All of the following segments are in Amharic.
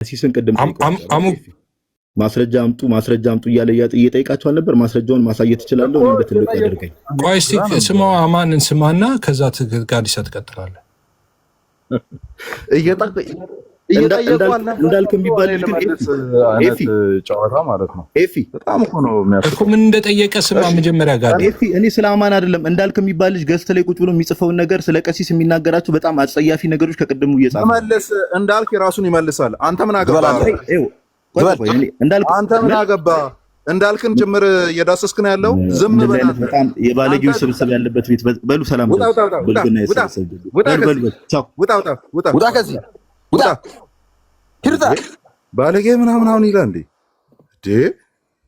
ሲስን ቅድም ማስረጃ አምጡ እያለ እየጠየቃቸው ነበር። ማስረጃውን ማሳየት እችላለሁ እንደ ትልቅ ያደርገኝ። ቆይ እስቲ ስማው፣ አማንን ስማና ከዛ ጋዲሳ ትቀጥላለህ። እንዳልክ የሚባል ልጅ ግን ኤፊ ጨዋታ ማለት ነው። ኤፊ በጣም እኮ ነው የሚያስፈልግ እኮ ምን እንደጠየቀ ስማ መጀመሪያ ጋር ኤፊ። እኔ ስለ አማን አይደለም እንዳልክ የሚባል ልጅ ገዝተ ላይ ቁጭ ብሎ የሚጽፈውን ነገር ስለ ቀሲስ የሚናገራቸው በጣም አጸያፊ ነገሮች ከቅድሙ እየጻፈ መለስ። እንዳልክ የራሱን ይመልሳል። አንተ ምን አገባ? አንተ ምን አገባ? እንዳልክን ጭምር እየዳሰስክ ነው ያለው። ዝም በል። በጣም የባለጌው ስብስብ ያለበት ቤት በሉ። ሰላም ውጣ ከዚህ ውጣ ሂርታ ባለጌ ምናምን አሁን ይላል እንዴ?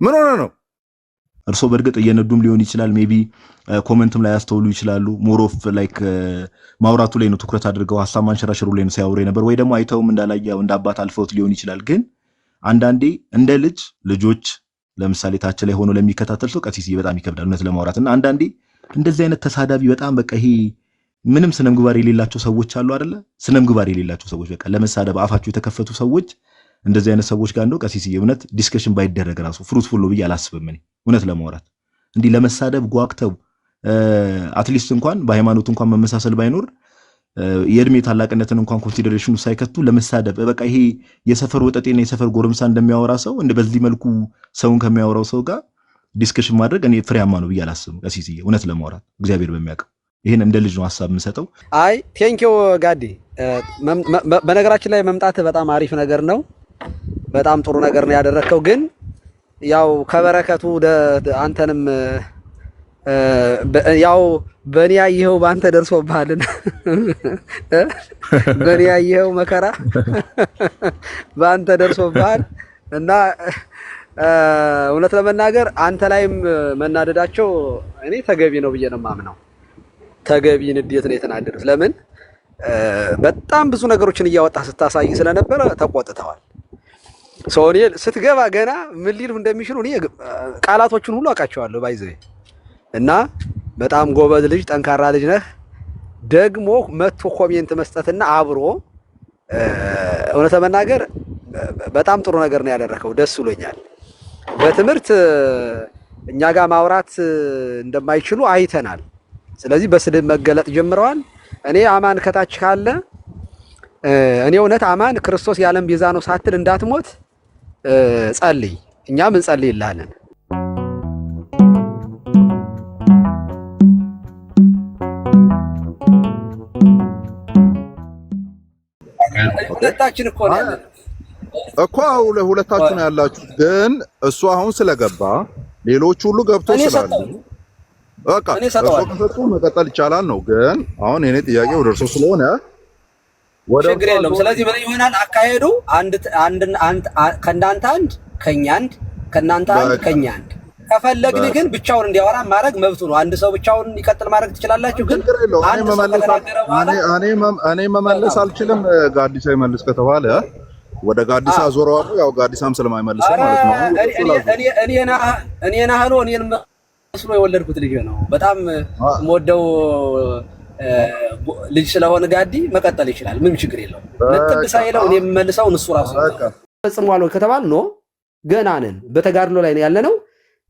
ምን ሆነ ነው? እርሶ በእርግጥ እየነዱም ሊሆን ይችላል። ሜቢ ኮሜንትም ላይ ያስተውሉ ይችላሉ። ሞሮፍ ላይክ ማውራቱ ላይ ነው ትኩረት አድርገው ሀሳብ ማንሸራሸሩ ላይ ነው ሲያወሩ ነበር። ወይ ደግሞ አይተውም እንዳላየው እንደ አባት አልፈውት ሊሆን ይችላል። ግን አንዳንዴ እንደ ልጆች ለምሳሌ ታች ላይ ሆኖ ለሚከታተል ሰው ቀሲስ በጣም ይከብዳል እውነት ለማውራት እና አንዳንዴ እንደዚህ አይነት ተሳዳቢ በጣም በቃ ይሄ ምንም ስነ ምግባር የሌላቸው ሰዎች አሉ አይደለ? ስነ ምግባር የሌላቸው ሰዎች በቃ ለመሳደብ አፋቸው የተከፈቱ ሰዎች እንደዚህ አይነት ሰዎች ጋር እንደው ቀሲስ እውነት ዲስከሽን ባይደረግ ራሱ ፍሩትፉል ነው ብዬ አላስብም። እኔ እውነት ለማውራት እንዲህ ለመሳደብ ጓግተው አትሊስት እንኳን በሃይማኖት እንኳን መመሳሰል ባይኖር የእድሜ ታላቅነትን እንኳን ኮንሲደሬሽኑ ሳይከቱ ለመሳደብ በቃ ይሄ የሰፈር ወጠጤና የሰፈር ጎረምሳ እንደሚያወራ ሰው እንደ በዚህ መልኩ ሰውን ከሚያወራው ሰው ጋር ዲስከሽን ማድረግ እኔ ፍሬያማ ነው ብዬ አላስብም። ቀሲስ እውነት ለማውራት እግዚአብሔር በሚያውቀው ይሄን እንደ ልጅ ነው ሐሳብ የምሰጠው። አይ ቴንኪው ጋዲ። በነገራችን ላይ መምጣት በጣም አሪፍ ነገር ነው። በጣም ጥሩ ነገር ነው ያደረከው። ግን ያው ከበረከቱ አንተንም ያው በእኔ ያየኸው በአንተ ደርሶብሃልና በእኔ ያየኸው መከራ በአንተ ደርሶብሃል እና እውነት ለመናገር አንተ ላይም መናደዳቸው እኔ ተገቢ ነው ብዬ ነው የማምነው። ተገቢ ንዴት ነው የተናደዱት። ለምን በጣም ብዙ ነገሮችን እያወጣ ስታሳይ ስለነበረ ተቆጥተዋል። እኔ ስትገባ ገና ምን ሊሉ እንደሚችሉ እኔ ቃላቶቹን ሁሉ አውቃቸዋለሁ ባይዘይ እና በጣም ጎበዝ ልጅ፣ ጠንካራ ልጅ ነህ። ደግሞ መቶ ኮሜንት መስጠትና አብሮ እውነት ለመናገር በጣም ጥሩ ነገር ነው ያደረከው። ደስ ብሎኛል። በትምህርት እኛ ጋር ማውራት እንደማይችሉ አይተናል። ስለዚህ በስድብ መገለጥ ጀምረዋል። እኔ አማን ከታች ካለ እኔ እውነት አማን ክርስቶስ የዓለም ቤዛ ነው ሳትል እንዳትሞት ጸልይ፣ እኛም እንጸልይልሃለን። ሁለታችን እኮ ነው ያለን እኮ ሁለታችሁ ነው ያላችሁ። ግን እሱ አሁን ስለገባ ሌሎች ሁሉ ገብቶ ስላሉ በቃ እሱ መቀጠል ይቻላል ነው። ግን አሁን የኔ ጥያቄ ወደ እርሱ ስለሆነ ችግር የለውም። ስለዚህ ምን ይሆናል አካሄዱ? ከእናንተ አንድ ከኛ አንድ ከእናንተ አንድ ከኛ አንድ። ከፈለግን ግን ብቻውን እንዲያወራ ማድረግ መብቱ ነው። አንድ ሰው ብቻውን ይቀጥል ማድረግ ትችላላችሁ። ግን እኔ መመለስ አልችልም። ጋዲሳ ይመልስ ከተባለ ወደ ጋዲሳ ዞረዋለሁ። ያው ጋዲሳም ስለማይመልስ ማለት ነው። እኔን መስሎ የወለድኩት ልጅ ነው። በጣም የምወደው ልጅ ስለሆነ ጋዲ መቀጠል ይችላል። ምንም ችግር የለውም። ለጥብ ሳይለው እኔ የምመልሰው እሱ ራሱ ፈጽሟል ከተባል ነው። ገና ነን፣ በተጋድሎ ላይ ነው ያለነው።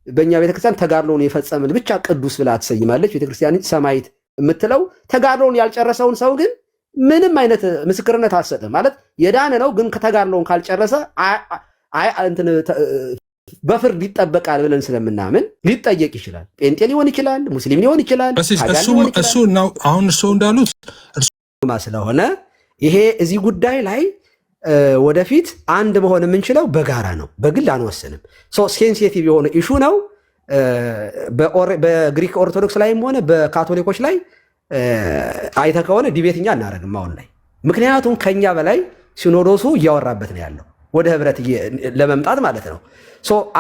በእኛ ቤተክርስቲያን ተጋድሎውን የፈጸምን ብቻ ቅዱስ ብላ ትሰይማለች ቤተክርስቲያን ሰማዕት የምትለው። ተጋድሎውን ያልጨረሰውን ሰው ግን ምንም አይነት ምስክርነት አትሰጥም። ማለት የዳነ ነው ግን ከተጋድሎውን ካልጨረሰ በፍርድ ይጠበቃል ብለን ስለምናምን ሊጠየቅ ይችላል። ጴንጤ ሊሆን ይችላል፣ ሙስሊም ሊሆን ይችላል። እሱ አሁን እሱ እንዳሉት ስለሆነ ይሄ እዚህ ጉዳይ ላይ ወደፊት አንድ መሆን የምንችለው በጋራ ነው፣ በግል አንወስንም። ሴንሲቲቭ የሆነ ኢሹ ነው። በግሪክ ኦርቶዶክስ ላይም ሆነ በካቶሊኮች ላይ አይተ ከሆነ ዲቤትኛ እናደርግም አሁን ላይ። ምክንያቱም ከኛ በላይ ሲኖዶሱ እያወራበት ነው ያለው ወደ ህብረት ለመምጣት ማለት ነው።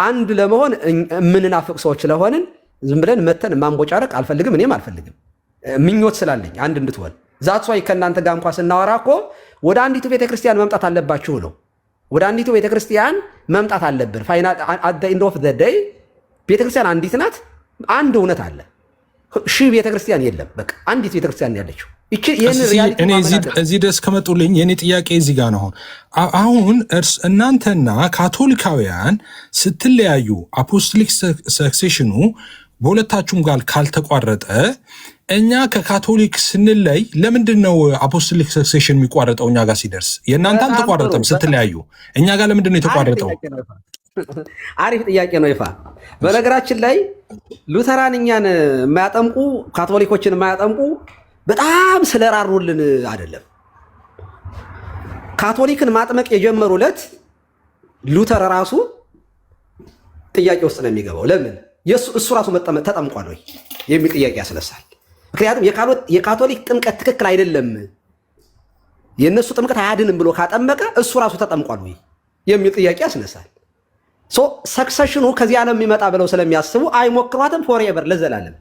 አንድ ለመሆን የምንናፍቅ ሰዎች ስለሆንን ዝም ብለን መተን ማንቦጫረቅ አልፈልግም፣ እኔም አልፈልግም። ምኞት ስላለኝ አንድ እንድትሆን ዛት ሷይ ከእናንተ ጋር እንኳን ስናወራ እኮ ወደ አንዲቱ ቤተክርስቲያን መምጣት አለባችሁ ነው። ወደ አንዲቱ ቤተክርስቲያን መምጣት አለብን። ፋይናል አት ዘ ኤንድ ኦፍ ዘ ዴይ ቤተክርስቲያን አንዲት ናት። አንድ እውነት አለ። ሺህ ቤተክርስቲያን የለም። በቃ አንዲት ቤተክርስቲያን ያለችው እቺ ይሄን ሪያሊቲ እኔ እዚህ ድረስ ከመጡልኝ የኔ ጥያቄ እዚህ ጋር ነው። አሁን እናንተና ካቶሊካውያን ስትለያዩ አፖስቶሊክ ሰክሴሽኑ በሁለታችሁም ጋር ካልተቋረጠ እኛ ከካቶሊክ ስንለይ ለምንድን ነው አፖስቶሊክ ሰክሴሽን የሚቋረጠው? እኛ ጋር ሲደርስ የእናንተ አልተቋረጠም ስትለያዩ፣ እኛ ጋር ለምንድን ነው የተቋረጠው? አሪፍ ጥያቄ ነው ይፋ። በነገራችን ላይ ሉተራን እኛን የማያጠምቁ ካቶሊኮችን የማያጠምቁ በጣም ስለራሩልን አይደለም። ካቶሊክን ማጥመቅ የጀመሩለት ሉተር ራሱ ጥያቄ ውስጥ ነው የሚገባው። ለምን እሱ ራሱ ተጠምቋል ወይ የሚል ጥያቄ ያስነሳል። ምክንያቱም የካቶሊክ ጥምቀት ትክክል አይደለም፣ የእነሱ ጥምቀት አያድንም ብሎ ካጠመቀ እሱ ራሱ ተጠምቋል ወይ የሚል ጥያቄ ያስነሳል። ሰክሰሽኑ ከዚያ ነው የሚመጣ ብለው ስለሚያስቡ አይሞክሯትም። ፎሬቨር ለዘላለም።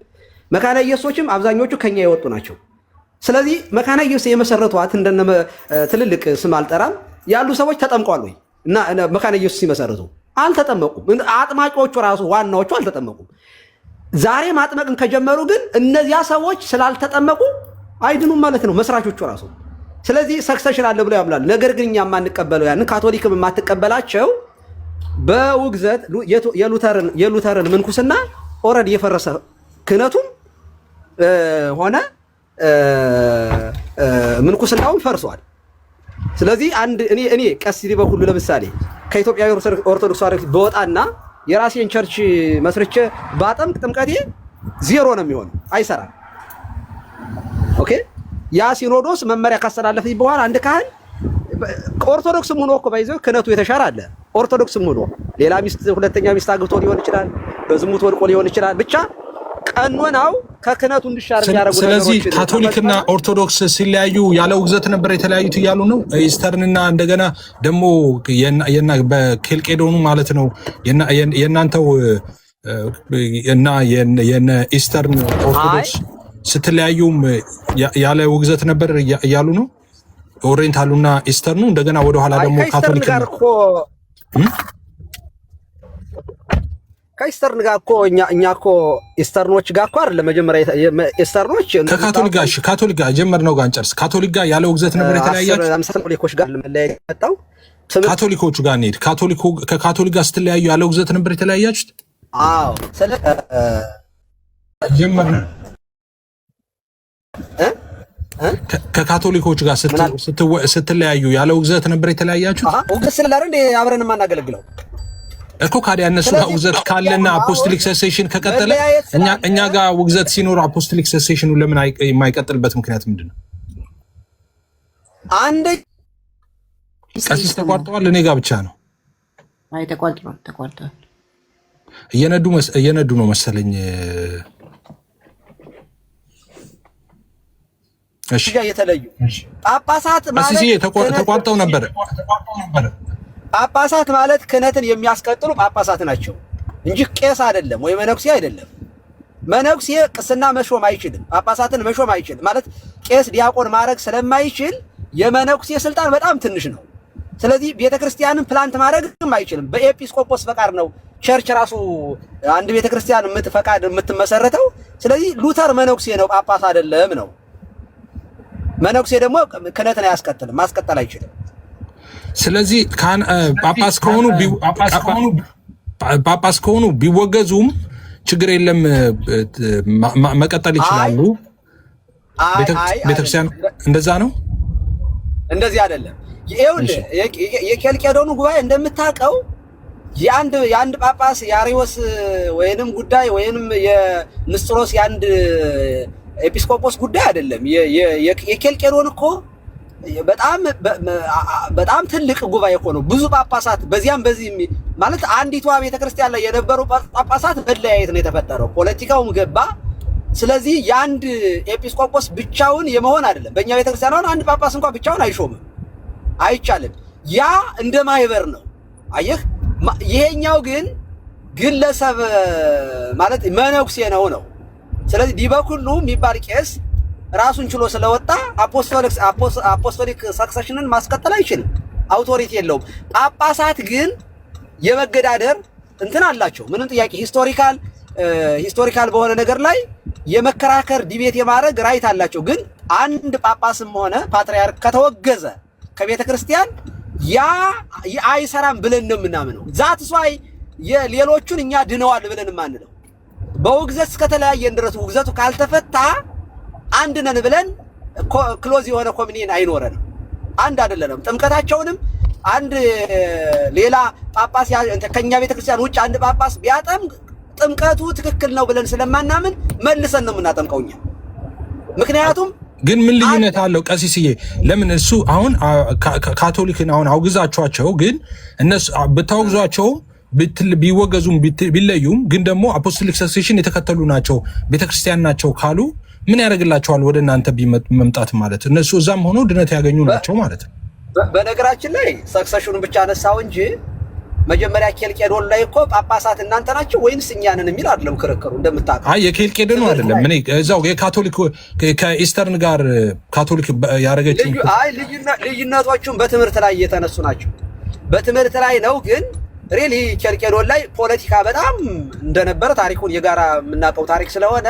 መካነ ኢየሱሶችም አብዛኞቹ ከኛ የወጡ ናቸው። ስለዚህ መካነ ኢየሱስ የመሰረቷት እንደነ ትልልቅ ስም አልጠራም ያሉ ሰዎች ተጠምቋል ወይ እና መካነ ኢየሱስ ሲመሰረቱ አልተጠመቁም። አጥማቂዎቹ ራሱ ዋናዎቹ አልተጠመቁም። ዛሬ ማጥመቅን ከጀመሩ ግን እነዚያ ሰዎች ስላልተጠመቁ አይድኑም ማለት ነው፣ መስራቾቹ ራሱ። ስለዚህ ሰክሰሽን አለ ብለው ያምናሉ። ነገር ግን እኛ የማንቀበለው ያንን ካቶሊክም የማትቀበላቸው በውግዘት የሉተርን ምንኩስና ኦልሬዲ የፈረሰ ክህነቱም ሆነ ምንኩስናውን ፈርሷል። ስለዚህ እኔ ቀሲስ በኩሉ ለምሳሌ ከኢትዮጵያ ኦርቶዶክስ ተዋሕዶ በወጣና የራሴን ቸርች መስርቼ ባጠምቅ ጥምቀቴ ዜሮ ነው የሚሆነው፣ አይሰራም። ኦኬ ያ ሲኖዶስ መመሪያ ካስተላለፈኝ በኋላ አንድ ካህን ኦርቶዶክስም ሆኖ እኮ ባይዘው ክህነቱ የተሻረ አለ። ኦርቶዶክስም ሆኖ ሌላ ሚስት ሁለተኛ ሚስት አግብቶ ሊሆን ይችላል፣ በዝሙት ወድቆ ሊሆን ይችላል። ብቻ ቀኖናው ከክህነቱ እንዲሻር ያደረጉ። ስለዚህ ካቶሊክና ኦርቶዶክስ ሲለያዩ ያለ ውግዘት ነበር የተለያዩት እያሉ ነው። ኢስተርንና እንደገና ደግሞ በኬልቄዶኑ ማለት ነው የእናንተው እና የነ ኢስተርን ኦርቶዶክስ ስትለያዩም ያለ ውግዘት ነበር እያሉ ነው። ኦሪየንታሉና ኢስተርኑ እንደገና ወደ ኋላ ደግሞ ካቶሊክ ከኢስተርን ጋር እኮ እኛ እኮ ኢስተርኖች ጋር እኮ አይደለም መጀመሪያ ኢስተርኖች ከካቶሊክ ጋር ካቶሊክ ጋር ጀመርነው ጋር እንጨርስ። ካቶሊክ ጋር ያለ ውግዘት ነበር የተለያያችሁ። ካቶሊኮች ጋር ለመለያየት መጣው ካቶሊኮቹ ጋር እንሂድ። ከካቶሊክ ጋር ስትለያዩ ያለ ውግዘት ነበር የተለያያችሁት? አዎ ስለ ጀመርነው ከካቶሊኮች ጋር ስትለያዩ ያለ ውግዘት ነበር የተለያያችሁት? ውግዘት ስለላረ እንደ አብረን ማናገለግለው እኮ ካዲያ እነሱ ጋር ውግዘት ካለና አፖስቶሊክ ሰሴሽን ከቀጠለ እኛ ጋር ውግዘት ሲኖር አፖስቶሊክ ሰሴሽኑ ለምን የማይቀጥልበት ምክንያት ምንድን ነው? አንድ ቀሲስ ተቋርጠዋል፣ እኔ ጋር ብቻ ነው። አይ ተቋርጠዋል። እየነዱ ነው መሰለኝ። እሺ የተለዩ ጳጳሳት ማለት ተቋርጠው ነበር። ጳጳሳት ማለት ክህነትን የሚያስቀጥሉ ጳጳሳት ናቸው እንጂ ቄስ አይደለም ወይ መነኩሴ አይደለም። መነኩሴ ቅስና መሾም አይችልም፣ ጳጳሳትን መሾም አይችልም። ማለት ቄስ ዲያቆን ማድረግ ስለማይችል የመነኩሴ ስልጣን በጣም ትንሽ ነው። ስለዚህ ቤተክርስቲያንን ፕላንት ማድረግም አይችልም። በኤጲስቆጶስ ፈቃድ ነው ቸርች ራሱ አንድ ቤተክርስቲያን ፈቃድ የምትመሰረተው። ስለዚህ ሉተር መነኩሴ ነው፣ ጳጳስ አይደለም ነው። መነኩሴ ደግሞ ክህነትን አያስቀጥልም፣ ማስቀጠል አይችልም። ስለዚህ ጳጳስ ከሆኑ ቢወገዙም ችግር የለም፣ መቀጠል ይችላሉ። ቤተክርስቲያን እንደዛ ነው። እንደዚህ አይደለም። ይኸውልህ የኬልቄዶኑ ጉባኤ እንደምታውቀው የአንድ ጳጳስ የአሪዎስ ወይንም ጉዳይ ወይንም የንስጥሮስ የአንድ ኤጲስቆጶስ ጉዳይ አይደለም። የኬልቄዶን እኮ በጣም ትልቅ ጉባኤ እኮ ነው። ብዙ ጳጳሳት በዚያም በዚህ ማለት አንዲቷ ቤተክርስቲያን ላይ የነበሩ ጳጳሳት መለያየት ነው የተፈጠረው። ፖለቲካውም ገባ። ስለዚህ የአንድ ኤጲስቆጶስ ብቻውን የመሆን አይደለም። በእኛ ቤተክርስቲያን አሁን አንድ ጳጳስ እንኳን ብቻውን አይሾምም፣ አይቻልም። ያ እንደ ማህበር ነው። አየህ፣ ይሄኛው ግን ግለሰብ ማለት መነኩሴ ነው። ስለዚህ ዲበኩሉ የሚባል ቄስ ራሱን ችሎ ስለወጣ አፖስቶሊክ ሰክሰሽንን ማስቀጠል አይችልም፣ አውቶሪቲ የለውም። ጳጳሳት ግን የመገዳደር እንትን አላቸው፣ ምንም ጥያቄ ሂስቶሪካል በሆነ ነገር ላይ የመከራከር ዲቤት የማድረግ ራይት አላቸው። ግን አንድ ጳጳስም ሆነ ፓትርያርክ ከተወገዘ ከቤተ ክርስቲያን ያ አይሰራም ብለን ነው የምናምነው። ዛትስ ዋይ የሌሎቹን እኛ ድነዋል ብለን ማንነው። በውግዘት እስከተለያየን ድረስ ውግዘቱ ካልተፈታ አንድ ነን ብለን ክሎዝ የሆነ ኮሚኒየን አይኖረንም። አንድ አይደለንም። ጥምቀታቸውንም አንድ ሌላ ጳጳስ ከኛ ቤተክርስቲያን ውጭ አንድ ጳጳስ ቢያጠም ጥምቀቱ ትክክል ነው ብለን ስለማናምን መልሰን ነው የምናጠምቀውኛ። ምክንያቱም ግን ምን ልዩነት አለው ቀሲስዬ? ለምን እሱ አሁን ካቶሊክን አሁን አውግዛቸዋቸው፣ ግን እነሱ ብታወግዟቸው ቢወገዙም ቢለዩም ግን ደግሞ አፖስቶሊክ ሰክሴሽን የተከተሉ ናቸው ቤተክርስቲያን ናቸው ካሉ ምን ያደርግላቸዋል? ወደ እናንተ መምጣት ማለት እነሱ እዛም ሆነው ድነት ያገኙ ናቸው ማለት ነው። በነገራችን ላይ ሰክሴሽኑን ብቻ ነሳው እንጂ መጀመሪያ ኬልቄዶን ላይ እኮ ጳጳሳት እናንተ ናችሁ ወይንስ እኛ ነን የሚል አይደለም ክርክሩ። እንደምታውቀው አይ የኬልቄዶን አይደለም። ምን እዛው የካቶሊክ ከኢስተርን ጋር ካቶሊክ ያደረገችው ልዩነቶቹም በትምህርት ላይ የተነሱ ናቸው። በትምህርት ላይ ነው። ግን ሪሊ ኬልቄዶን ላይ ፖለቲካ በጣም እንደነበረ ታሪኩን የጋራ የምናውቀው ታሪክ ስለሆነ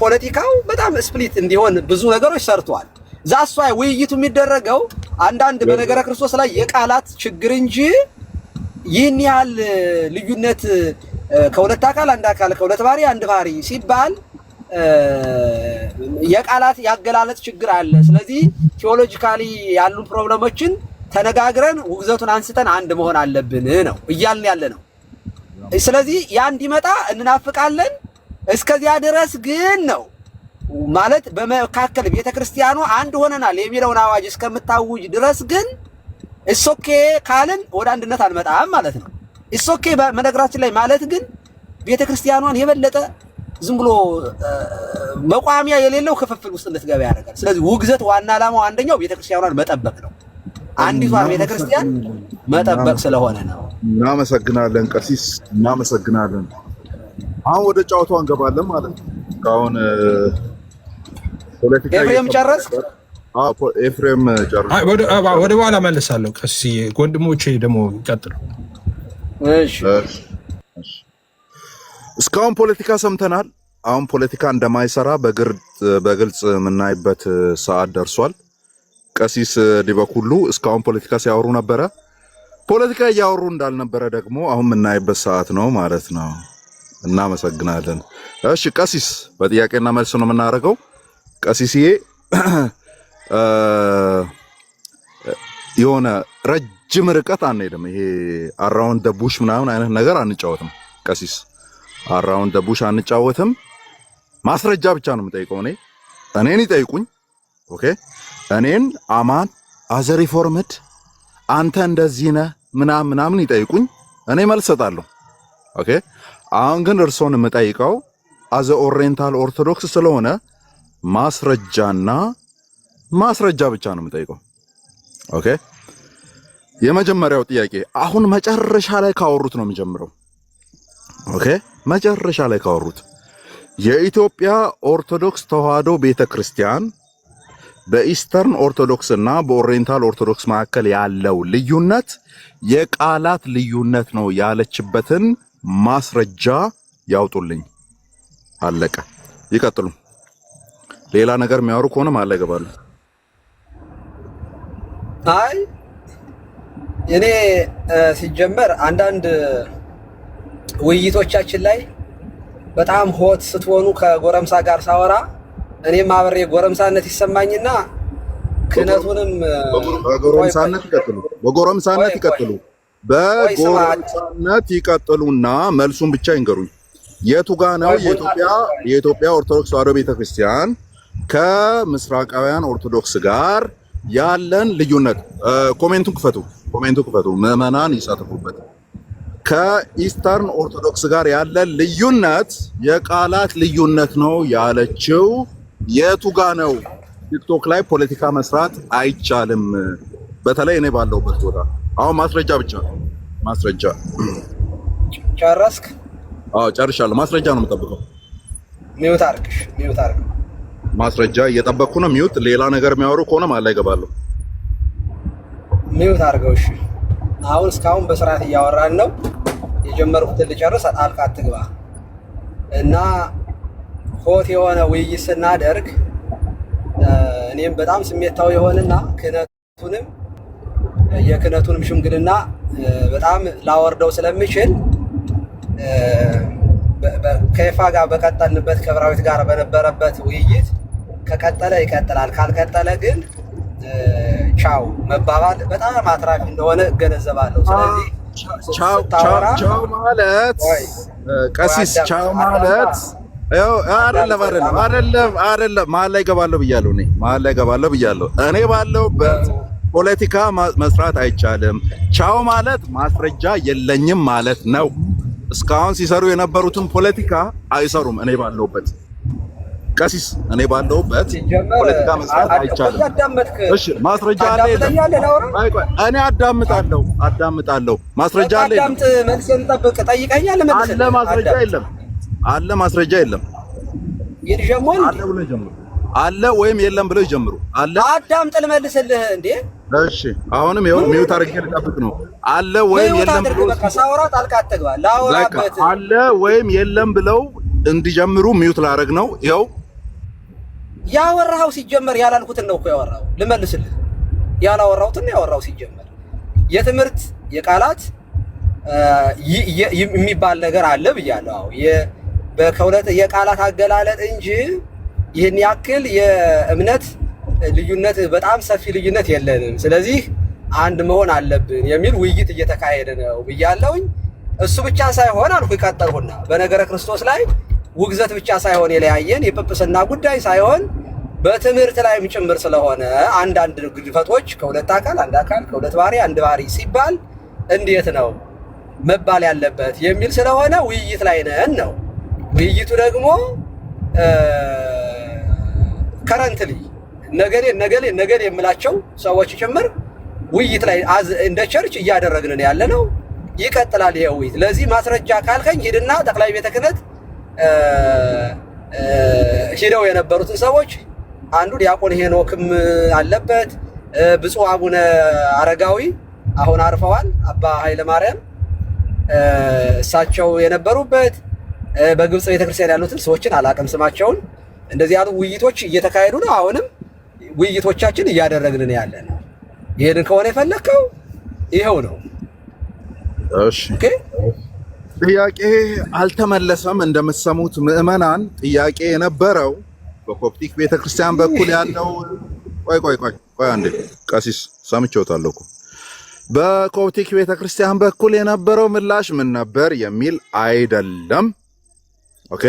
ፖለቲካው በጣም ስፕሊት እንዲሆን ብዙ ነገሮች ሰርቷል። ዛሷ ውይይቱ የሚደረገው አንዳንድ በነገረ ክርስቶስ ላይ የቃላት ችግር እንጂ ይህን ያህል ልዩነት ከሁለት አካል አንድ አካል ከሁለት ባህሪ አንድ ባህሪ ሲባል የቃላት ያገላለጽ ችግር አለ። ስለዚህ ቴዎሎጂካሊ ያሉ ፕሮብሌሞችን ተነጋግረን ውግዘቱን አንስተን አንድ መሆን አለብን ነው እያልን ያለ ነው። ስለዚህ ያ እንዲመጣ እንናፍቃለን። እስከዚያ ድረስ ግን ነው ማለት በመካከል ቤተክርስቲያኑ አንድ ሆነናል የሚለውን አዋጅ እስከምታውጅ ድረስ ግን ኢሶኬ ካልን ወደ አንድነት አንመጣም ማለት ነው። ኢሶኬ በነገራችን ላይ ማለት ግን ቤተክርስቲያኗን የበለጠ ዝም ብሎ መቋሚያ የሌለው ክፍፍል ውስጥ እንድትገባ ያደርጋል። ስለዚህ ውግዘት ዋና ዓላማው አንደኛው ቤተክርስቲያኗን መጠበቅ ነው። አንዲቷን ቤተክርስቲያን መጠበቅ ስለሆነ ነው። እናመሰግናለን ቀሲስ፣ እናመሰግናለን። አሁን ወደ ጨዋታው እንገባለን ማለት ነው። አሁን ፖለቲካ ኤፍሬም ጨረስክ? ኤፍሬም ጨረስክ? ወደ በኋላ መልሳለሁ ቀሲስ፣ ወንድሞቼ ደግሞ ይቀጥሉ። እሺ እስካሁን ፖለቲካ ሰምተናል። አሁን ፖለቲካ እንደማይሰራ በግልጽ የምናይበት ሰዓት ደርሷል። ቀሲስ ዲበኩሉ እስካሁን ፖለቲካ ሲያወሩ ነበረ። ፖለቲካ እያወሩ እንዳልነበረ ደግሞ አሁን የምናይበት ሰዓት ነው ማለት ነው። እናመሰግናለን። እሺ ቀሲስ፣ በጥያቄና መልስ ነው የምናደርገው። ቀሲስዬ የሆነ ረጅም ርቀት አንሄድም። ይሄ አራውንድ ደ ቡሽ ምናምን አይነት ነገር አንጫወትም። ቀሲስ አራውንድ ደ ቡሽ አንጫወትም። ማስረጃ ብቻ ነው የምጠይቀው። እኔን ይጠይቁኝ። ኦኬ፣ እኔን አማን አዘ ሪፎርምድ አንተ እንደዚህ ነህ ምናምን ይጠይቁኝ። እኔ መልስ እሰጣለሁ። ኦኬ፣ አሁን ግን እርሶን የምጠይቀው አዘ ኦሪየንታል ኦርቶዶክስ ስለሆነ ማስረጃና ማስረጃ ብቻ ነው የምጠይቀው። ኦኬ፣ የመጀመሪያው ጥያቄ አሁን መጨረሻ ላይ ካወሩት ነው የሚጀምረው። ኦኬ፣ መጨረሻ ላይ ካወሩት የኢትዮጵያ ኦርቶዶክስ ተዋሕዶ ቤተክርስቲያን በኢስተርን ኦርቶዶክስ እና በኦሪየንታል ኦርቶዶክስ መካከል ያለው ልዩነት የቃላት ልዩነት ነው ያለችበትን ማስረጃ ያውጡልኝ። አለቀ። ይቀጥሉ። ሌላ ነገር የሚያወሩ ከሆነ ማለ ይገባሉ። አይ እኔ ሲጀመር አንዳንድ ውይይቶቻችን ላይ በጣም ሆት ስትሆኑ ከጎረምሳ ጋር ሳወራ እኔም አብሬ ጎረምሳነት ይሰማኝና ክነቱንም በጎረምሳነት ይቀጥሉና መልሱን ብቻ ይንገሩኝ። የቱ ጋ ነው የኢትዮጵያ ኦርቶዶክስ ተዋሕዶ ቤተክርስቲያን ከምስራቃውያን ኦርቶዶክስ ጋር ያለን ልዩነት? ኮሜንቱን ክፈቱ፣ ምዕመናን ይሳተፉበት። ከኢስተርን ኦርቶዶክስ ጋር ያለን ልዩነት የቃላት ልዩነት ነው ያለችው የቱ ጋ ነው? ቲክቶክ ላይ ፖለቲካ መስራት አይቻልም፣ በተለይ እኔ ባለሁበት ቦታ። አሁን ማስረጃ ብቻ ነው። ማስረጃ ጨረስክ? አዎ ጨርሻለሁ። ማስረጃ ነው የምጠብቀው። ሚውት አድርግሽ። ማስረጃ እየጠበቅኩ ነው። ሚውት። ሌላ ነገር የሚያወሩ ከሆነ ማላ ይገባለሁ። ሚውት አድርገው። እሺ አሁን እስካሁን በስርዓት እያወራን ነው። የጀመርኩትን ልጨርስ፣ ጣልቃ አትግባ እና ሆት የሆነ ውይይት ስናደርግ እኔም በጣም ስሜታዊ የሆነና ክህነቱንም የክህነቱንም ሽምግልና በጣም ላወርደው ስለምችል ከይፋ ጋር በቀጠልንበት ከብራዊት ጋር በነበረበት ውይይት ከቀጠለ ይቀጥላል፣ ካልቀጠለ ግን ቻው መባባል በጣም አትራፊ እንደሆነ እገነዘባለሁ። ስለዚህ ቻው ማለት ቀሲስ ቻው ማለት አይደለም መሀል ላይ እገባለሁ ብያለሁ። እኔ ባለሁበት ፖለቲካ መስራት አይቻልም። ቻው ማለት ማስረጃ የለኝም ማለት ነው። እስካሁን ሲሰሩ የነበሩትን ፖለቲካ አይሰሩም። እኔ ባለሁበት ቀሲስ ፖለቲካ መስራት አይቻልም። እሺ ማስረጃ አለ የለም? እኔ አዳምጣለሁ። ማስረጃ አለ የለም? አዳምጥ፣ መልሴን ጠብቅ። ጠይቀኛል፣ መልስ አለ ማስረጃ የለም? ይጀምሩ አለ ወይም የለም ብለው ይጀምሩ። አለ አዳምጥ፣ ልመልስልህ እንዴ። እሺ አሁንም ይሁን ሚውት አድርጌ ልጠብቅ ነው። አለ ወይም የለም ብለው ሳውራ ጣልቃ አትግባ። ላውራበት አለ ወይም የለም ብለው እንዲጀምሩ ሚውት ላደርግ ነው። ይኸው ያወራው ሲጀመር ያላልኩትን ነው እኮ ያወራው። ልመልስልህ ያላወራሁትን ያወራው ሲጀመር የትምህርት የቃላት የሚባል ነገር አለ ብያለሁ። በከሁለት የቃላት አገላለጥ እንጂ ይህን ያክል የእምነት ልዩነት በጣም ሰፊ ልዩነት የለንም። ስለዚህ አንድ መሆን አለብን የሚል ውይይት እየተካሄደ ነው ብያለሁኝ። እሱ ብቻ ሳይሆን አልኩ ይቀጠልኩና በነገረ ክርስቶስ ላይ ውግዘት ብቻ ሳይሆን የለያየን የጵጵስና ጉዳይ ሳይሆን በትምህርት ላይም ጭምር ስለሆነ አንዳንድ ግድፈቶች ከሁለት አካል አንድ አካል ከሁለት ባህሪ አንድ ባህሪ ሲባል እንዴት ነው መባል ያለበት የሚል ስለሆነ ውይይት ላይ ነን ነው። ውይይቱ ደግሞ ከረንትሊ ነገሌ የምላቸው ሰዎች ጭምር ውይይት ላይ እንደ ቸርች እያደረግን ያለ ነው። ይቀጥላል ይሄ ውይይት። ለዚህ ማስረጃ ካልከኝ ሂድና ጠቅላይ ቤተ ክህነት ሂደው የነበሩትን ሰዎች አንዱ ዲያቆን ሄኖክም አለበት፣ ብፁዕ አቡነ አረጋዊ አሁን አርፈዋል፣ አባ ኃይለ ማርያም እሳቸው የነበሩበት በግብጽ ቤተክርስቲያን ያሉትን ሰዎችን አላቅም ስማቸውን። እንደዚህ ያሉ ውይይቶች እየተካሄዱ ነው። አሁንም ውይይቶቻችን እያደረግን ያለ ነው። ይሄንን ከሆነ የፈለከው ይሄው ነው። እሺ ጥያቄ አልተመለሰም። እንደምትሰሙት ምዕመናን ጥያቄ የነበረው በኮፕቲክ ቤተክርስቲያን በኩል ያለው ቆይ አንዴ ቀሲስ ሰምቼዎታለሁ እኮ በኮፕቲክ ቤተክርስቲያን በኩል የነበረው ምላሽ ምን ነበር የሚል አይደለም። ኦኬ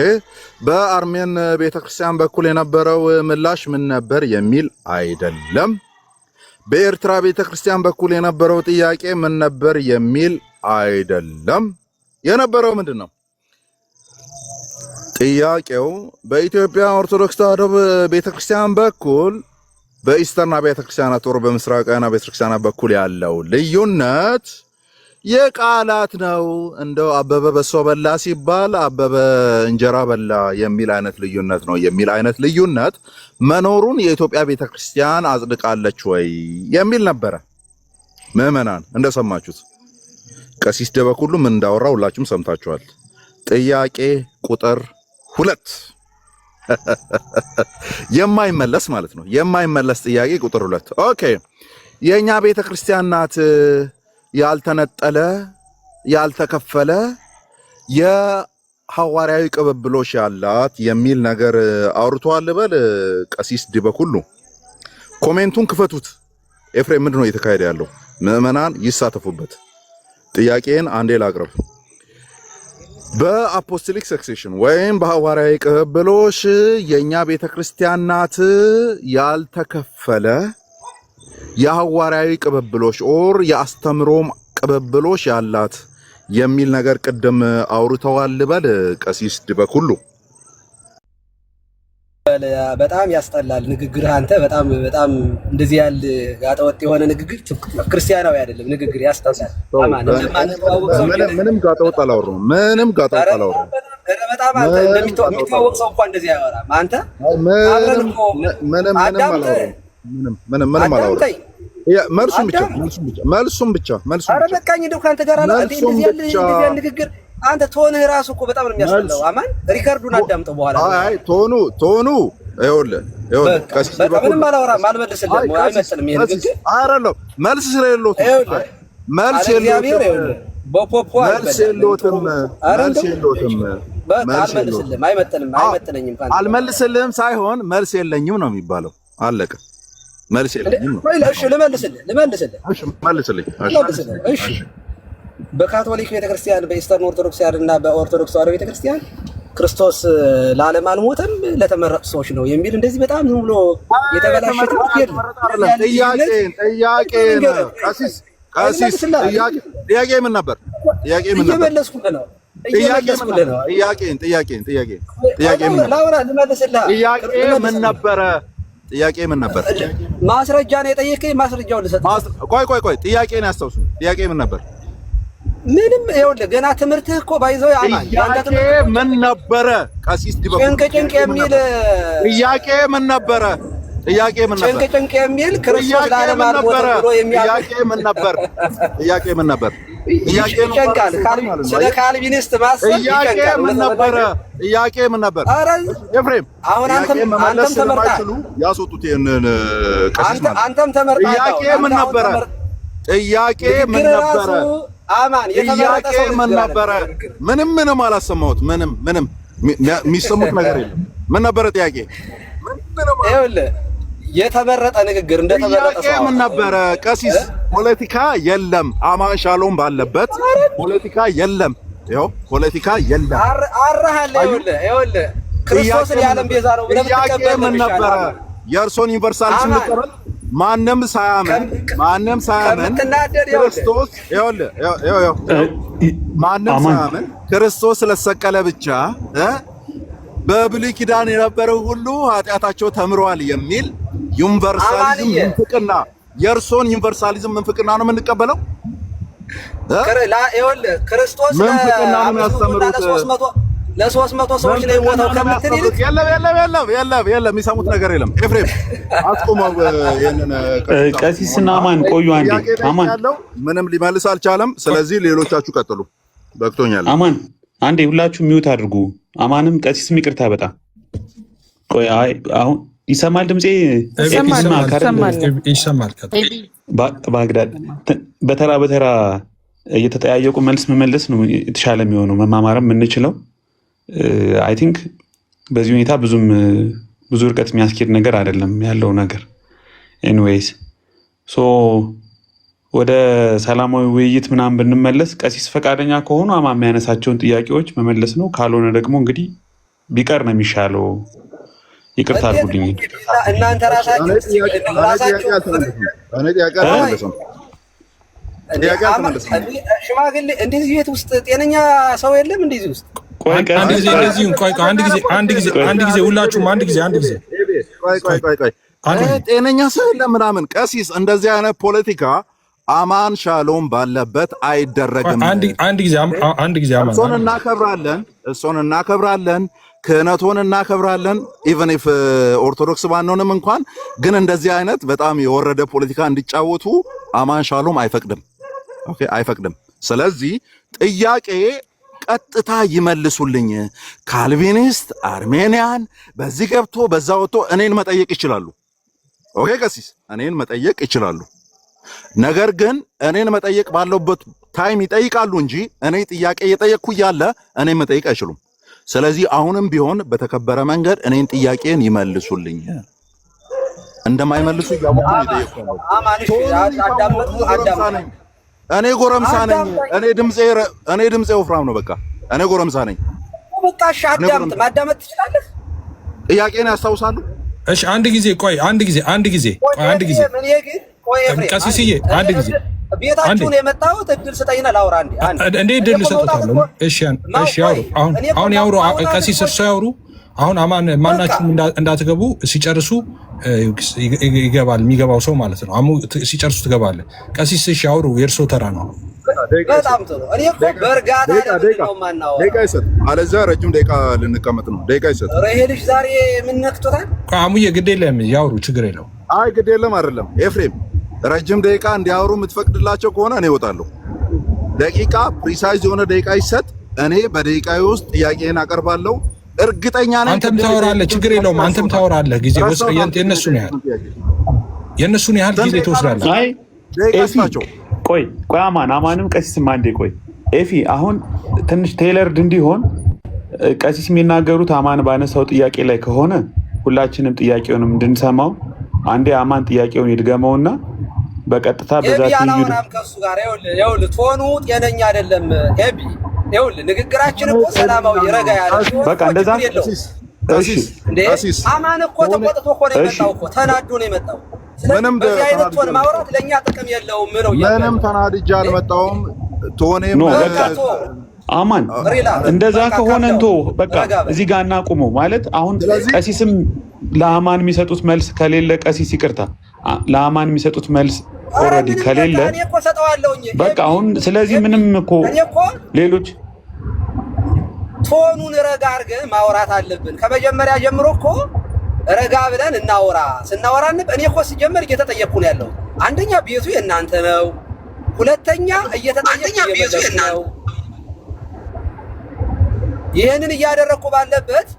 በአርሜን ቤተክርስቲያን በኩል የነበረው ምላሽ ምን ነበር የሚል አይደለም። በኤርትራ ቤተክርስቲያን በኩል የነበረው ጥያቄ ምን ነበር የሚል አይደለም። የነበረው ምንድን ነው? ጥያቄው በኢትዮጵያ ኦርቶዶክስ ተዋሕዶ ቤተክርስቲያን በኩል በኢስተርን አብያተ ክርስቲያናት ወር በምስራቃውያን አብያተ ክርስቲያናት በኩል ያለው ልዩነት የቃላት ነው። እንደው አበበ በሶ በላ ሲባል አበበ እንጀራ በላ የሚል አይነት ልዩነት ነው የሚል አይነት ልዩነት መኖሩን የኢትዮጵያ ቤተክርስቲያን አጽድቃለች ወይ የሚል ነበረ። ምዕመናን እንደሰማችሁት ቀሲስ ደበኩሉ ምን እንዳወራ ሁላችሁም ሰምታችኋል። ጥያቄ ቁጥር 2 የማይመለስ ማለት ነው። የማይመለስ ጥያቄ ቁጥር 2 ኦኬ። የኛ ቤተክርስቲያን ናት ያልተነጠለ ያልተከፈለ የሐዋርያዊ ቅብብሎሽ ያላት የሚል ነገር አውርቷል። በል ቀሲስ ደበኩሉ ኮሜንቱን ክፈቱት። ኤፍሬም ምንድነው እየተካሄደ ያለው? ምዕመናን ይሳተፉበት። ጥያቄን አንዴ ላቅርብ። በአፖስቶሊክ ሰክሴሽን ወይም በሐዋርያዊ ቅብብሎሽ የኛ ቤተክርስቲያን ናት ያልተከፈለ የሐዋርያዊ ቅብብሎሽ ኦር የአስተምሮም ቅብብሎሽ ያላት የሚል ነገር ቅድም አውርተዋል። በል ቀሲስ ደበኩሉ በጣም ያስጠላል ንግግርህ። አንተ በጣም እንደዚህ ያለ ጋጠወጥ የሆነ ንግግር ክርስቲያናዊ አይደለም። ንግግር ያስጠላል። ምንም ጋጠወጥ አላወራሁም። ምንም ጋጠወጥ አላወራሁም። በጣም አንተ እንደሚታወቅ ሰው እንኳን እንደዚህ ያወራም። አንተ ምንም አላወራሁም። መልሱን ብቻ ኧረ በቃኝ እንደው ካንተ ጋር እንደዚህ ያለ ንግግር አንተ ቶንህ ራሱ እኮ በጣም ነው የሚያስጠላው። አማን ሪከርዱን አዳምጠው በኋላ። አይ ቶኑ ይኸውልህ ቀሲስ ምንም አላወራም፣ አልመልስልህም። አይመጥንም ይሄን ግን አይደለም መልስ ስለሌለው መልስ የለውም። በፖፖ መልስ የለውም። አልመልስልህም። አይመጥነኝም። አልመልስልህም ሳይሆን መልስ የለኝም ነው የሚባለው። አለቀ። መልስ የለኝም ነው። እሺ ልመልስልህ። እሺ መልስልኝ። እሺ በካቶሊክ ቤተክርስቲያን፣ በኢስተርን ኦርቶዶክሳውያን እና በኦርቶዶክስ ተዋሕዶ ቤተክርስቲያን ክርስቶስ ለዓለም አልሞተም ለተመረጡ ሰዎች ነው የሚል እንደዚህ በጣም ዝም ብሎ የተበላሸ ጥያቄ ምን ነበር? እየመለስኩልህ ነው። ጥያቄ ምን ነበር? ማስረጃ ነው የጠየቀኝ። ማስረጃውን ልሰጥህ። ቆይ ጥያቄን ያስታውሱ። ጥያቄ ምን ነበር? ምንም ይኸውልህ፣ ገና ትምህርትህ እኮ ባይዘው ያማን ጥያቄ ምን ነበረ? ቀሲስ ዲበኩ ጭንቅ የሚል ጥያቄ ምን ነበረ? ጭንቅ የሚል ክርስቶስ ለዓለም አልሞተም ብሎ የሚያምን ጥያቄ ምን ነበር? ይጨንቃል። ስለ ካልቪኒስት ማሰብ ይጨንቃል። ጥያቄ ምን ነበር? ኤፍሬም አሁን አንተም ተመርጣል። ያስወጡት ይሄንን ቀሲስ ማለት አንተም ተመርጣል። ጥያቄ ምን ነበረ? አማን ጥያቄ ምን ነበረ? ምንም አላሰማሁት። ምንም የሚሰሙት ነገር የለም። ምን ነበረ ጥያቄ? ይኸውልህ የተመረጠ ንግግር እንደተመረጠ ሰው ምን ነበረ? ቀሲስ ፖለቲካ የለም። አማን ሻሎም ባለበት ፖለቲካ የለም። ይኸው ፖለቲካ የለም። አራሃለ ይኸውልህ ክርስቶስን የዓለም ቤዛ ነው ብለህ ጥያቄ ምን ነበረ? የእርሶን ዩኒቨርሳሊዝም ልቀበል? ማንም ሳያምን ክርስቶስ ማንም ሳያምን ክርስቶስ ስለተሰቀለ ብቻ በብሉይ ኪዳን የነበረው ሁሉ ኃጢአታቸው ተምረዋል የሚል ዩኒቨርሳሊዝም ምንፍቅና፣ የእርሶን ዩኒቨርሳሊዝም ምንፍቅና ነው የምንቀበለው? ክርስቶስ ምንፍቅና ነው የሚያስተምሩት። ለ300 ሰዎች ላይ ሞተው ከምትል ይልቅ የለም የሚሰሙት ነገር የለም። ኤፍሬም አስቆመው። ይሄንን ቀሲስና አማን ቆዩ አንዴ። አማን ምንም ሊመልስ አልቻለም። ስለዚህ ሌሎቻችሁ ቀጥሉ። በቅቶኛል። አማን አንዴ ሁላችሁ ሚውት አድርጉ። አማንም ቀሲስም ይቅርታ በጣም ቆይ። አሁን ይሰማል ድምጼ? ይሰማል። ባግዳድ በተራ እየተጠያየቁ መልስ መመለስ ነው የተሻለ የሚሆነው፣ መማማርም የምንችለው። አይ ቲንክ በዚህ ሁኔታ ብዙ ርቀት የሚያስኬድ ነገር አይደለም ያለው ነገር። ኤኒዌይስ ወደ ሰላማዊ ውይይት ምናምን ብንመለስ፣ ቀሲስ ፈቃደኛ ከሆኑ አማ የሚያነሳቸውን ጥያቄዎች መመለስ ነው። ካልሆነ ደግሞ እንግዲህ ቢቀር ነው የሚሻለው። ይቅርታ አድርጉልኝ። እናንተ ሽማግሌ እንደዚህ ቤት ውስጥ ጤነኛ ሰው የለም። እንደዚህ ውስጥ አንድ ጊዜ ሁላችሁም አንድ ጊዜ ጤነኛ ሰው የለም ምናምን። ቀሲስ እንደዚህ አይነት ፖለቲካ አማን ሻሎም ባለበት አይደረግም። አንድ ጊዜ እሱን እናከብራለን፣ ክህነቱን እናከብራለን። ኢቨን ኢፍ ኦርቶዶክስ ባንሆንም እንኳን ግን እንደዚህ አይነት በጣም የወረደ ፖለቲካ እንዲጫወቱ አማን ሻሎም አይፈቅድም። ኦኬ አይፈቅድም። ስለዚህ ጥያቄ ቀጥታ ይመልሱልኝ። ካልቪኒስት፣ አርሜኒያን በዚህ ገብቶ በዛ ወጥቶ እኔን መጠየቅ ይችላሉ። ኦኬ ቀሲስ እኔን መጠየቅ ይችላሉ። ነገር ግን እኔን መጠየቅ ባለበት ታይም ይጠይቃሉ እንጂ እኔ ጥያቄ እየጠየቅኩ እያለ እኔን መጠየቅ አይችሉም። ስለዚህ አሁንም ቢሆን በተከበረ መንገድ እኔን ጥያቄን ይመልሱልኝ። እንደማይመልሱ ያወቁ ይጠይቃሉ። እኔ ጎረምሳ ነኝ። እኔ ድምጼ ወፍራም ነው። በቃ እኔ ጎረምሳ ነኝ። በቃ ማዳመጥ ትችላለህ። ጥያቄን ያስታውሳሉ። እሺ አንድ ጊዜ ቀሲስዬ አንድ ጊዜ ቤታችሁን የመጣሁት እድል ስጠኝና ላውራ። እንዴ እድል ልሰጥዎታለሁ። እሺ ያውሩ። አሁን ያውሩ። ቀሲስ እርሶ ያውሩ። አሁን አማን ማናችሁም እንዳትገቡ፣ ሲጨርሱ ይገባል። የሚገባው ሰው ማለት ነው። ሲጨርሱ ትገባለህ። ቀሲስ እሺ ያውሩ። የእርሶ ተራ ነው። በጣም ጥሩ። እኔ እኮ በእርጋታ ነው ማናወራ። ደቂቃ ይሰጥ። አለዚያ ረጅም ደቂቃ ልንቀመጥ ነው። ደቂቃ ይሰጥ። ይሄ ልጅ ዛሬ ምን ነክቶታል? አሙዬ ግድ የለም ያውሩ፣ ችግር የለው። አይ ግድ የለም አይደለም። ኤፍሬም ረጅም ደቂቃ እንዲያወሩ የምትፈቅድላቸው ከሆነ እኔ እወጣለሁ። ደቂቃ ፕሪሳይዝ የሆነ ደቂቃ ይሰጥ። እኔ በደቂቃዬ ውስጥ ጥያቄን አቀርባለሁ። እርግጠኛ ነኝ አንተም ታወራለህ፣ ችግር የለውም። አንተም ታወራለህ። ጊዜ የእነሱን ያህል ጊዜ ትወስዳለህ። አይ ቆይ አማንም ቀሲስም አንዴ ቆይ ኤፊ አሁን ትንሽ ቴይለርድ እንዲሆን ቀሲስ የሚናገሩት አማን ባነሳው ጥያቄ ላይ ከሆነ ሁላችንም ጥያቄውንም እንድንሰማው አንዴ አማን ጥያቄውን ይድገመውና በቀጥታ በዛ ትይዩ ከሱ ጋር ይኸውልህ ቶኑ ጤነኛ አይደለም። ኤቢ ይኸውልህ ንግግራችን እኮ ሰላማዊ ረጋ ያለ በቃ እንደዛ ቀሲስ አማን እኮ ተቆጥቶ እኮ ነው የመጣው እኮ ተናዶ ነው የመጣው። ምንም አይነት ቶን ማውራት ለኛ ጥቅም የለውም ነው ያለው። ምንም ተናድጄ አልመጣሁም። ቶኔም አማን እንደዛ ከሆነ እንቶ በቃ እዚህ ጋር እናቁመው ማለት አሁን ቀሲስም ለአማን የሚሰጡት መልስ ከሌለ ቀሲስ ይቅርታ ለአማን የሚሰጡት መልስ ኦልሬዲ ከሌለ በቃ አሁን ስለዚህ ምንም እኮ ሌሎች ቶኑን ረጋ አድርገን ማውራት አለብን። ከመጀመሪያ ጀምሮ እኮ ረጋ ብለን እናወራ ስናወራ እኔ እኮ ሲጀመር እየተጠየቅኩ ነው ያለው። አንደኛ ቤቱ የእናንተ ነው፣ ሁለተኛ እየተጠየቅኩ ነው። ይሄንን እያደረኩ ባለበት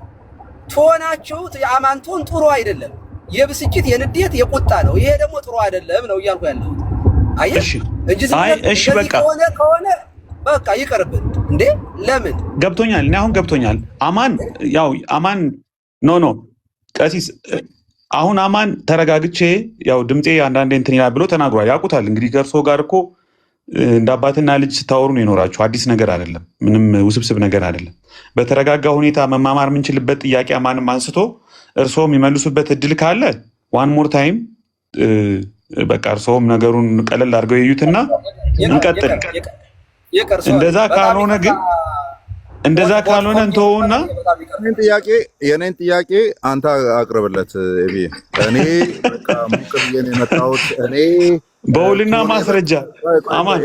ቶናችሁ የአማን ቶን ጥሩ አይደለም። የብስጭት የንዴት የቁጣ ነው። ይሄ ደግሞ ጥሩ አይደለም ነው እያልኩ ያለው። አየሽ እንጂ እሺ በቃ ከሆነ በቃ ይቀርብን እንዴ። ለምን ገብቶኛል። እኔ አሁን ገብቶኛል። አማን ኖ ቀሲስ አሁን አማን ተረጋግቼ ያው ድምጤ አንዳንዴ እንትን ይላል ብሎ ተናግሯል። ያውቁታል እንግዲህ ከእርሶ ጋር እኮ እንደ አባትና ልጅ ስታወሩ ነው የኖራችሁ። አዲስ ነገር አይደለም፣ ምንም ውስብስብ ነገር አይደለም። በተረጋጋ ሁኔታ መማማር የምንችልበት ጥያቄ አማንም አንስቶ እርሶ የሚመልሱበት እድል ካለ ዋን ሞር ታይም በቃ እርሶም ነገሩን ቀለል አድርገው ይዩትና እንቀጥል። እንደዛ ካልሆነ እንተውና የኔን ጥያቄ አንተ አቅርብለት። እኔ በቃ ሙቅብዬን የመጣሁት እኔ በውልና ማስረጃ አማን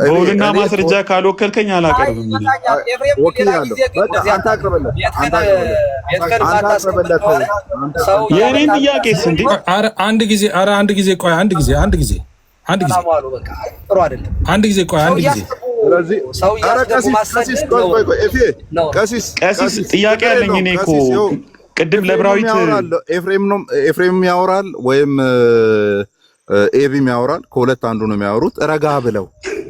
በውልና ማስረጃ ካልወከልከኝ አላቀርብም። የኔን ጥያቄስ እንዴ አንድ ጊዜ ቆይ አንድ ጊዜ ቀሲስ ጥያቄ አለኝ። እኔ እኮ ቅድም ለብራዊት ኤፍሬም ያወራል ወይም ኤቢም ያወራል። ከሁለት አንዱ ነው የሚያወሩት። ረጋ ብለው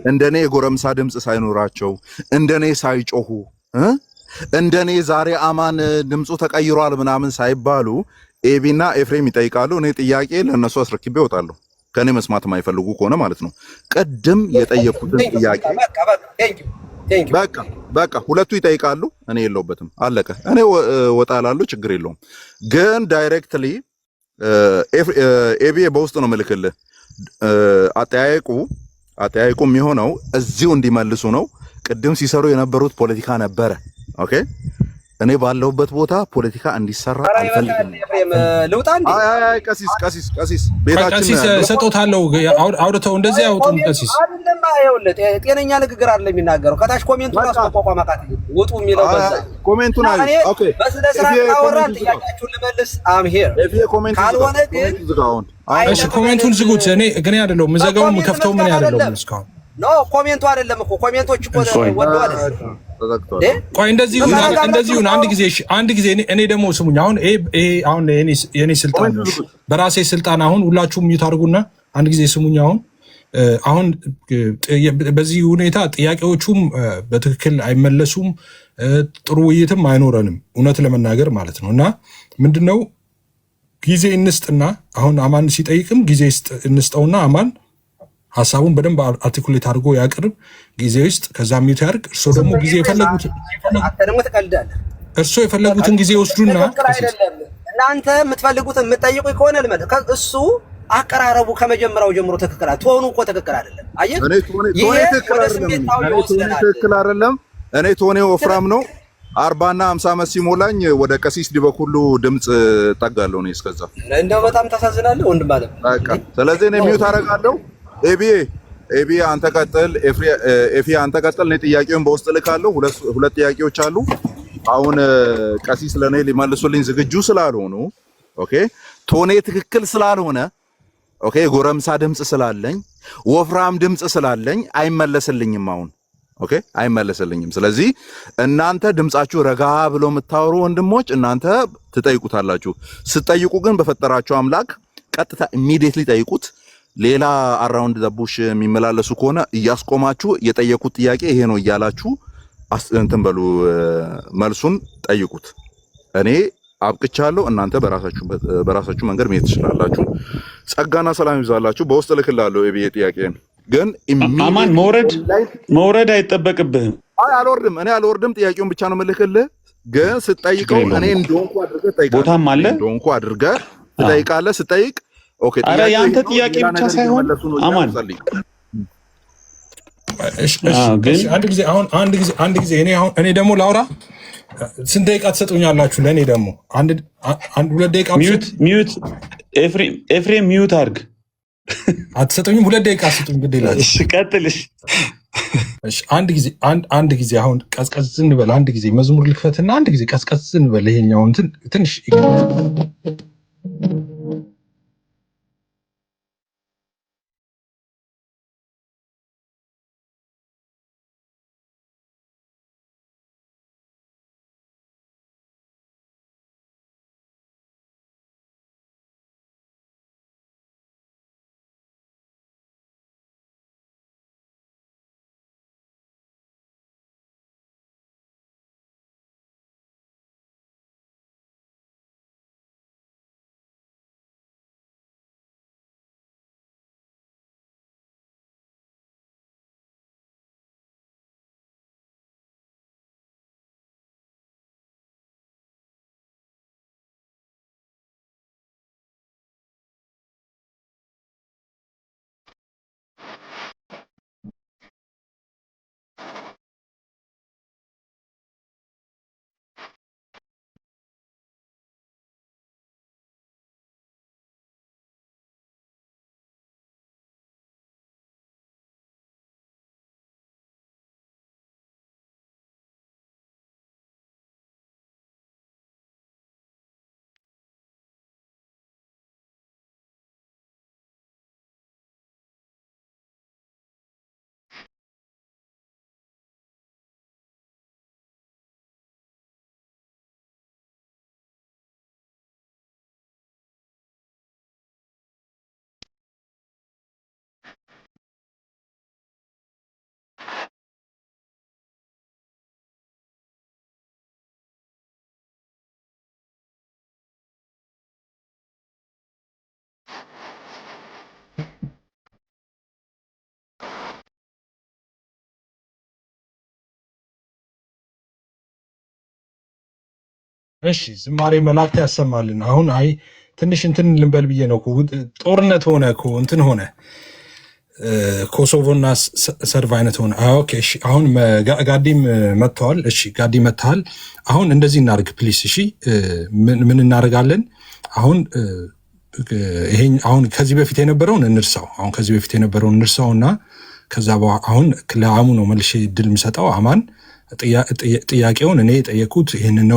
እንደኔ የጎረምሳ ድምፅ ሳይኖራቸው እንደኔ ሳይጮሁ እንደኔ ዛሬ አማን ድምፁ ተቀይሯል ምናምን ሳይባሉ ኤቢና ኤፍሬም ይጠይቃሉ። እኔ ጥያቄ ለእነሱ አስረክቤ እወጣለሁ። ከኔ መስማት የማይፈልጉ ከሆነ ማለት ነው። ቅድም የጠየቁትን ጥያቄ በቃ ሁለቱ ይጠይቃሉ። እኔ የለውበትም፣ አለቀ። እኔ እወጣላለሁ፣ ችግር የለውም። ግን ዳይሬክትሊ ኤቢ በውስጥ ነው ምልክልህ። አጠያየቁ የሚሆነው እዚሁ እንዲመልሱ ነው። ቅድም ሲሰሩ የነበሩት ፖለቲካ ነበረ። ኦኬ እኔ ባለሁበት ቦታ ፖለቲካ እንዲሰራ አልፈልግም። ቀሲስ ቤታችን ሰጦታለሁ። አውርተው እንደዚህ ያውጡም። ቀሲስ አይደለም አይውልህ፣ ጤነኛ ንግግር አይደለም የሚናገረው። ከታች ኮሜንቱ ራስ ተቋቋም አቃት ወጡ የሚለው በዛ ኮሜንቱን አለ። ኦኬ በስነ ስርዓት አወራን። ጥያቄያችሁን ልመልስ። አም ሄር ካልሆነ ግን እሺ ኮሜንቱን ዝጉት። እኔ ግን አይደለም ምዘጋው ምከፍተው ምን አይደለም እስካሁን ኖ ኮሜንቱ አይደለም እኮ ኮሜንቶች እኮ ወደው አይደል። ቆይ እንደዚህ ይሁን። አንድ ጊዜ እኔ ደግሞ ስሙኝ። አሁን የኔ ስልጣን በራሴ ስልጣን አሁን ሁላችሁም ሚዩት አድርጉና አንድ ጊዜ ስሙኝ። አሁን በዚህ ሁኔታ ጥያቄዎቹም በትክክል አይመለሱም፣ ጥሩ ውይይትም አይኖረንም፣ እውነት ለመናገር ማለት ነው። እና ምንድነው ጊዜ እንስጥና አሁን አማን ሲጠይቅም ጊዜ እንስጠውና አማን ሀሳቡን በደንብ አርቲኩሌት አድርጎ ያቅርብ ጊዜ ውስጥ። ከዛ ሚዩት ያድርግ። እርሶ ደግሞ ጊዜ የፈለጉትን ጊዜ ወስዱና እናንተ የምትፈልጉትን የምትጠይቁ ከሆነ ልመድ እሱ አቀራረቡ ከመጀመሪያው ጀምሮ ትክክል አለ። ቶኑ እኮ ትክክል አይደለም። አየህ ይሄ ወደ ስሜታዊ ይወስደናል። ትክክል አይደለም። እኔ ቶኔ ወፍራም ነው። 40 እና 50 ዓመት ሲሞላኝ ወደ ቀሲስ ዲበኩሉ ድምፅ ጠጋለሁ። እኔ እስከዛ እንደው በጣም ታሳዝናለህ ወንድም አለ። በቃ ስለዚህ እኔ ሚዩት አደርጋለሁ። ኤቢ አንተ ቀጥል፣ ኤፊ አንተ ቀጥል። እኔ ጥያቄውን በውስጥ ልካለሁ። ሁለት ጥያቄዎች አሉ። አሁን ቀሲስ ለኔ ሊመልሱልኝ ዝግጁ ስላልሆኑ፣ ኦኬ ቶኔ ትክክል ስላልሆነ፣ ኦኬ ጎረምሳ ድምፅ ስላለኝ ወፍራም ድምፅ ስላለኝ አይመለስልኝም። አሁን ኦኬ አይመለስልኝም። ስለዚህ እናንተ ድምጻችሁ ረጋ ብሎ የምታወሩ ወንድሞች እናንተ ትጠይቁታላችሁ። ስትጠይቁ ግን በፈጠራችሁ አምላክ ቀጥታ ኢሚዲየትሊ ጠይቁት። ሌላ አራውንድ ዘቡሽ የሚመላለሱ ከሆነ እያስቆማችሁ የጠየቁት ጥያቄ ይሄ ነው እያላችሁ እንትን በሉ መልሱን ጠይቁት። እኔ አብቅቻለሁ። እናንተ በራሳችሁ መንገድ መሄድ ትችላላችሁ። ጸጋና ሰላም ይብዛላችሁ። በውስጥ ልክላለሁ የብዬ ጥያቄን ግን አማን መውረድ አይጠበቅብህም። እኔ አልወርድም። ጥያቄውን ብቻ ነው የምልክልህ። ግን ስትጠይቀው እኔ እንደሆንኩ አድርገህ ጠይቃለህ። ቦታም አለ እንደሆንኩ አድርገህ ትጠይቃለህ። ስትጠይቅ ኦኬ ኧረ የአንተ ጥያቄ ብቻ ሳይሆን አማን አንድ ጊዜ እኔ ደግሞ ላውራ። ስንት ደቂቃ ትሰጡኛላችሁ? ለእኔ ደግሞ አንድ 2 ደቂቃ ሚዩት ኤፍሬም ሚዩት አድርግ። አትሰጡኝም? 2 ደቂቃ ስጡኝ። ግድ ይላል። ቀጥልሽ። አንድ ጊዜ አሁን ቀዝቀዝ እንበል። አንድ ጊዜ መዝሙር ልክፈትና አንድ ጊዜ ቀዝቀዝ እንበል። ይሄኛውን ትንሽ እሺ ዝማሬ መላእክት ያሰማልን። አሁን ትንሽ እንትን ልንበል ብዬ ነው። ጦርነት ሆነ እኮ እንትን ሆነ ኮሶቮና ሰርቭ አይነት ሆነ። ኦኬ እሺ፣ አሁን ጋዲም መጥተዋል። እሺ ጋዲ መጥተሃል። አሁን እንደዚህ እናርግ ፕሊስ። እሺ ምን እናደርጋለን አሁን? አሁን ከዚህ በፊት የነበረውን እንርሳው። እና ከዛ አሁን ለአሙ ነው መልሼ ድል የምሰጠው። አማን ጥያቄውን እኔ የጠየኩት ይህንን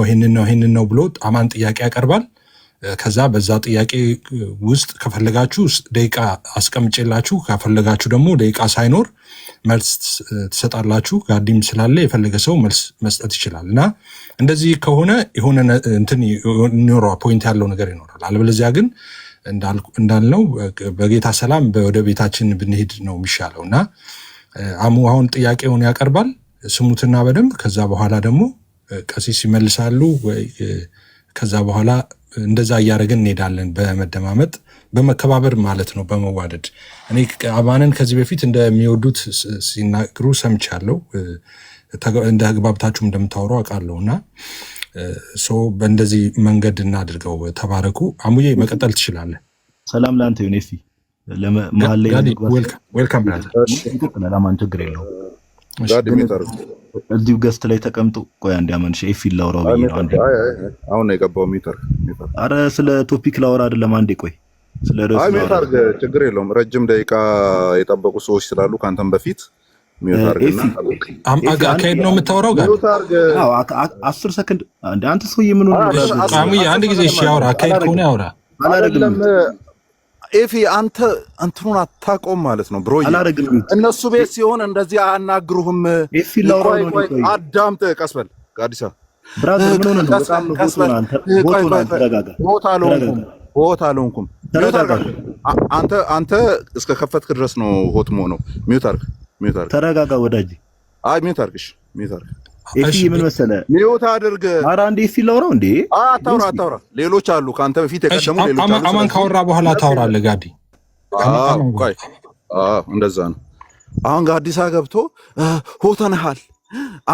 ነው ብሎ አማን ጥያቄ ያቀርባል። ከዛ በዛ ጥያቄ ውስጥ ከፈለጋችሁ ደቂቃ አስቀምጬላችሁ ከፈለጋችሁ ደግሞ ደቂቃ ሳይኖር መልስ ትሰጣላችሁ። ጋዲም ስላለ የፈለገ ሰው መልስ መስጠት ይችላል። እና እንደዚህ ከሆነ የሆነ እንትን ይኖረዋል፣ ፖይንት ያለው ነገር ይኖራል። አለበለዚያ ግን እንዳልነው በጌታ ሰላም ወደ ቤታችን ብንሄድ ነው የሚሻለው። እና አሙ አሁን ጥያቄውን ያቀርባል፣ ስሙትና በደንብ ከዛ በኋላ ደግሞ ቀሲስ ይመልሳሉ። ከዛ በኋላ እንደዛ እያደረግን እንሄዳለን፣ በመደማመጥ በመከባበር ማለት ነው፣ በመዋደድ። እኔ አማንን ከዚህ በፊት እንደሚወዱት ሲናገሩ ሰምቻለሁ፣ እንደ ግባብታችሁም እንደምታወሩ አውቃለሁ። እና በእንደዚህ መንገድ እናድርገው። ተባረኩ። አሙዬ መቀጠል ትችላለህ። ሰላም ለአንተ ይሁን። ኤፊ ዌልካም ብራዘር። ለማን ችግር የለውም። እዚሁ ገስት ላይ ተቀምጡ። ቆይ አንድ ያመንሽ ኤፊ ላውራው ብዬ ነው። አንዴ አሁን ነው የገባው ሚተር። አረ ስለ ቶፒክ ላውራ አይደለም። አንዴ ቆይ ስለ ርዕስ ሚተር ችግር የለውም። ረጅም ደቂቃ የጠበቁ ሰዎች ስላሉ ካንተም በፊት አካሄድ ነው የምታወራው ጋር 10 ሰከንድ አንተ ሰውዬ ምን ሆነ? አንድ ጊዜ እሺ ያውራ። አካሄድ ከሆነ ያውራ። አይደለም ኤፊ አንተ እንትኑን አታቆም ማለት ነው ብሮዬ። አላረግም። እነሱ ቤት ሲሆን እንደዚህ አያናግሩህም። ኤፊ ላውራ ነው። አዳምጥ፣ ቀስ በል ጋዲሳ ብራዘር። ምን ሆነ ነው? በጣም ነው ቦታው አንተ ቦታው አንተ ተረጋጋ። ቦታ አልሆንኩም። አንተ እስከ ከፈትክ ድረስ ነው ሆትሞ ነው። ሚውት አድርግ። ተረጋጋ ወዳጅ። አይ ሚውት አድርግሽ፣ ሚውት አድርግ። ኤፊ ምን መሰለህ? ሚውት አድርግ። ኧረ አንዴ ኤፊ ላውራው እንዴ? አታውራ። ሌሎች አሉ ከአንተ በፊት የቀደሙ ሌሎች አሉ። አማን ካወራ በኋላ ታወራለህ ጋዲ። ቆይ እንደዛ ነው። አሁን ጋዲሳ ገብቶ ሆተንሃል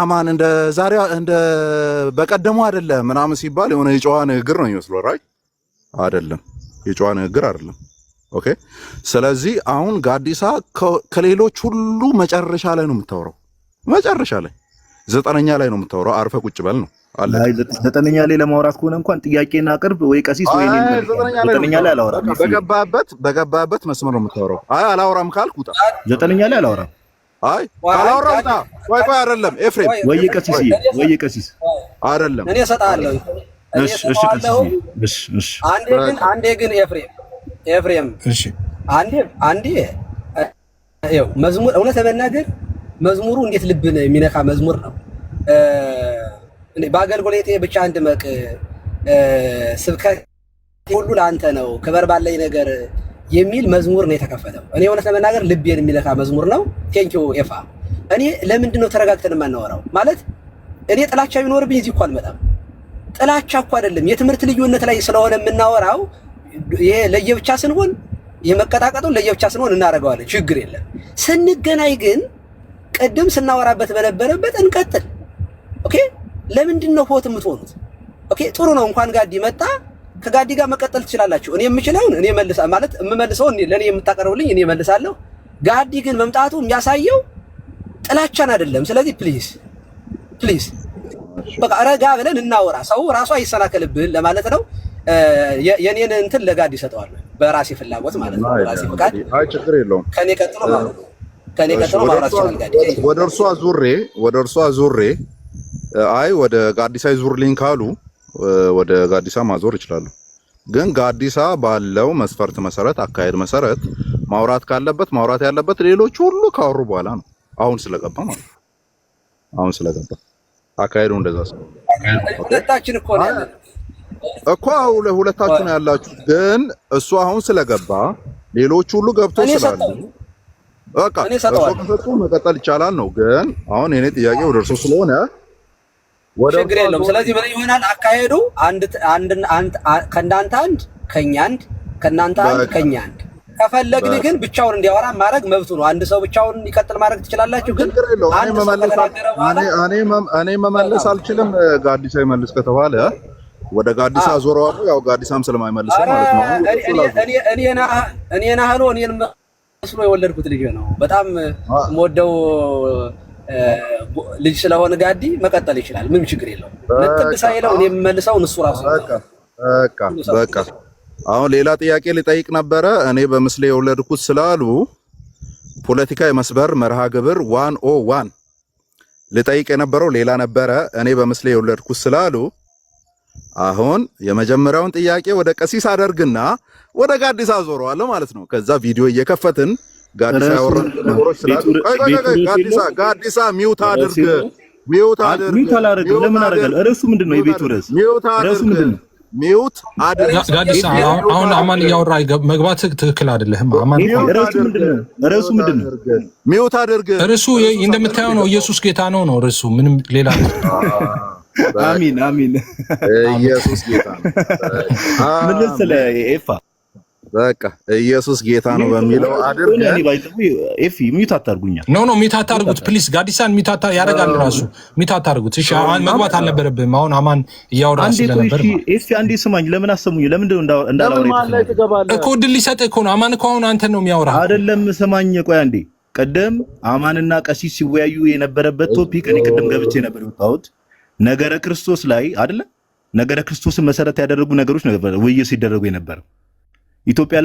አማን እንደ ዛሬ እንደ በቀደሙ አይደለም ምናምን ሲባል የሆነ የጨዋ ንግግር ነው የሚመስለው። ራይ አይደለም፣ የጨዋ ንግግር አይደለም። ኦኬ። ስለዚህ አሁን ጋዲሳ ከሌሎች ሁሉ መጨረሻ ላይ ነው የምታወራው። መጨረሻ ላይ 9ኛ ላይ ነው የምታወራው። አርፈ ቁጭ በል ነው አለ። 9ኛ ላይ ለማውራት ከሆነ እንኳን ጥያቄና አቅርብ ወይ ቀሲስ ወይ እኔ 9ኛ ላይ አላወራም። በገባበት መስመር ነው የምታወራው። አይ አላወራም ካልክ ውጣ። 9ኛ ላይ አላወራም። አይ ካላወራው ውጣ። ቆይ አይደለም ኤፍሬም ወይ ቀሲስ አይደለም እኔ እሰጥሃለሁ። እሺ ቀሲስ እሺ። አንዴ ግን ኤፍሬም እሺ አንዴ ይኸው መዝሙር እውነት ለመናገር መዝሙሩ እንዴት ልብን የሚነካ መዝሙር ነው። በአገልግሎቴ ብቻ እንድመቅ ስብከት ሁሉ ለአንተ ነው ክበር ባለኝ ነገር የሚል መዝሙር ነው የተከፈተው። እኔ እውነት ለመናገር ልቤን የሚነካ መዝሙር ነው። ቴንኪው ኤፋ። እኔ ለምንድን ነው ተረጋግተን የማናወራው? ማለት እኔ ጥላቻ ቢኖርብኝ እዚህ እኮ አልመጣም። ጥላቻ እኮ አይደለም፣ የትምህርት ልዩነት ላይ ስለሆነ የምናወራው። ይሄ ለየብቻ ስንሆን የመቀጣቀጡን ለየብቻ ስንሆን እናደርገዋለን፣ ችግር የለም። ስንገናኝ ግን ቅድም ስናወራበት በነበረበት እንቀጥል። ኦኬ። ለምንድን ነው ሆት የምትሆኑት? ኦኬ ጥሩ ነው። እንኳን ጋዲ መጣ፣ ከጋዲ ጋር መቀጠል ትችላላችሁ። እኔ የምችለውን እኔ መልሳ ማለት የምመልሰውን ለኔ የምታቀርቡልኝ እኔ መልሳለሁ። ጋዲ ግን መምጣቱ የሚያሳየው ጥላቻን አይደለም። ስለዚህ ፕሊዝ በቃ ረጋ ብለን እናወራ። ሰው ራሱ አይሰናከልብን ለማለት ነው። የኔን እንትን ለጋዲ ሰጠዋለሁ በራሴ ፍላጎት ማለት ነው። ራሴ ፍቃድ። አይ ችግር የለውም። ከኔ ቀጥሎ ማውራት ይችላል ጋዲ። ወደ እርሷ ዙሬ አይ ወደ ጋዲሳ ዙርልኝ ካሉ ወደ ጋዲሳ ማዞር ይችላሉ። ግን ጋዲሳ ባለው መስፈርት መሰረት አካሄድ መሰረት ማውራት ካለበት ማውራት ያለበት ሌሎች ሁሉ ካወሩ በኋላ ነው። አሁን ስለገባ ማለት ነው። አሁን ስለገባ አካሄዱ እንደዛ ነው። ሁለታችን እኮ ነው ያለን እኮ ሁለታችሁ ነው ያላችሁ። ግን እሱ አሁን ስለገባ ሌሎች ሁሉ ገብቶ ስላሉ በቃ እሱ ከሰጡ መቀጠል ይቻላል ነው። ግን አሁን የኔ ጥያቄ ወደ እርሱ ስለሆነ ችግር የለውም። ስለዚህ ምን ይሆናል አካሄዱ? ከእናንተ አንድ ከኛ አንድ ከእናንተ አንድ ከኛ አንድ። ከፈለግን ግን ብቻውን እንዲያወራ ማድረግ መብቱ ነው። አንድ ሰው ብቻውን ይቀጥል ማድረግ ትችላላችሁ። ግን እኔ መመለስ አልችልም። ጋዲሳ ይመልስ ከተባለ ወደ ጋዲሳ ዞረዋለሁ። ያው ጋዲሳም ስለማይመልስ ማለት ነው። እኔን አህሎ እኔን መስሎ የወለድኩት ልጅ ነው። በጣም የምወደው ልጅ ስለሆነ ጋዲ መቀጠል ይችላል። ምንም ችግር የለውም። ልጥብ ሳይለው እኔ የምመልሰውን እሱ ራሱ በቃ አሁን ሌላ ጥያቄ ሊጠይቅ ነበረ። እኔ በምስሌ የወለድኩት ስላሉ ፖለቲካ የመስበር መርሃ ግብር 101 ልጠይቅ የነበረው ሌላ ነበረ። እኔ በምስሌ የወለድኩት ስላሉ አሁን የመጀመሪያውን ጥያቄ ወደ ቀሲስ አደርግና ወደ ጋዲሳ ዞረዋለሁ ማለት ነው። ከዛ ቪዲዮ እየከፈትን ጋዲሳ ያወራን ነገሮች ስላሉ ጋዲሳ ሚውት አድርግ። ሚውት አላደርግም። ለምን አደርጋለሁ? ርዕሱ ምንድነው? የቤቱ ርዕስ ርዕሱ ምንድነው? ሚውት አድርግ። ጋዲሳ አሁን አማን እያወራ መግባት ትክክል አይደለም። አማን ርዕሱ ምንድነው? ሚውት አድርግ። ርዕሱ እንደምታየው ነው። ኢየሱስ ጌታ ነው ርዕሱ። ምንም ሌላ አሚን። ኢየሱስ ጌታ ነው። ምን ስለ ኤፋ በቃ ኢየሱስ ጌታ ነው በሚለው አድርገን ኤፊ ሚውት አታርጉኛ። ኖ ሚውት አታርጉት ፕሊዝ። ጋዲሳን ሚውት ያደርጋል ራሱ። ሚውት አታርጉት እሺ። መግባት አልነበረብህም። አሁን አማን እያወራ ስለነበር ኤፊ አንዴ ስማኝ። ለምን አሰሙኝ? ለምን እንዳላወራ እኮ ድል ሊሰጥ እኮ ነው። አማን እኮ አሁን አንተን ነው የሚያወራ አይደለም። ስማኝ ቆይ አንዴ። ቀደም አማንና ቀሲስ ሲወያዩ የነበረበት ቶፒክ እኔ ቀደም ገብቼ ነበር የወጣሁት ነገረ ክርስቶስ ላይ አይደለ? ነገረ ክርስቶስን መሰረት ያደረጉ ነገሮች ነበር ውይይት ሲደረጉ የነበረው። ኢትዮጵያ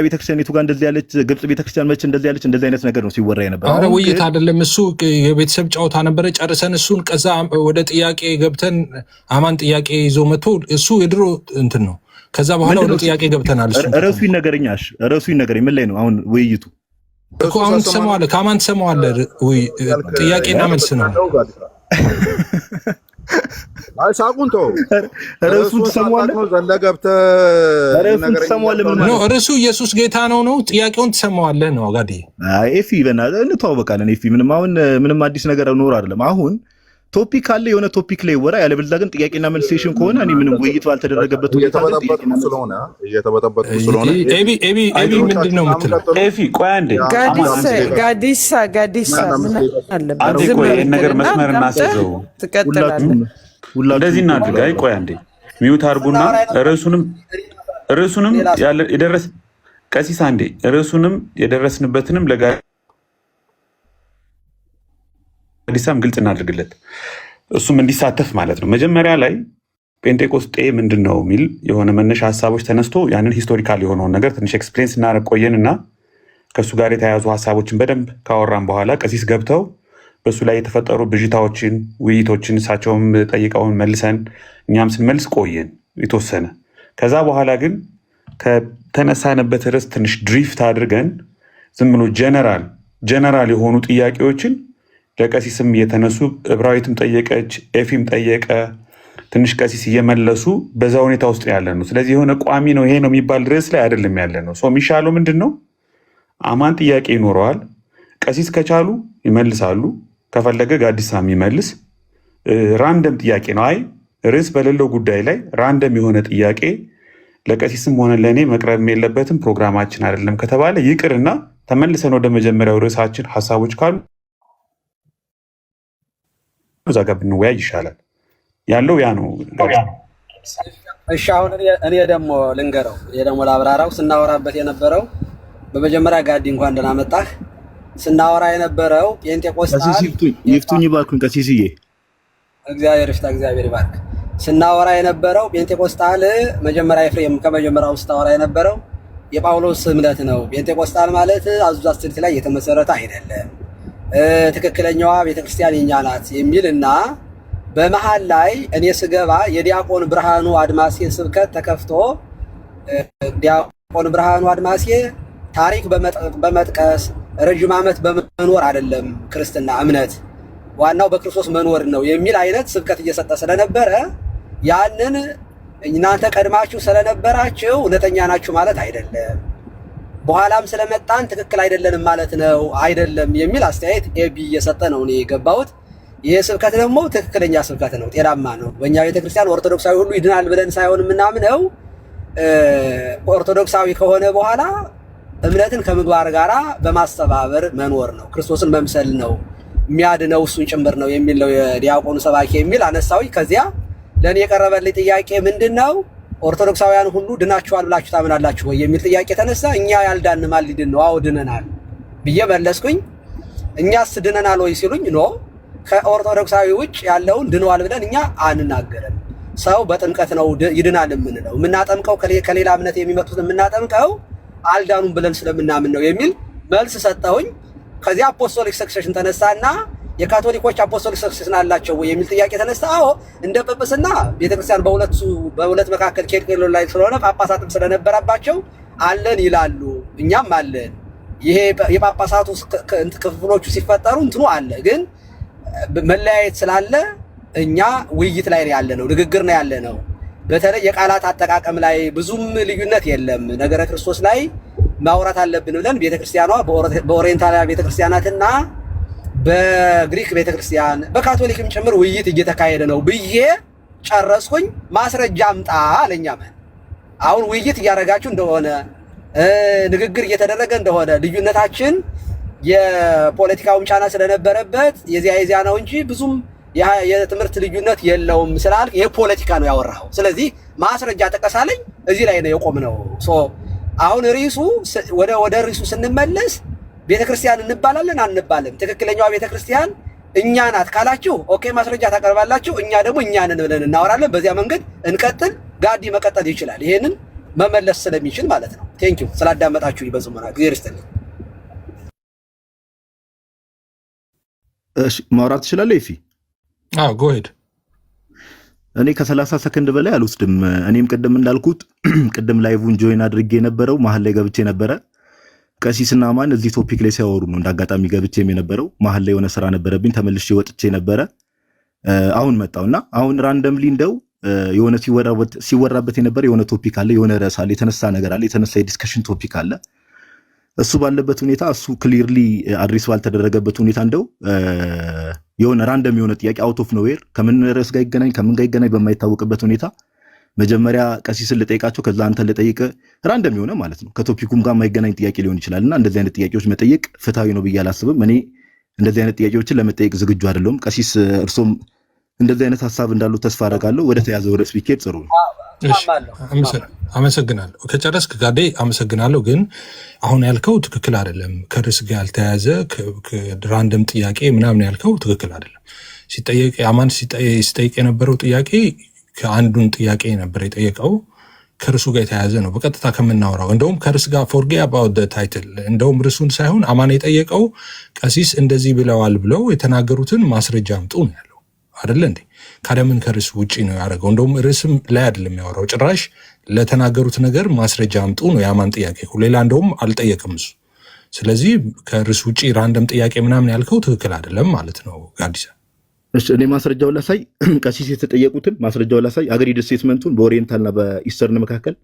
ቤተክርስቲያን የቱ ጋር እንደዚህ ያለች፣ ግብጽ ቤተክርስቲያን መቼ እንደዚህ ያለች፣ እንደዚህ አይነት ነገር ነው ሲወራ የነበረው። አረ ውይይት አይደለም እሱ የቤተሰብ ጨዋታ ነበረ። ጨርሰን እሱን ከዛ ወደ ጥያቄ ገብተን አማን ጥያቄ ይዞ መጥቶ እሱ የድሮ እንትን ነው ከዛ በኋላ ወደ ጥያቄ ገብተናል። ርዕሱ ይነገረኛል። ርዕሱ ይነገረኝ ምን ላይ ነው አሁን ውይይቱ? እኮ አሁን ትሰማዋለህ፣ ከማን ትሰማዋለህ? ጥያቄና መልስ ነው። አይ ሳቁን ተው። ርዕሱን ትሰማዋለህ? ርዕሱ ኢየሱስ ጌታ ነው። ጥያቄውን ትሰማዋለህ ነው ጋዲ። አይ ኤፊ በእናትህ እንተዋወቃለን። ኤፊ ምንም አዲስ ነገር ኖር አይደለም። አሁን ቶፒክ አለ፣ የሆነ ቶፒክ ላይ ወራ ያለ ብልዛ ግን ጥያቄና መልስ ሴሽን ከሆነ እኔ ምንም ውይይት ባልተደረገበት እየተበጠበጡ ስለሆነ ኤቢ ምንድን ነው የምትለው? ኤፊ ቆይ አንዴ ጋዲሳ አንዴ ቆይ ነገር መስመር እናስይዘው። እንደዚህ እናድርግ። አይ ቆይ አንዴ ሚዩት አድርጉና ርዕሱንም የደረስ ቀሲስ አንዴ ርዕሱንም የደረስንበትንም ለጋዲሳም ግልጽ እናድርግለት፣ እሱም እንዲሳተፍ ማለት ነው። መጀመሪያ ላይ ጴንጤቆስጤ ምንድን ነው የሚል የሆነ መነሻ ሀሳቦች ተነስቶ ያንን ሂስቶሪካል የሆነውን ነገር ትንሽ ኤክስፕሌን ስናደርግ ቆየንና ከእሱ ጋር የተያያዙ ሀሳቦችን በደንብ ካወራን በኋላ ቀሲስ ገብተው በእሱ ላይ የተፈጠሩ ብዥታዎችን፣ ውይይቶችን እሳቸውም ጠይቀውን መልሰን እኛም ስንመልስ ቆየን የተወሰነ። ከዛ በኋላ ግን ከተነሳንበት ርዕስ ትንሽ ድሪፍት አድርገን ዝም ብሎ ጀነራል የሆኑ ጥያቄዎችን ለቀሲስም እየተነሱ ዕብራዊትም ጠየቀች፣ ኤፊም ጠየቀ፣ ትንሽ ቀሲስ እየመለሱ በዛ ሁኔታ ውስጥ ያለ ነው። ስለዚህ የሆነ ቋሚ ነው ይሄ ነው የሚባል ርዕስ ላይ አይደለም ያለ ነው። የሚሻለው ምንድን ነው? አማን ጥያቄ ይኖረዋል። ቀሲስ ከቻሉ ይመልሳሉ፣ ከፈለገ ጋዲሳ የሚመልስ ራንደም ጥያቄ ነው። አይ ርዕስ በሌለው ጉዳይ ላይ ራንደም የሆነ ጥያቄ ለቀሲስም ሆነ ለእኔ መቅረብ የለበትም ፕሮግራማችን አይደለም ከተባለ ይቅርና ተመልሰን ወደ መጀመሪያው ርዕሳችን ሀሳቦች ካሉ እዛ ጋር ብንወያይ ይሻላል። ያለው ያ ነው። እሺ አሁን እኔ ደግሞ ልንገረው፣ ደግሞ ላብራራው። ስናወራበት የነበረው በመጀመሪያ ጋዲ እንኳን ደህና መጣህ። ስናወራ የነበረው ጴንጤቆስጣን ይፍቱኝ ባልኩኝ ቀሲስዬ፣ እግዚአብሔር ይፍታ፣ እግዚአብሔር ይባርክ። ስናወራ የነበረው ጴንጤቆስጣል መጀመሪያ ኤፍሬም ከመጀመሪያው ስታወራ የነበረው የጳውሎስ እምነት ነው። ጴንጤቆስጣል ማለት አዙዛ ስትሪት ላይ የተመሰረተ አይደለም፣ ትክክለኛዋ ቤተክርስቲያን የኛ ናት የሚል እና በመሃል ላይ እኔ ስገባ የዲያቆን ብርሃኑ አድማሴ ስብከት ተከፍቶ ዲያቆን ብርሃኑ አድማሴ ታሪክ በመጥቀስ ረጅም ዓመት በመኖር አይደለም ክርስትና እምነት ዋናው በክርስቶስ መኖር ነው የሚል አይነት ስብከት እየሰጠ ስለነበረ ያንን እናንተ ቀድማችሁ ስለነበራችሁ እውነተኛ ናችሁ ማለት አይደለም፣ በኋላም ስለመጣን ትክክል አይደለንም ማለት ነው አይደለም የሚል አስተያየት ኤቢ እየሰጠ ነው እኔ የገባሁት። ይሄ ስብከት ደግሞ ትክክለኛ ስብከት ነው፣ ጤናማ ነው። በእኛ ቤተክርስቲያን ኦርቶዶክሳዊ ሁሉ ይድናል ብለን ሳይሆን የምናምነው ኦርቶዶክሳዊ ከሆነ በኋላ እምነትን ከምግባር ጋር በማስተባበር መኖር ነው፣ ክርስቶስን መምሰል ነው፣ የሚያድነው እሱን ጭምር ነው የሚል ነው የዲያቆኑ ሰባኪ የሚል አነሳዊ። ከዚያ ለእኔ የቀረበልኝ ጥያቄ ምንድን ነው? ኦርቶዶክሳውያን ሁሉ ድናችኋል ብላችሁ ታምናላችሁ ወይ የሚል ጥያቄ ተነሳ። እኛ ያልዳን ማን ሊድን ነው? አዎ ድነናል ብዬ መለስኩኝ። እኛስ ድነናል ወይ ሲሉኝ ኖ ከኦርቶዶክሳዊ ውጭ ያለውን ድነዋል ብለን እኛ አንናገርም። ሰው በጥምቀት ነው ይድናል የምንለው፣ የምናጠምቀው ከሌላ እምነት የሚመጡት የምናጠምቀው አልዳኑም ብለን ስለምናምን ነው የሚል መልስ ሰጠሁኝ። ከዚያ አፖስቶሊክ ሰክሴሽን ተነሳና የካቶሊኮች አፖስቶሊክ ሰክሴሽን አላቸው ወይ የሚል ጥያቄ ተነሳ። አዎ እንደ ጵጵስና ቤተክርስቲያን በሁለት መካከል ኬልቄሎ ላይ ስለሆነ ጳጳሳትም ስለነበረባቸው አለን ይላሉ፣ እኛም አለን። ይሄ የጳጳሳቱ ክፍሎቹ ሲፈጠሩ እንትኑ አለ፣ ግን መለያየት ስላለ እኛ ውይይት ላይ ያለ ነው፣ ንግግር ነው ያለ ነው። በተለይ የቃላት አጠቃቀም ላይ ብዙም ልዩነት የለም። ነገረ ክርስቶስ ላይ ማውራት አለብን ብለን ቤተክርስቲያኗ በኦሪየንታል ቤተክርስቲያናትና በግሪክ ቤተክርስቲያን በካቶሊክም ጭምር ውይይት እየተካሄደ ነው ብዬ ጨረስኩኝ። ማስረጃ አምጣ አለኝ። አሁን ውይይት እያደረጋችሁ እንደሆነ ንግግር እየተደረገ እንደሆነ ልዩነታችን የፖለቲካውም ጫና ስለነበረበት የዚያ ነው እንጂ ብዙም የትምህርት ልዩነት የለውም ስላልክ የፖለቲካ ነው ያወራው። ስለዚህ ማስረጃ ጠቀሳለኝ። እዚህ ላይ ነው የቆምነው። አሁን ርዕሱ ወደ ርዕሱ ስንመለስ ቤተክርስቲያን እንባላለን አንባልም፣ ትክክለኛዋ ቤተክርስቲያን እኛ ናት ካላችሁ ኦኬ ማስረጃ ታቀርባላችሁ፣ እኛ ደግሞ እኛ ነን ብለን እናወራለን። በዚያ መንገድ እንቀጥል። ጋዲ መቀጠል ይችላል፣ ይሄንን መመለስ ስለሚችል ማለት ነው። ቴንኪዩ ስላዳመጣችሁ ይበዙመና እግዚአብሔር ይስጥልኝ። እሺ ማውራት ትችላለህ ይፊ? ጎ ሄድ። እኔ ከ30 ሰከንድ በላይ አልወስድም። እኔም ቅድም እንዳልኩት ቅድም ላይቭን ጆይን አድርጌ የነበረው መሀል ላይ ገብቼ ነበረ። ቀሲስና ማን እዚህ ቶፒክ ላይ ሲያወሩ ነው እንዳጋጣሚ ገብቼም የነበረው። መሀል ላይ የሆነ ስራ ነበረብኝ ተመልሼ ወጥቼ ነበረ። አሁን መጣውና አሁን ራንደምሊ እንደው የሆነ ሲወራበት የነበረ የሆነ ቶፒክ አለ፣ የሆነ ርዕስ አለ፣ የተነሳ ነገር አለ፣ የተነሳ የዲስከሽን ቶፒክ አለ። እሱ ባለበት ሁኔታ እሱ ክሊርሊ አድሬስ ባልተደረገበት ሁኔታ እንደው የሆነ ራንደም የሆነ ጥያቄ አውት ኦፍ ኖዌር ከምን ርዕስ ጋር ይገናኝ ከምን ጋር ይገናኝ በማይታወቅበት ሁኔታ መጀመሪያ ቀሲስን ልጠይቃቸው ከዛ አንተን ልጠይቅ ራንደም የሆነ ማለት ነው ከቶፒኩም ጋር የማይገናኝ ጥያቄ ሊሆን ይችላልና እንደዚህ አይነት ጥያቄዎች መጠየቅ ፍትሃዊ ነው ብዬ አላስብም። እኔ እንደዚህ አይነት ጥያቄዎችን ለመጠየቅ ዝግጁ አይደለሁም። ቀሲስ እርሶም እንደዚህ አይነት ሀሳብ እንዳሉ ተስፋ አደርጋለሁ። ወደ ተያዘው ርዕስ ቢኬድ ጥሩ ነው። አመሰግናለሁ። ከጨረስክ ጋዴ አመሰግናለሁ። ግን አሁን ያልከው ትክክል አይደለም። ከርዕስ ጋር ያልተያዘ ራንደም ጥያቄ ምናምን ያልከው ትክክል አይደለም። ሲጠየቅ አማን ሲጠይቅ የነበረው ጥያቄ ከአንዱን ጥያቄ ነበር የጠየቀው ከርዕሱ ጋር የተያያዘ ነው። በቀጥታ ከምናወራው እንደውም ከርዕስ ጋር ፎርጌ አባውት ዘ ታይትል እንደውም ርዕሱን ሳይሆን አማን የጠየቀው ቀሲስ እንደዚህ ብለዋል ብለው የተናገሩትን ማስረጃ አምጡ ነው ያለው አይደለ እንዴ? ካደምን ከርዕስ ውጪ ነው ያደረገው። እንደውም ርዕስም ላይ አይደለም ያወራው፣ ጭራሽ ለተናገሩት ነገር ማስረጃ አምጡ ነው የአማን ጥያቄ። ሌላ እንደውም አልጠየቅም እሱ። ስለዚህ ከርዕስ ውጪ ራንደም ጥያቄ ምናምን ያልከው ትክክል አይደለም ማለት ነው ጋዲሳ። እሺ እኔ ማስረጃውን ላሳይ። ቀሲስ የተጠየቁትን ማስረጃውን ላሳይ። አግሪድ ስቴትመንቱን በኦሪየንታልና በኢስተርን መካከል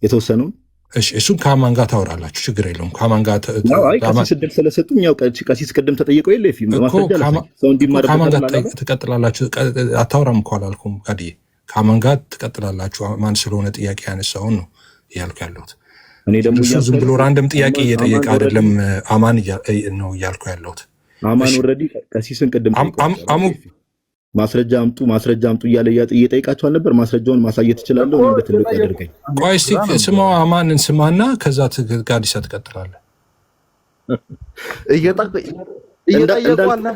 የተወሰነውን። እሺ እሱን ከአማን ጋር ታወራላችሁ፣ ችግር የለውም። ከአማን ጋር ቀሲስ እድል ስለሰጡኝ ያው ቀሲስ ቅድም ተጠየቀው የለ ፊ ማስረጃ ላሳይ። ሰው እንዲማር ከአማን ጋር ትቀጥላላችሁ። አታወራም እኮ አላልኩም ጋዲዬ። ከአማን ጋር ትቀጥላላችሁ። ማን ስለሆነ ጥያቄ ያነሳውን ነው እያልኩ ያለሁት። እኔ ደግሞ ዝም ብሎ ራንደም ጥያቄ እየጠየቀ አይደለም አማን ነው እያልኩ ያለሁት። አማን ኦልሬዲ ቀሲስን ቅድም ማስረጃ አምጡ እያለ እየጠየቃቸው ነበር። ማስረጃውን ማሳየት እችላለሁ። እንደ ትልቁ ያደርገኝ። ቆይ እስቲ ስማው፣ አማንን ስማና ከዛ ጋዲሳ ትቀጥላለህ።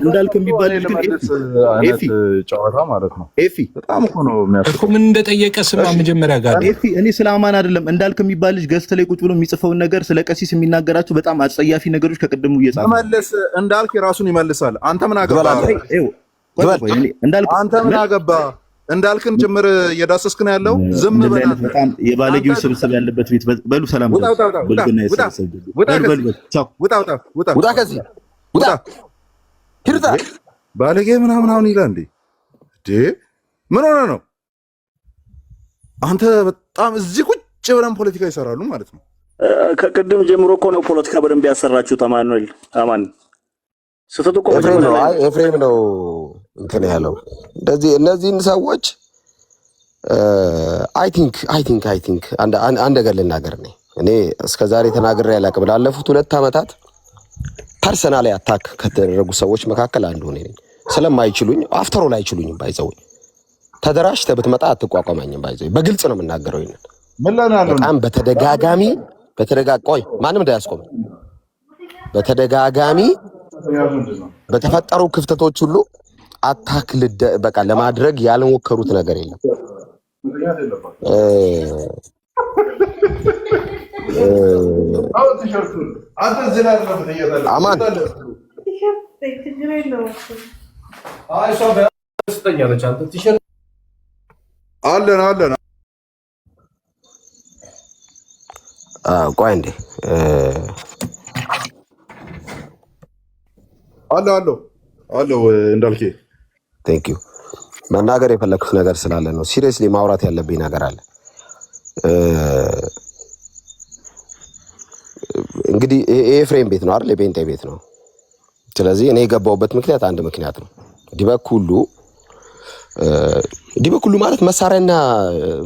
እንዳልክ የሚባል ልጅ ግን ኤፊ ጨዋታ ማለት ነው። ኤፊ በጣም እኮ ነው እኮ ምን እንደጠየቀ ስማ መጀመሪያ ጋር። ኤፊ እኔ ስለ አማን አይደለም እንዳልክ የሚባል ልጅ ገዝተ ላይ ቁጭ ብሎ የሚጽፈውን ነገር ስለ ቀሲስ የሚናገራቸው በጣም አጸያፊ ነገሮች ከቅድሙ እየጻፈ መለስ። እንዳልክ የራሱን ይመልሳል። አንተ ምን አገባ? አንተ ምን አገባ? እንዳልክን ጭምር እየዳሰስክ ነው ያለው። ዝም ብለህ በጣም የባለጌው ስብስብ ያለበት ቤት በሉ። ሰላም ውጣ ከዚህ ውጣ ሂርታ ባለጌ ምናምን አሁን ይላል እንዴ? ምን ሆነ ነው? አንተ በጣም እዚህ ቁጭ ብለን ፖለቲካ ይሰራሉ ማለት ነው። ከቅድም ጀምሮ እኮ ነው ፖለቲካ በደንብ ያሰራችሁት። አማን ስተቱ እኮ ኤፍሬም ነው እንትን ያለው እንደዚህ እነዚህን ሰዎች አይ ቲንክ አንድ ነገር ልናገር ነኝ። እኔ እስከዛሬ ተናግሬ አላውቅም። ላለፉት 2 ዓመታት ፐርሰናል አታክ ከተደረጉ ሰዎች መካከል አንዱ ነኝ። ስለማይችሉኝ አፍተሮል አይችሉኝም። ባይዘው ተደራጅተህ ብትመጣ አትቋቋመኝም። ባይዘው በግልጽ ነው የምናገረው። ይሄንን በጣም ቆይ ማንም እንዳያስቆም በተደጋጋሚ በተፈጠሩ ክፍተቶች ሁሉ አታክ በቃ ለማድረግ ያልሞከሩት ነገር የለም። አማን አለን ቆይ እንዴ አለው እንዳልኬ ቴንክ ዩ መናገር የፈለኩት ነገር ስላለ ነው። ሲሪየስሊ ማውራት ያለብኝ ነገር አለ። እንግዲህ ኤፍሬም ቤት ነው አይደል? የጴንጤ ቤት ነው። ስለዚህ እኔ የገባሁበት ምክንያት አንድ ምክንያት ነው። ዲበኩሉ ማለት መሳሪያና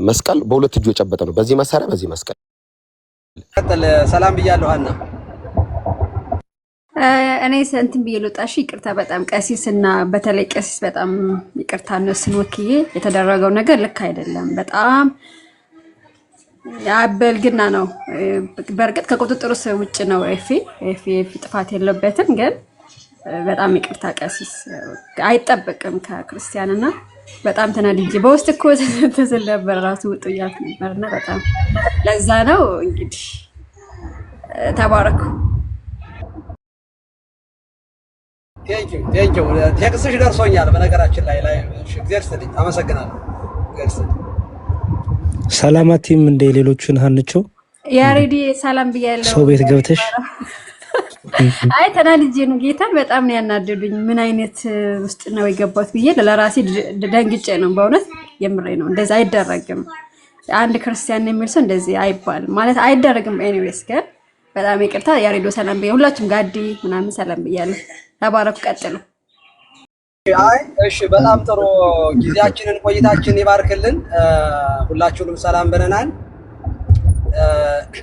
መስቀል በሁለት እጁ የጨበጠ ነው። በዚህ መሳሪያ በዚህ መስቀል። ሰላም ብያለሁ ሀና። እኔ እንትን ብዬ ልውጣሽ። ይቅርታ በጣም ቀሲስና በተለይ ቀሲስ በጣም ይቅርታ እነሱን ወክዬ የተደረገው ነገር ልክ አይደለም። በጣም ያበልግና ነው። በእርግጥ ከቁጥጥሩ ውጭ ነው። ኤፊ ጥፋት የለበትም። ግን በጣም ይቅርታ ቀሲስ አይጠበቅም ከክርስቲያንና በጣም ተናድጄ በውስጥ እኮ ተስል ነበር ራሱ ውጡ እያልኩ ነበርና በጣም ለዛ ነው። እንግዲህ ተባረኩ። ቴንኪው ቴክስትሽ ደርሶኛል። በነገራችን ላይ እግዚአብሔር ይስጥልኝ። አመሰግናለሁ። ሰላማቲም እንደ ሌሎቹን ሀንቸው ያሬዲ ሰላም ብያለሁ። ሰው ቤት ገብተሽ አይ ተናድጄ ነው ጌታን በጣም ነው ያናደዱኝ። ምን አይነት ውስጥ ነው የገባሁት ብዬ ለራሴ ደንግጬ ነው በእውነት የምሬ ነው። እንደዛ አይደረግም። አንድ ክርስቲያን የሚል ሰው እንደዚህ አይባልም ማለት አይደረግም። ኤኒዌይስ ግን በጣም ይቅርታ ያሬዶ ሰላም ብያለሁ። ሁላችሁም ጋዲ ምናምን ሰላም ብያለሁ። ተባረኩ፣ ቀጥሉ። አይ እሺ፣ በጣም ጥሩ ጊዜያችንን ቆይታችን ይባርክልን። ሁላችሁንም ሰላም ብለናል።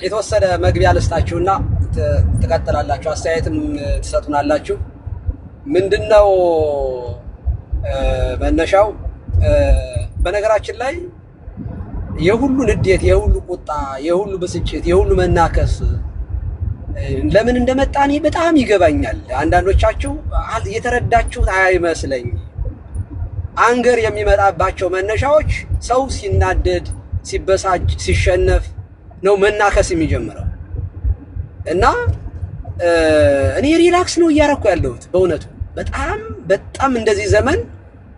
የተወሰነ መግቢያ ልስጣችሁና ትቀጥላላችሁ፣ አስተያየትም ትሰጡናላችሁ። ምንድነው መነሻው? በነገራችን ላይ የሁሉ ንዴት፣ የሁሉ ቁጣ፣ የሁሉ ብስጭት፣ የሁሉ መናከስ ለምን እንደመጣ እኔ በጣም ይገባኛል። አንዳንዶቻችሁ የተረዳችሁት አይመስለኝ። አንገር የሚመጣባቸው መነሻዎች ሰው ሲናደድ፣ ሲበሳጭ፣ ሲሸነፍ ነው መናከስ የሚጀምረው። እና እኔ ሪላክስ ነው እያደረኩ ያለሁት በእውነቱ በጣም እንደዚህ ዘመን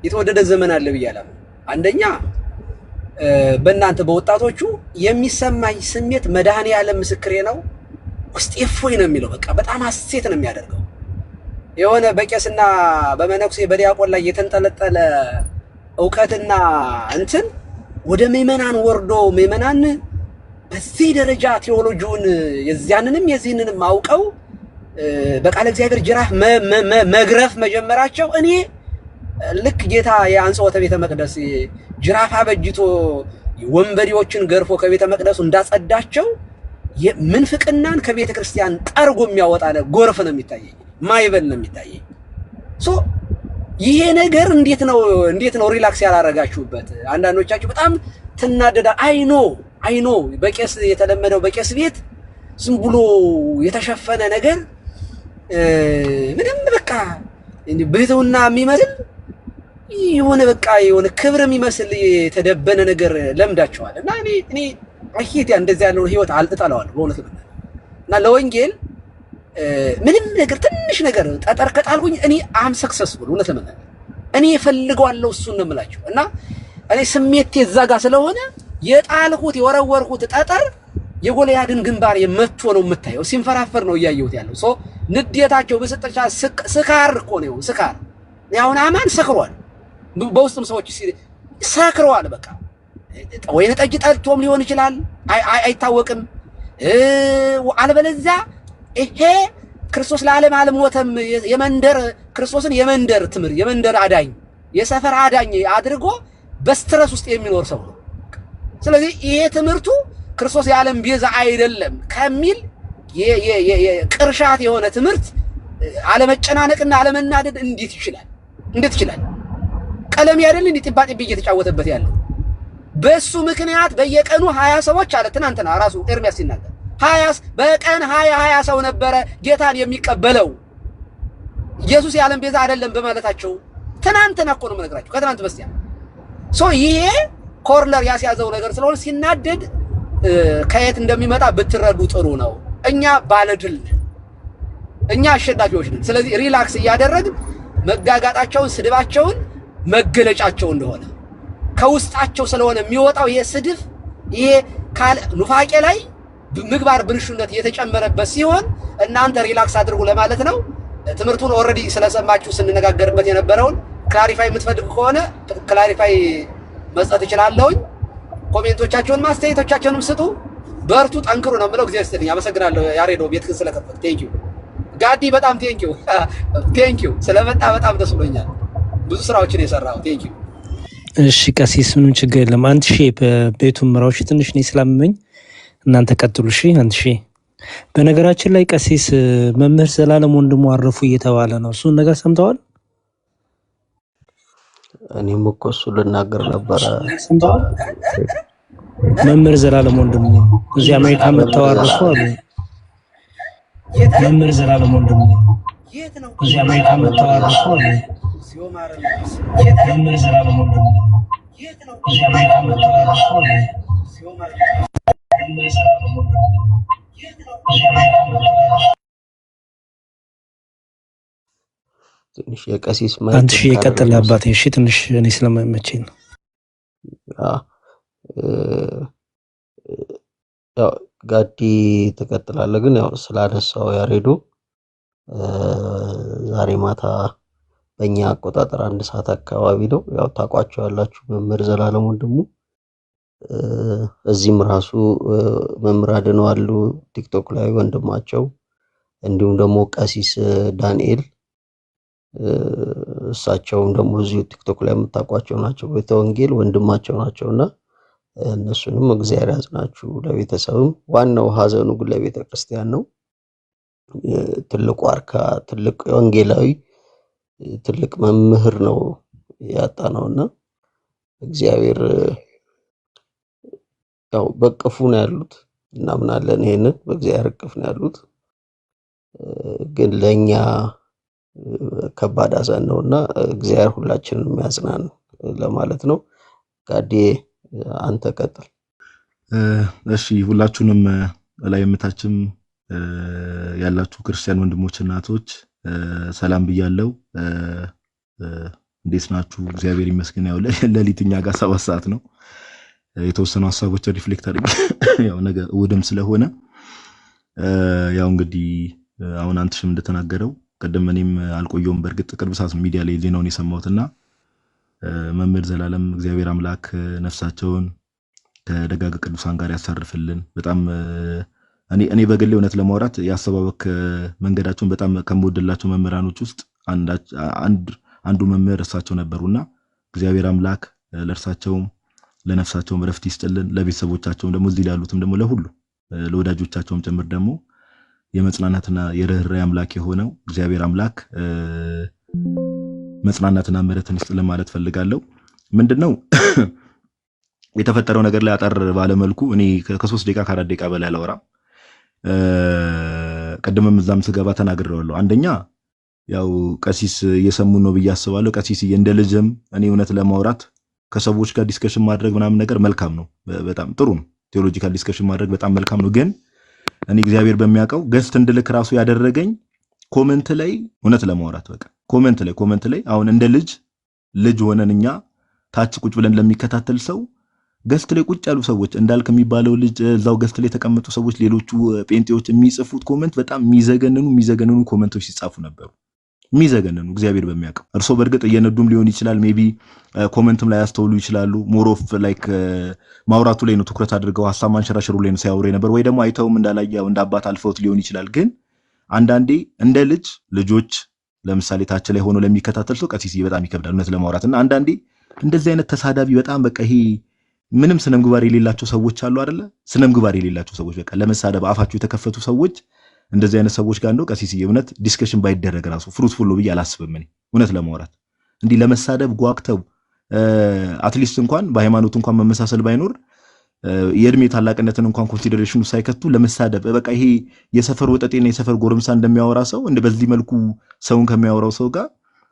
የተወደደ ዘመን አለ ብያለሁ። አንደኛ በእናንተ በወጣቶቹ የሚሰማኝ ስሜት መድኃኔዓለም ምስክሬ ነው። ውስጤ እፎይ ነው የሚለው። በቃ በጣም ሐሴት ነው የሚያደርገው። የሆነ በቄስና በመነኩሴ በዲያቆን ላይ የተንጠለጠለ ዕውቀትና እንትን ወደ ምዕመናን ወርዶ ምዕመናን በዚህ ደረጃ ቴዎሎጂውን የዚያንንም የዚህንንም አውቀው በቃለ እግዚአብሔር ጅራፍ መግረፍ መጀመራቸው እኔ ልክ ጌታ የአንጽሖተ ቤተ መቅደስ ጅራፍ አበጅቶ ወንበዴዎችን ገርፎ ከቤተ መቅደሱ እንዳጸዳቸው ምንፍቅናን ከቤተ ክርስቲያን ጠርጎ የሚያወጣ ጎርፍ ነው የሚታየኝ፣ ማይበል ነው የሚታየኝ። ይሄ ነገር እንዴት ነው ሪላክስ ያላረጋችሁበት? አንዳንዶቻችሁ በጣም ትናደዳ። አይኖ በቄስ የተለመደው በቄስ ቤት ዝም ብሎ የተሸፈነ ነገር ምንም በቃ ብህትውና የሚመስል የሆነ በቃ የሆነ ክብር የሚመስል የተደበነ ነገር ለምዳችኋል። እና እኔ አይሄድ እንደዚህ ያለው ህይወት አልጠላዋለሁ በእውነት ነው። እና ለወንጌል ምንም ነገር ትንሽ ነገር ጠጠር ከጣልኩኝ እኔ አም ሰክሰስፉል እውነት ለምን እኔ እፈልገዋለሁ እሱን ነው የምላችሁ። እና እኔ ስሜቴ እዛ ጋር ስለሆነ የጣልኩት የወረወርኩት ጠጠር የጎልያድን ግንባር የመቶ ነው የምታየው፣ ሲንፈራፈር ነው እያየሁት ያለው። ንዴታቸው በሰጠቻ ስካር እኮ ነው ስካር። ያውን አማን ሰክሯል፣ በውስጥም ሰዎች ሰክረዋል። በቃ ወይን ጠጅ ጠጥቶም ሊሆን ይችላል፣ አይታወቅም። አለበለዚያ ይሄ ክርስቶስ ለዓለም አልሞተም የመንደር ክርስቶስን የመንደር ትምር የመንደር አዳኝ የሰፈር አዳኝ አድርጎ በስትረስ ውስጥ የሚኖር ሰው ነው። ስለዚህ ይሄ ትምህርቱ ክርስቶስ የዓለም ቤዛ አይደለም ከሚል ቅርሻት የሆነ ትምህርት አለመጨናነቅና አለመናደድ እንዴት ይችላል? ቀለም ያደል እንዴ ጥባጤ እየተጫወተበት ያለው በሱ ምክንያት በየቀኑ 20 ሰዎች አለ። ትናንትና ራሱ ኤርሚያስ ሲናገር 20 በቀን 20 ሰው ነበረ ጌታን የሚቀበለው ኢየሱስ የዓለም ቤዛ አይደለም በማለታቸው። ትናንትና እኮ ነው የምነግራችሁ፣ ከትናንት በስቲያ ይሄ ኮርነር ያስያዘው ነገር ስለሆነ ሲናደድ ከየት እንደሚመጣ ብትረዱ ጥሩ ነው። እኛ ባለድል ነን፣ እኛ አሸናፊዎች ነን። ስለዚህ ሪላክስ እያደረግን መጋጋጣቸውን ስድባቸውን መገለጫቸው እንደሆነ ከውስጣቸው ስለሆነ የሚወጣው የስድብ ይሄ ካለ ኑፋቄ ላይ ምግባር ብልሹነት የተጨመረበት ሲሆን እናንተ ሪላክስ አድርጉ ለማለት ነው። ትምህርቱን ኦልሬዲ ስለሰማችሁ ስንነጋገርበት የነበረውን ክላሪፋይ የምትፈልጉ ከሆነ ክላሪፋይ መስጠት እችላለሁኝ። ኮሜንቶቻችሁን ማስተያየቶቻችሁንም ስጡ። በርቱ፣ ጠንክሩ ነው የምለው። እግዚአብሔር ይስጥልኝ። አመሰግናለሁ ያሬዶ ቤትክን ስለከፈት። ቴንኪዩ ጋዲ፣ በጣም ቴንኪዩ ስለመጣ በጣም ደስ ብሎኛል። ብዙ ስራዎችን የሰራው ቴንኪዩ። እሺ ቀሲስ፣ ምንም ችግር የለም። አንድ ሺህ በቤቱን ምራዎች ትንሽ እኔ ስላመመኝ እናንተ ቀጥሉ። እሺ አንድ ሺህ። በነገራችን ላይ ቀሲስ መምህር ዘላለም ወንድሙ አረፉ እየተባለ ነው። እሱን ነገር ሰምተዋል? እኔም እኮ እሱ ልናገር ነበረ። ሰምተዋል? መምህር ዘላለም ወንድሙ እዚህ አሜሪካ መጥተው አረፉ አሉ። መምህር ዘላለም ወንድሙ እዚህ አሜሪካ መጥተው አረፉ አሉ። መምህር ዘላለም ወንድሙ እዚህ አሜሪካ መጥተው አረፉ አሉ። ትንሽ የቀሲስ አንድ ሺህ የቀጠለ አባቴ። እሺ ትንሽ እኔ ስለማይመቸኝ ነው። ያው ጋዲ ትቀጥላለህ። ግን ያው ስላነሳው ያሬዶ ዛሬ ማታ በእኛ አቆጣጠር 1 ሰዓት አካባቢ ነው። ያው ታውቋቸዋላችሁ መምህር ዘላለም ወንድሙ እዚህም ራሱ መምህር አድነው አሉ ቲክቶክ ላይ ወንድማቸው፣ እንዲሁም ደግሞ ቀሲስ ዳንኤል እሳቸውም ደግሞ እዚሁ ቲክቶክ ላይ የምታውቋቸው ናቸው። ቤተ ወንጌል ወንድማቸው ናቸውና እነሱንም እግዚአብሔር ያጽናችሁ። ለቤተሰብም ዋናው ሀዘኑ ግን ለቤተ ክርስቲያን ነው። ትልቁ አርካ ትልቅ ወንጌላዊ ትልቅ መምህር ነው ያጣ ነውና እግዚአብሔር ያው በቅፉ ነው ያሉት እናምናለን። ይሄንን በእግዚአብሔር እቅፍ ነው ያሉት። ግን ለኛ ከባድ ሀዘን ነውና እግዚአብሔር ሁላችንን የሚያጽናን ለማለት ነው። ጋዴ አንተ ቀጥል። እሺ ሁላችሁንም ላይ የምታችም ያላችሁ ክርስቲያን ወንድሞች እናቶች ሰላም ብያለሁ። እንዴት ናችሁ? እግዚአብሔር ይመስገን። ያው ለሊትኛ ጋር 7 ሰዓት ነው። የተወሰኑ ሀሳቦች ሪፍሌክት አድርጌ ያው ነገ እሑድም ስለሆነ ያው እንግዲህ አሁን አንተሽም እንደተናገረው ቀደም እኔም አልቆየውም። በእርግጥ ቅርብ ሰዓት ሚዲያ ላይ ዜናውን የሰማሁትና መምህር ዘላለም እግዚአብሔር አምላክ ነፍሳቸውን ከደጋግ ቅዱሳን ጋር ያሳርፍልን። በጣም እኔ በግሌ እውነት ለማውራት ያሰባበክ መንገዳቸውን በጣም ከምወድላቸው መምህራኖች ውስጥ አንዱ መምህር እርሳቸው ነበሩና እግዚአብሔር አምላክ ለእርሳቸውም ለነፍሳቸውም ረፍት ይስጥልን። ለቤተሰቦቻቸውም ደግሞ እዚህ ላሉትም ደግሞ ለሁሉ ለወዳጆቻቸውም ጭምር ደግሞ የመጽናናትና የርህራሄ አምላክ የሆነው እግዚአብሔር አምላክ መጽናናትና ምሕረትን ይስጥልን ማለት ፈልጋለሁ። ምንድነው የተፈጠረው ነገር ላይ አጠር ባለመልኩ እኔ ከ3 ደቂቃ ከ4 ደቂቃ በላይ አላወራም። ቀደምም እዛም ስገባ ተናግሬዋለሁ። አንደኛ ያው ቀሲስ እየሰሙን ነው ብዬ አስባለሁ። ቀሲስ እንደ ልጅም እኔ እውነት ለማውራት ከሰዎች ጋር ዲስከሽን ማድረግ ምናምን ነገር መልካም ነው፣ በጣም ጥሩ ነው። ቴዎሎጂካል ዲስከሽን ማድረግ በጣም መልካም ነው። ግን እኔ እግዚአብሔር በሚያውቀው ገስት እንድልክ ራሱ ያደረገኝ ኮሜንት ላይ እውነት ለማውራት በቃ ኮሜንት ላይ አሁን እንደ ልጅ ሆነን እኛ ታች ቁጭ ብለን ለሚከታተል ሰው ገስት ላይ ቁጭ ያሉ ሰዎች እንዳልክ የሚባለው ልጅ እዛው ገስት ላይ የተቀመጡ ሰዎች ሌሎቹ ጴንጤዎች የሚጽፉት ኮሜንት በጣም የሚዘገንኑ ኮሜንቶች ሲጻፉ ነበሩ። የሚዘገንኑ እግዚአብሔር በሚያውቀው እርሶ በእርግጥ እየነዱም ሊሆን ይችላል። ሜቢ ኮሜንትም ላይ ያስተውሉ ይችላሉ። ሞር ኦፍ ላይክ ማውራቱ ላይ ነው ትኩረት አድርገው ሀሳብ ማንሸራሸሩ ላይ ነው ሲያወሩ ነበር። ወይ ደግሞ አይተውም እንዳላየው እንደ አባት አልፈውት ሊሆን ይችላል። ግን አንዳንዴ እንደ ልጆች ለምሳሌ ታች ላይ ሆኖ ለሚከታተል ሰው ቀሲስ በጣም ይከብዳል እውነት ለማውራት እና አንዳንዴ እንደዚህ አይነት ተሳዳቢ በጣም በቃ ይሄ ምንም ስነ ምግባር የሌላቸው ሰዎች አሉ አይደለ? ስነ ምግባር የሌላቸው ሰዎች በቃ ለመሳደብ አፋቸው የተከፈቱ ሰዎች እንደዚህ አይነት ሰዎች ጋር እንደው ቀሲስ እውነት ዲስከሽን ባይደረግ ራሱ ፍሩትፉል ነው ብዬ አላስብም። እኔ እውነት ለማውራት እንዲህ ለመሳደብ ጓግተው አትሊስት እንኳን በሃይማኖት እንኳን መመሳሰል ባይኖር የእድሜ ታላቅነትን እንኳን ኮንሲደሬሽኑ ሳይከቱ ለመሳደብ በቃ ይሄ የሰፈር ወጠጤና የሰፈር ጎረምሳ እንደሚያወራ ሰው እንደ በዚህ መልኩ ሰውን ከሚያወራው ሰው ጋር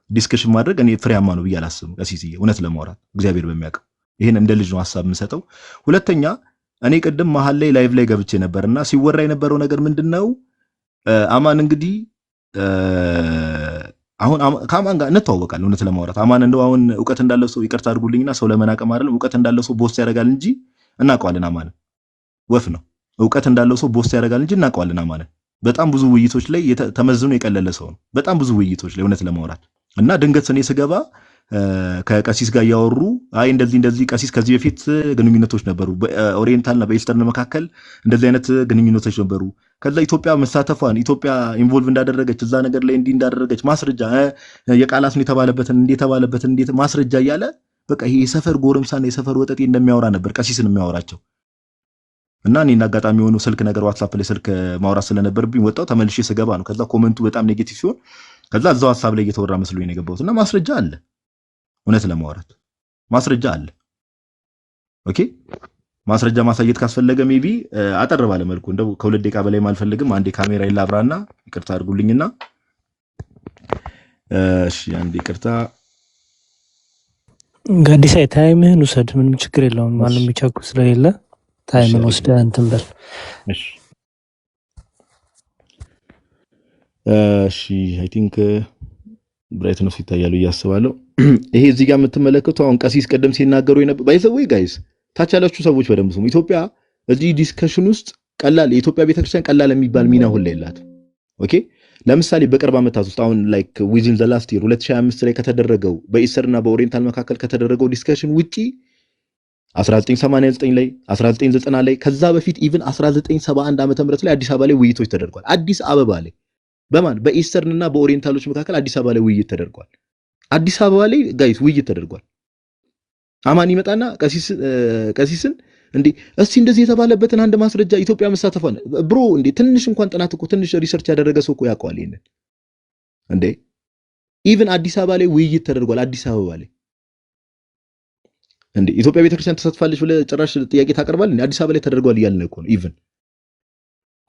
ዲስከሽን ማድረግ እኔ ፍሬያማ ነው ብዬ አላስብም። ቀሲስ እውነት ለማውራት እግዚአብሔር በሚያውቀው ይሄን እንደ ልጅ ነው ሐሳብ የምሰጠው። ሁለተኛ እኔ ቅድም መሀል ላይ ላይቭ ላይ ገብቼ ነበርና ሲወራ የነበረው ነገር ምንድነው? አማን እንግዲህ አሁን ከአማን ጋር እንተዋወቃለን እውነት ለማውራት አማን እንደው አሁን ዕውቀት እንዳለው ሰው ይቅርታ አድርጉልኝና ሰው ለመናቀም አይደለም፣ ዕውቀት እንዳለው ሰው ቦስ ያደርጋል እንጂ እናውቀዋለን። አማን ወፍ ነው። ዕውቀት እንዳለው ሰው ቦስ ያደርጋል እንጂ እናውቀዋለን። አማን በጣም ብዙ ውይይቶች ላይ ተመዝኖ የቀለለ ሰው ነው። በጣም ብዙ ውይይቶች ላይ እውነት ለማውራት እና ድንገት እኔ ስገባ ከቀሲስ ጋር ያወሩ እንደዚህ ቀሲስ ከዚህ በፊት ግንኙነቶች ነበሩ፣ በኦሪየንታልና በኢስተርን መካከል እንደዚህ አይነት ግንኙነቶች ነበሩ። ከዛ ኢትዮጵያ መሳተፏን ኢትዮጵያ ኢንቮልቭ እንዳደረገች እዛ ነገር ላይ እንዲህ እንዳደረገች ማስረጃ የቃላትን የተባለበትን እንዴት ማስረጃ እያለ በቃ ይሄ የሰፈር ጎረምሳና የሰፈር ወጠጤ እንደሚያወራ ነበር ቀሲስን የሚያወራቸው። እና እኔና አጋጣሚ የሆኑ ስልክ ነገር ዋትስአፕ ላይ ስልክ ማውራት ስለነበርብኝ ወጣው ተመልሼ ስገባ ነው። ከዛ ኮመንቱ በጣም ኔጌቲቭ ሲሆን ከዛ እዛው ሐሳብ ላይ እየተወራ መስሎኝ ነው የገባሁት። እና ማስረጃ አለ፣ እውነት ለማውራት ማስረጃ አለ። ኦኬ ማስረጃ ማሳየት ካስፈለገ ሜቢ አጠር ባለ መልኩ እንደው ከ2 ደቂቃ በላይ አልፈልግም። አንዴ ካሜራ ይላብራና ይቅርታ አድርጉልኝና እሺ አንዴ ይቅርታ ጋዲሳይ ታይምህን ውሰድ፣ ምንም ችግር የለውም። ማንም የሚቸኩ ስለሌለ ታይምን ወስደህ እንትን በል። እሺ አይ ቲንክ ብራይትነስ ይታያል እያስባለሁ። ይሄ እዚህ ጋር የምትመለከቱ አሁን ቀሲስ ቀደም ሲናገሩ የነበረ ባይዘው ጋይስ ታች ያላችሁ ሰዎች በደንብ ስሙ። ኢትዮጵያ እዚህ ዲስከሽን ውስጥ ቀላል የኢትዮጵያ ቤተክርስቲያን ቀላል የሚባል ሚና ሁላ የላትም። ኦኬ ለምሳሌ በቅርብ ዓመታት ውስጥ አሁን ላይክ ዊዝን ዘ ላስት ይር 2025 ላይ ከተደረገው በኢስተርና በኦሪየንታል መካከል ከተደረገው ዲስከሽን ውጪ 1989 ላይ 1990 ላይ ከዛ በፊት ኢቭን 1971 ዓመተ ምህረት ላይ አዲስ አበባ ላይ ውይይቶች ተደርጓል። አዲስ አበባ ላይ በማን በኢስተርንና በኦሪየንታሎች መካከል አዲስ አበባ ላይ ውይይት ተደርጓል። አዲስ አበባ ላይ ጋይስ ውይይት ተደርጓል። አማን ይመጣና ቀሲስን እንዴ እስቲ እንደዚህ የተባለበትን አንድ ማስረጃ ኢትዮጵያ መሳተፏን ብሮ እንዴ ትንሽ እንኳን ጥናት እኮ ትንሽ ሪሰርች ያደረገ ሰው እኮ ያውቀዋል ይሄንን። እንዴ ኢቭን አዲስ አበባ ላይ ውይይት ተደርጓል። አዲስ አበባ ላይ እንዴ ኢትዮጵያ ቤተክርስቲያን ተሳትፋለች ብለህ ጭራሽ ጥያቄ ታቀርባለህ? አዲስ አበባ ላይ ተደርጓል እያልን እኮ ነው ኢቭን።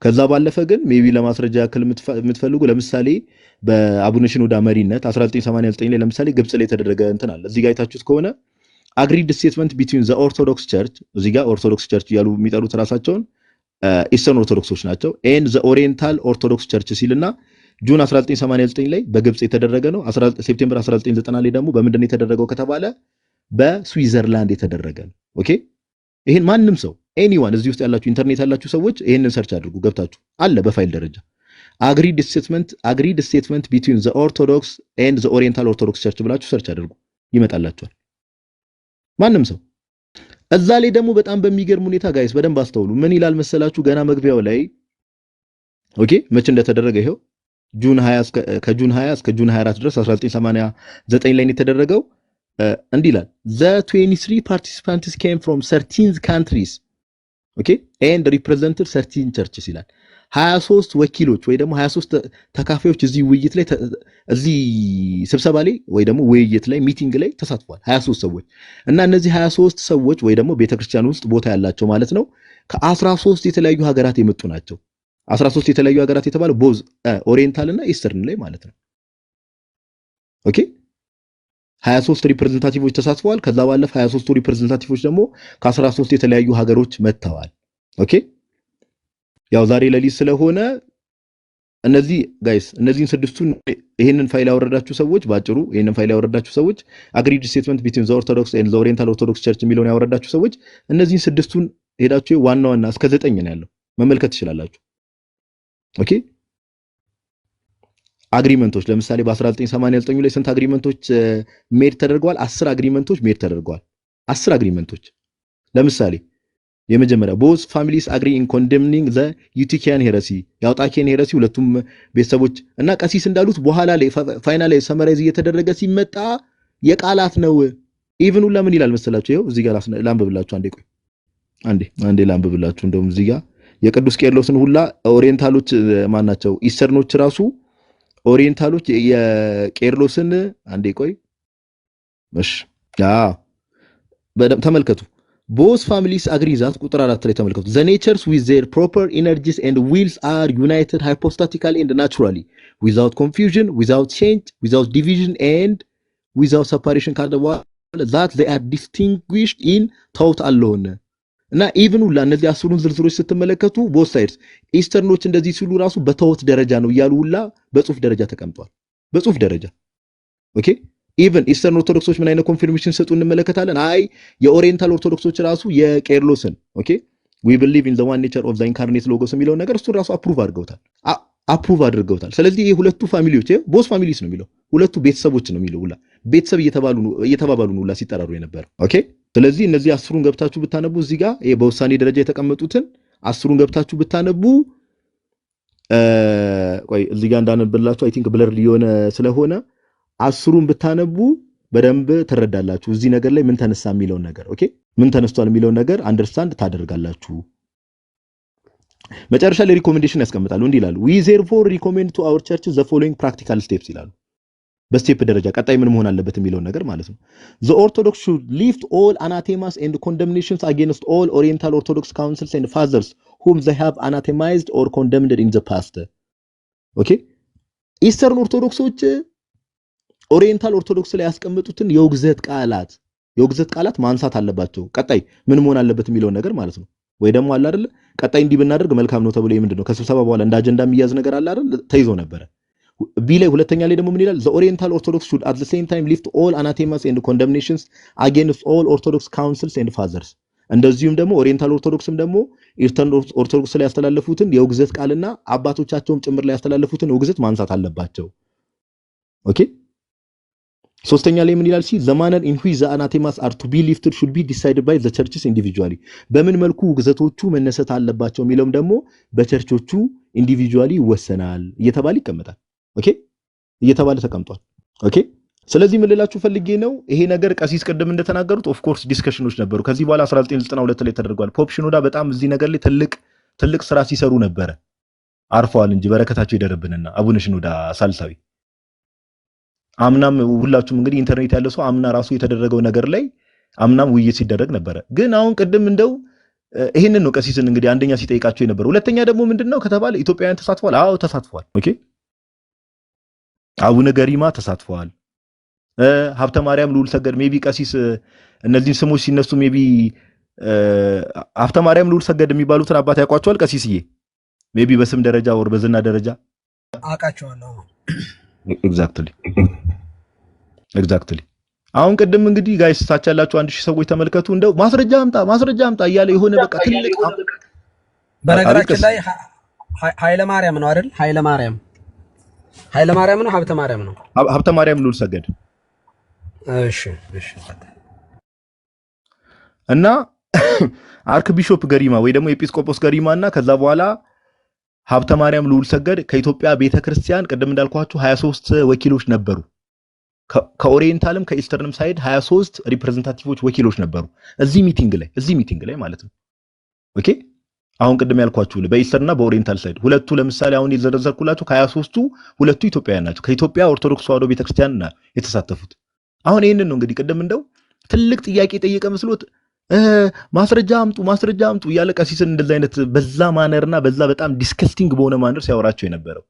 ከዛ ባለፈ ግን ሜቢ ለማስረጃ ያክል የምትፈልጉ ለምሳሌ በአቡነ ሽኖዳ መሪነት 1989 ላይ ለምሳሌ ግብጽ ላይ የተደረገ እንትን አለ። እዚህ ጋር አይታችሁት ከሆነ አግሪድ ስቴትመንት ቢትዊን ዘ ኦርቶዶክስ ቸርች እዚህ ጋር ኦርቶዶክስ ቸርች እያሉ የሚጠሩት ራሳቸውን ኢስተርን ኦርቶዶክሶች ናቸው ኤንድ ዘ ኦሪየንታል ኦርቶዶክስ ቸርች ሲልና ጁን 1989 ላይ በግብጽ የተደረገ ነው። ሴፕቴምበር 1990 ላይ ደግሞ በምንድን ነው የተደረገው ከተባለ በስዊዘርላንድ የተደረገ ነው። ኦኬ ይሄን ማንም ሰው ኤኒዋን እዚህ ውስጥ ያላችሁ ኢንተርኔት ያላችሁ ሰዎች ይሄንን ሰርች አድርጉ ገብታችሁ አለ በፋይል ደረጃ አግሪድ ስቴትመንት ቢትዊን ዘ ኦርቶዶክስ ኤንድ ዘ ኦሪየንታል ኦርቶዶክስ ቸርች ብላችሁ ሰርች አድርጉ ይመጣላችኋል። ማንም ሰው እዛ ላይ ደግሞ በጣም በሚገርም ሁኔታ ጋይስ በደንብ አስተውሉ። ምን ይላል መሰላችሁ? ገና መግቢያው ላይ ኦኬ መቼ እንደተደረገ ይሄው ከጁን 20 እስከ ጁን 24 ድረስ 1989 ላይ ነው የተደረገው። እንዲህ ይላል the 23 participants came from 13 countries okay and represented 13 churches ይላል። 23 ወኪሎች ወይ ደግሞ 23 ተካፋዮች እዚህ ውይይት ላይ እዚህ ስብሰባ ላይ ወይ ደግሞ ውይይት ላይ ሚቲንግ ላይ ተሳትፏል 23 ሰዎች እና እነዚህ 23 ሰዎች ወይ ደግሞ ቤተክርስቲያን ውስጥ ቦታ ያላቸው ማለት ነው ከ13 የተለያዩ ሀገራት የመጡ ናቸው። 13 የተለያዩ ሀገራት የተባለው ቦዝ ኦሪየንታል እና ኢስተርን ላይ ማለት ነው። ኦኬ 23 ሪፕሬዘንታቲቮች ተሳትፈዋል። ከዛ ባለፈ 23 ሪፕሬዘንታቲቮች ደግሞ ከ13 የተለያዩ ሀገሮች መጥተዋል። ኦኬ ያው ዛሬ ሌሊት ስለሆነ እነዚህ ጋይስ እነዚህን ስድስቱን ይሄንን ፋይል ያወረዳችሁ ሰዎች ባጭሩ ይሄንን ፋይል ያወረዳችሁ ሰዎች አግሪድ ስቴትመንት ቢትዊን ዘ ኦርቶዶክስ ኤንድ ዘ ኦሪየንታል ኦርቶዶክስ ቸርች የሚለውን ያወረዳችሁ ሰዎች እነዚህን ስድስቱን ሄዳችሁ ዋና እስከ 9 ነው ያለው መመልከት ትችላላችሁ። ኦኬ አግሪመንቶች ለምሳሌ በ1989 ላይ ስንት አግሪመንቶች ሜድ ተደርገዋል? 10 አግሪመንቶች ሜድ ተደርገዋል። 10 አግሪመንቶች ለምሳሌ የመጀመሪያ both families agree in condemning the Eutychian heresy የአውጣኪያን ሄረሲ ሁለቱም ቤተሰቦች እና ቀሲስ እንዳሉት በኋላ ላይ ፋይናል ላይ ሰመራይዝ እየተደረገ ሲመጣ የቃላት ነው። ኢቭን ሁላ ምን ይላል መሰላችሁ? ይሄው እዚህ ጋር ላንብብላችሁ አንዴ ቆይ አንዴ ላንብብላችሁ። እንደውም እዚህ ጋር የቅዱስ ቄርሎስን ሁላ ኦሪየንታሎች ማናቸው ኢስተርኖች ራሱ ኦሪየንታሎች የቄርሎስን አንዴ ቆይ እሺ በደም ተመልከቱ። both families agree that ቁጥር 4 ላይ ተመልከቱ the natures with their proper energies and wills are united hypostatically and naturally without confusion without change without division and without separation ካለ that they are distinguished in thought alone እና ኢቭን ሁላ እነዚህ አስሩን ዝርዝሮች ስትመለከቱ both sides ኢስተርኖች እንደዚህ ሲሉ ራሱ በተውት ደረጃ ነው እያሉ ሁላ በጽሁፍ ደረጃ ተቀምጧል። በጽሁፍ ደረጃ ኦኬ ኢቭን ኢስተርን ኦርቶዶክሶች ምን አይነት ኮንፊርሜሽን ሰጡ እንመለከታለን። አይ የኦሪየንታል ኦርቶዶክሶች ራሱ የቄርሎስን ኦኬ we believe in the one nature of the incarnate logos የሚለው ነገር እሱ ራሱ አፕሩቭ አድርገውታል። ስለዚህ ይሄ ሁለቱ ፋሚሊዎች ቦስ ፋሚሊስ ነው የሚለው ሁለቱ ቤተሰቦች ነው የሚለው ሁላ ቤተሰብ እየተባባሉ ነው ሁላ ሲጠራሩ የነበረው። ኦኬ ስለዚህ እነዚህ አስሩን ገብታችሁ ብታነቡ እዚህ ጋር ይሄ በውሳኔ ደረጃ የተቀመጡትን አስሩን ገብታችሁ ብታነቡ ቆይ እዚህ ጋር እንዳነብላችሁ አይ ቲንክ ብለር ሊሆነ ስለሆነ አስሩን ብታነቡ በደንብ ተረዳላችሁ። እዚህ ነገር ላይ ምን ተነሳ የሚለው ነገር ኦኬ ምን ተነስቷል የሚለው ነገር አንደርስታንድ ታደርጋላችሁ። መጨረሻ ላይ ሪኮሜንዴሽን ያስቀምጣሉ። እንዲህ ይላሉ we therefore recommend to our church the following practical steps ይላሉ። በስቴፕ ደረጃ ቀጣይ ምን መሆን አለበት የሚለው ነገር ማለት ነው። the orthodox should lift all anathemas and condemnations against all oriental orthodox councils and fathers whom they have anathemized or condemned in the past ኦኬ ኢስተርን ኦርቶዶክሶች ኦሪየንታል ኦርቶዶክስ ላይ ያስቀመጡትን የውግዘት ቃላት ማንሳት አለባቸው። ቀጣይ ምን መሆን አለበት የሚለው ነገር ማለት ነው። ወይ ደግሞ አለ አይደል ቀጣይ እንዲህ ብናደርግ መልካም ነው ተብሎ ምንድነው ከስብሰባ በኋላ እንደ አጀንዳ የሚያዝ ነገር አለ አይደል ተይዞ ነበር። ቢ ላይ ሁለተኛ ላይ ደግሞ ምን ይላል? the oriental orthodox should at the same time lift all anathemas and condemnations against all orthodox councils and fathers እንደዚሁም ደግሞ ኦሪየንታል ኦርቶዶክስም ደግሞ ኢስተርን ኦርቶዶክስ ላይ ያስተላለፉትን የውግዘት ቃልና አባቶቻቸውም ጭምር ላይ ያስተላለፉትን ውግዘት ማንሳት አለባቸው። ኦኬ ሶስተኛ ላይ ምን ይላል? the manner in which the anathemas are to be lifted should be decided by the churches individually በምን መልኩ ውግዘቶቹ መነሳት አለባቸው የሚለውም ደግሞ በቸርቾቹ ኢንዲቪጁዋሊ ይወሰናል እየተባለ ይቀመጣል። ኦኬ እየተባለ ተቀምጧል። ኦኬ ስለዚህ ምን ልላችሁ ፈልጌ ነው ይሄ ነገር ቀሲስ ቀደም እንደተናገሩት ኦፍ ኮርስ ዲስከሽኖች ነበሩ። ከዚህ በኋላ 1992 ላይ ተደርጓል። ፖፕ ሽኖዳ በጣም እዚህ ነገር ላይ ትልቅ ስራ ሲሰሩ ነበረ። አርፈዋል እንጂ በረከታቸው ይደርብንና አቡነ ሽኖዳ ሳልሳዊ አምናም ሁላችሁም እንግዲህ ኢንተርኔት ያለ ሰው አምና ራሱ የተደረገው ነገር ላይ አምናም ውይይት ሲደረግ ነበረ። ግን አሁን ቀደም እንደው ይሄንን ነው ቀሲስን እንግዲህ አንደኛ ሲጠይቃቸው የነበረው። ሁለተኛ ደግሞ ምንድነው ከተባለ ኢትዮጵያውያን ተሳትፏል። አዎ ተሳትፏል። ኦኬ አቡነ ገሪማ ተሳትፏል። ሀብተ ማርያም ልዑል ሰገድ ሜቢ ቀሲስ እነዚህን ስሞች ሲነሱ ሜቢ ሀብተ ማርያም ልዑል ሰገድ የሚባሉትን አባት ያውቋቸዋል ቀሲስዬ? ሜቢ በስም ደረጃ ወር በዝና ደረጃ አውቃቸዋለሁ። ኤግዛክትሊ አሁን ቅድም እንግዲህ ጋይስ ታች ያላችሁ 1000 ሰዎች ተመልከቱ። እንደው ማስረጃ አምጣ እያለ የሆነ በቃ ትልቅ በነገራችን ላይ ኃይለ ማርያም ነው አይደል? ኃይለ ማርያም ነው ሀብተ ማርያም ነው? ሀብተ ማርያም ልዑል ሰገድ። እሺ እና አርክ ቢሾፕ ገሪማ ወይ ደግሞ ኤጲስቆጶስ ገሪማና ከዛ በኋላ ሀብተ ማርያም ልዑል ሰገድ ከኢትዮጵያ ቤተክርስቲያን ቅድም እንዳልኳችሁ 23 ወኪሎች ነበሩ። ከኦሪየንታልም ከኢስተርንም ሳይድ 23 ሪፕሬዘንታቲቮች ወኪሎች ነበሩ እዚህ ሚቲንግ ላይ ማለት ነው። ኦኬ አሁን ቅድም ያልኳችሁ በኢስተርና በኦሪየንታል ሳይድ ሁለቱ ለምሳሌ አሁን የዘረዘርኩላችሁ ከ23ቱ ሁለቱ ኢትዮጵያውያን ናቸው። ከኢትዮጵያ ኦርቶዶክስ ተዋሕዶ ቤተክርስቲያን የተሳተፉት። አሁን ይሄንን ነው እንግዲህ ቅድም እንደው ትልቅ ጥያቄ ጠየቀ መስሎት ማስረጃ አምጡ እያለ ቀሲስን እንደዛ አይነት በዛ ማነርና በዛ በጣም ዲስከስቲንግ በሆነ ማነር ሲያወራቸው የነበረው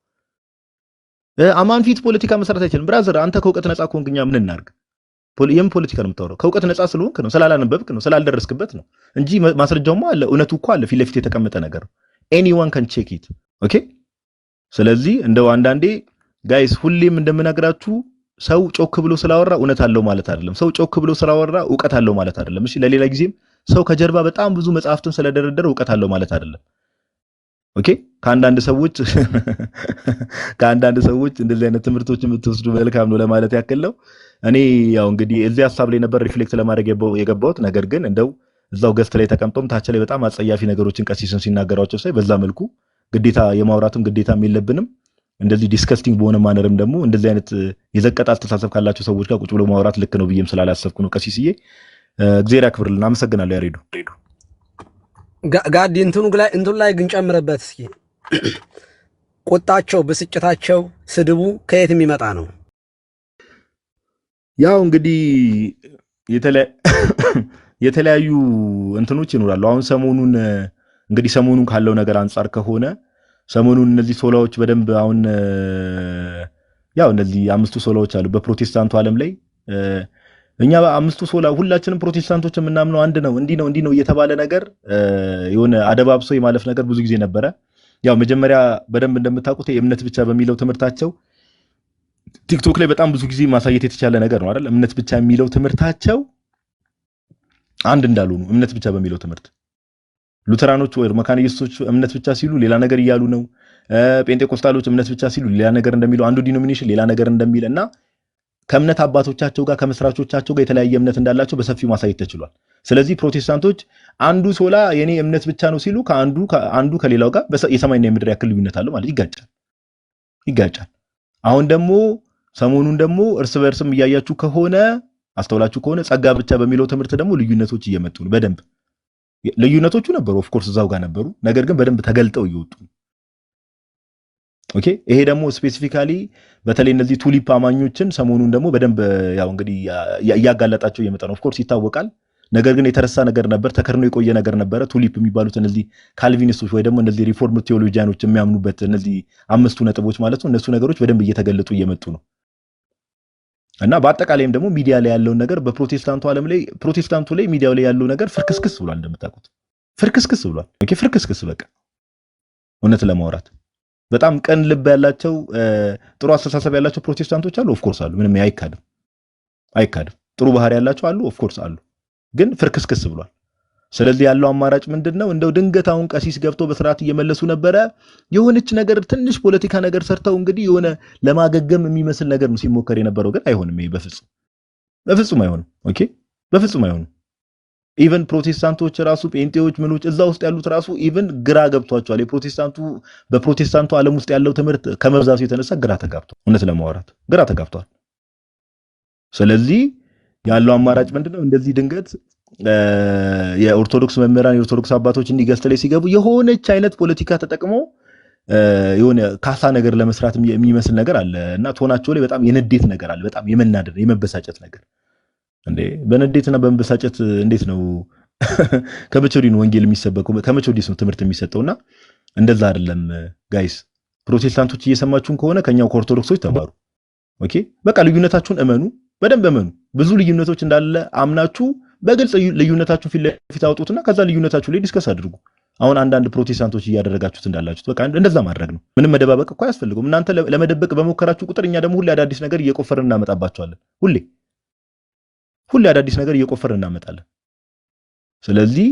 አማን ፊት ፖለቲካ መሰረት አይችልም። ብራዘር አንተ ከእውቀት ነፃ ከሆንክኛ ምን እናርግ? የምን ፖለቲካ ነው የምታወራው? ከእውቀት ነፃ ስለሆንክ ነው፣ ስላላነበብክ ነው፣ ስላልደረስክበት ነው እንጂ ማስረጃውማ አለ። እውነቱ እኮ አለ፣ ፊት ለፊት የተቀመጠ ነገር ኤኒዋን ካን ቼክ ኢት። ኦኬ ስለዚህ እንደው አንዳንዴ ጋይስ ሁሌም እንደምናግራችሁ ሰው ጮክ ብሎ ስላወራ እውነት አለው ማለት አይደለም። ሰው ጮክ ብሎ ስላወራ ዕውቀት አለው ማለት አይደለም። እሺ ለሌላ ጊዜም ሰው ከጀርባ በጣም ብዙ መጽሐፍትን ስለደረደረ ዕውቀት አለው ማለት አይደለም። ኦኬ ከአንዳንድ ሰዎች እንደዚህ አይነት ትምህርቶች የምትወስዱ መልካም ነው ለማለት ያክል ነው። እኔ ያው እንግዲህ እዚህ ሐሳብ ላይ ነበር ሪፍሌክት ለማድረግ የገባሁት። ነገር ግን እንደው እዛው ገስት ላይ ተቀምጦም ታች ላይ በጣም አጸያፊ ነገሮችን ቀሲስን ሲናገራቸው ሳይ በዛ መልኩ ግዴታ የማውራትም ግዴታም የለብንም። እንደዚህ ዲስከስቲንግ በሆነ ማነርም ደግሞ እንደዚህ አይነት የዘቀጣ አስተሳሰብ ካላቸው ሰዎች ጋር ቁጭ ብሎ ማውራት ልክ ነው ብዬም ስላላሰብኩ ነው። ቀሲስዬ እግዚአብሔር ያክብርልን። አመሰግናለሁ። ያሬዱ ጋዲ እንትኑ ላይ ግን ጨምረበት እስኪ። ቁጣቸው፣ ብስጭታቸው፣ ስድቡ ከየት የሚመጣ ነው? ያው እንግዲህ የተለያዩ እንትኖች ይኖራሉ። አሁን ሰሞኑን ካለው ነገር አንጻር ከሆነ ሰሞኑን እነዚህ ሶላዎች በደንብ አሁን ያው እነዚህ 5ቱ ሶላዎች አሉ በፕሮቴስታንቱ ዓለም ላይ እኛ በ5ቱ ሶላ ሁላችንም ፕሮቴስታንቶች የምናምነው አንድ ነው እንዲህ ነው እየተባለ ነገር የሆነ አደባብሶ የማለፍ ነገር ብዙ ጊዜ ነበረ። ያው መጀመሪያ በደንብ እንደምታውቁት የእምነት ብቻ በሚለው ትምህርታቸው ቲክቶክ ላይ በጣም ብዙ ጊዜ ማሳየት የተቻለ ነገር ነው አይደል? እምነት ብቻ የሚለው ትምህርታቸው አንድ እንዳልሆኑ እምነት ብቻ በሚለው ትምህርት ሉተራኖች ወይ መካነ ኢየሱሶች እምነት ብቻ ሲሉ ሌላ ነገር እያሉ ነው። ጴንጤቆስታሎች እምነት ብቻ ሲሉ ሌላ ነገር እንደሚሉ፣ አንዱ ዲኖሚኔሽን ሌላ ነገር እንደሚል እና ከእምነት አባቶቻቸው ጋር ከመስራቾቻቸው ጋር የተለያየ እምነት እንዳላቸው በሰፊው ማሳየት ተችሏል። ስለዚህ ፕሮቴስታንቶች አንዱ ሶላ የኔ እምነት ብቻ ነው ሲሉ ከአንዱ ከሌላው ጋር የሰማይና የምድር ያክል ልዩነት አለው ማለት ይጋጫል። አሁን ደግሞ ሰሞኑን ደግሞ እርስ በእርስም እያያችሁ ከሆነ አስተውላችሁ ከሆነ ጸጋ ብቻ በሚለው ትምህርት ደግሞ ልዩነቶች እየመጡ ነው። በደንብ ልዩነቶቹ ነበሩ፣ ኦፍ ኮርስ እዛው ጋር ነበሩ። ነገር ግን በደንብ ተገልጠው እየወጡ ነው። ኦኬ ይሄ ደግሞ ስፔሲፊካሊ በተለይ እነዚህ ቱሊፕ አማኞችን ሰሞኑን ደግሞ በደንብ ያው እንግዲህ እያጋለጣቸው እየመጣ ነው። ኦፍ ኮርስ ይታወቃል። ነገር ግን የተረሳ ነገር ነበር፣ ተከርኖ የቆየ ነገር ነበረ። ቱሊፕ የሚባሉት እነዚህ ካልቪኒስቶች ወይ ደግሞ እነዚህ ሪፎርም ቴዎሎጂያኖች የሚያምኑበት እነዚህ 5ቱ ነጥቦች ማለት ነው። እነሱ ነገሮች በደንብ እየተገለጡ እየመጡ ነው እና በአጠቃላይም ደግሞ ሚዲያ ላይ ያለውን ነገር በፕሮቴስታንቱ ዓለም ላይ ፕሮቴስታንቱ ላይ ሚዲያው ላይ ያለው ነገር ፍርክስክስ ብሏል። እንደምታውቁት ፍርክስክስ ብሏል። ኦኬ ፍርክስክስ በቃ እውነት ለማውራት በጣም ቀን ልብ ያላቸው ጥሩ አስተሳሰብ ያላቸው ፕሮቴስታንቶች አሉ። ኦፍ ኮርስ አሉ። ምንም አይካድም። ጥሩ ባህሪ ያላቸው አሉ። ኦፍ ኮርስ አሉ። ግን ፍርክስክስ ብሏል። ስለዚህ ያለው አማራጭ ምንድነው? እንደው ድንገት አሁን ቀሲስ ገብቶ በስርዓት እየመለሱ ነበረ። የሆነች ነገር ትንሽ ፖለቲካ ነገር ሰርተው እንግዲህ የሆነ ለማገገም የሚመስል ነገር ነው ሲሞከር የነበረው። ግን አይሆንም። ይሄ በፍጹም አይሆንም። ኦኬ፣ በፍጹም አይሆንም። ኢቨን ፕሮቴስታንቶች ራሱ ጴንጤዎች ምኖች እዛ ውስጥ ያሉት ራሱ ኢቨን ግራ ገብቷቸዋል። በፕሮቴስታንቱ ዓለም ውስጥ ያለው ትምህርት ከመብዛቱ የተነሳ ግራ ተጋብቷል። እውነት ለማውራት ግራ ተጋብቷል። ስለዚህ ያለው አማራጭ ምንድነው? እንደዚህ ድንገት የኦርቶዶክስ መምህራን የኦርቶዶክስ አባቶች እንዲገስት ላይ ሲገቡ የሆነች አይነት ፖለቲካ ተጠቅሞ የሆነ ካሳ ነገር ለመስራት የሚመስል ነገር አለ እና ቶናቸው ላይ በጣም የንዴት ነገር አለ። በጣም የመናደድ የመበሳጨት ነገር እንዴ! በንዴትና በመበሳጨት እንዴት ነው ከመቼ ወዲህ ነው ወንጌል የሚሰበከው? ከመቼ ወዲህ ነው ትምህርት የሚሰጠውና እንደዛ አይደለም ጋይስ። ፕሮቴስታንቶች እየሰማችሁን ከሆነ ከኛው ከኦርቶዶክሶች ተማሩ። ኦኬ፣ በቃ ልዩነታችሁን እመኑ፣ በደንብ እመኑ። ብዙ ልዩነቶች እንዳለ አምናችሁ በግልጽ ልዩነታችሁን ፊት ለፊት አውጡትና ከዛ ልዩነታችሁ ላይ ዲስከስ አድርጉ። አሁን አንዳንድ ፕሮቴስታንቶች እያደረጋችሁት እንዳላችሁት በቃ እንደዛ ማድረግ ነው። ምንም መደባበቅ እኮ አያስፈልገውም። እናንተ ለመደበቅ በሞከራችሁ ቁጥር እኛ ደግሞ ሁሌ አዳዲስ ነገር እየቆፈርን እናመጣባቸዋለን። ሁሌ አዳዲስ ነገር እየቆፈርን እናመጣለን። ስለዚህ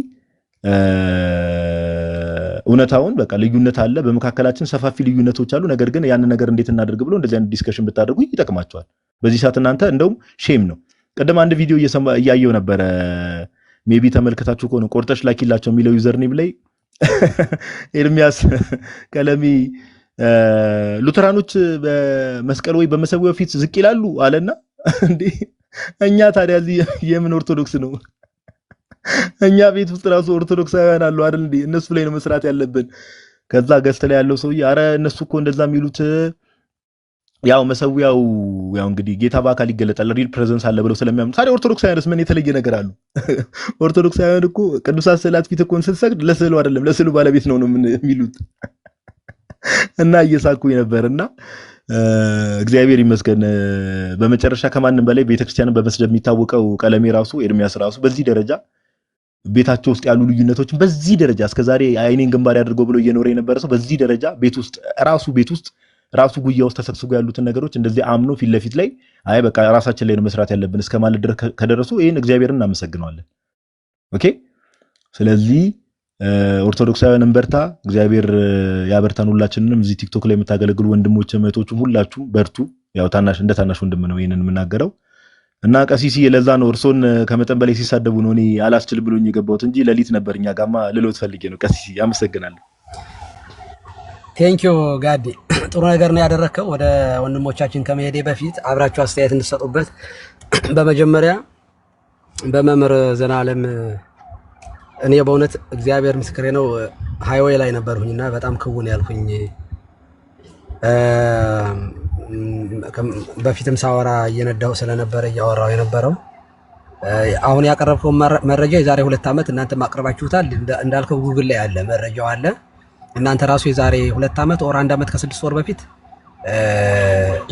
እውነታውን በቃ ልዩነት አለ፣ በመካከላችን ሰፋፊ ልዩነቶች አሉ። ነገር ግን ያን ነገር እንዴት እናደርግ ብሎ እንደዚህ አይነት ዲስከሽን ብታደርጉ ይጠቅማቸዋል። በዚህ ሰዓት እናንተ እንደውም ሼም ነው። ቀደም አንድ ቪዲዮ እያየው ነበረ። ሜቢ ተመልከታችሁ ከሆነ ቆርጠሽ ላኪላቸው የሚለው ዩዘርኔም ላይ ኤርሚያስ ቀለሚ ሉተራኖች በመስቀል ወይ በመሰዊያው ፊት ዝቅ ይላሉ አለና እንዴ እኛ ታዲያ እዚህ የምን ኦርቶዶክስ ነው? እኛ ቤት ውስጥ ራሱ ኦርቶዶክሳውያን አሉ አይደል እንዴ? እነሱ ላይ ነው መስራት ያለብን። ከዛ ገዝተ ላይ ያለው ሰውዬ አረ እነሱ እኮ እንደዛ የሚሉት ያው መሰዊያው ያው እንግዲህ ጌታ በአካል ይገለጣል ሪል ፕሬዘንስ አለ ብለው ስለሚያምኑ ታዲያ ኦርቶዶክሳውያንስ ምን የተለየ ነገር አሉ? ኦርቶዶክሳውያን እኮ ቅዱሳት ስዕላት ፊት እኮ ስንሰግድ ለስዕሉ አይደለም ለስዕሉ ባለቤት ነው የሚሉት እና እየሳኩኝ ነበርና እግዚአብሔር ይመስገን። በመጨረሻ ከማንም በላይ ቤተክርስቲያንን በመስደብ የሚታወቀው ቀለሜ ራሱ ኤርሚያስ ራሱ በዚህ ደረጃ ቤታቸው ውስጥ ያሉ ልዩነቶችን በዚህ ደረጃ እስከዛሬ አይኔን ግንባር ያድርገው ብሎ እየኖረ የነበረ ሰው በዚህ ደረጃ ቤት ውስጥ ራሱ ጉያ ውስጥ ተሰብስቦ ያሉትን ነገሮች እንደዚህ አምኖ ፊት ለፊት ላይ አይ በቃ ራሳችን ላይ ነው መስራት ያለብን እስከማለት ድረስ ከደረሱ ይሄን እግዚአብሔርን እናመሰግነዋለን። ኦኬ፣ ስለዚህ ኦርቶዶክሳውያን እንበርታ፣ እግዚአብሔር ያበርታን። ሁላችንንም እዚህ ቲክቶክ ላይ የምታገለግሉ ወንድሞች እህቶች ሁላችሁ በርቱ። ያው እንደ ታናሽ ወንድም ነው ይሄንን የምናገረው እና ቀሲስ ለዛ ነው እርሶን ከመጠን በላይ ሲሳደቡ ነው እኔ አላስችል ብሎኝ የገባሁት እንጂ ሌሊት ነበር እኛ ጋማ ልሎት ፈልጌ ነው። ቀሲስ አመሰግናለሁ። ቴንኪዩ ጋዲ፣ ጥሩ ነገር ነው ያደረከው። ወደ ወንድሞቻችን ከመሄዴ በፊት አብራችሁ አስተያየት እንድትሰጡበት በመጀመሪያ በመምህር ዘላለም እኔ በእውነት እግዚአብሔር ምስክሬ ነው ሃይዌይ ላይ ነበርሁኝና በጣም ክውን ያልኩኝ በፊትም ሳወራ እየነዳሁ ስለነበረ እያወራሁ የነበረው አሁን ያቀረብከው መረጃ የዛሬ 2 ዓመት እናንተ ማቅረባችሁታል። እንዳልከው ጉግል ላይ አለ፣ መረጃው አለ። እናንተ ራሱ የዛሬ 2 ዓመት ኦር 1 ዓመት ከ6 ወር በፊት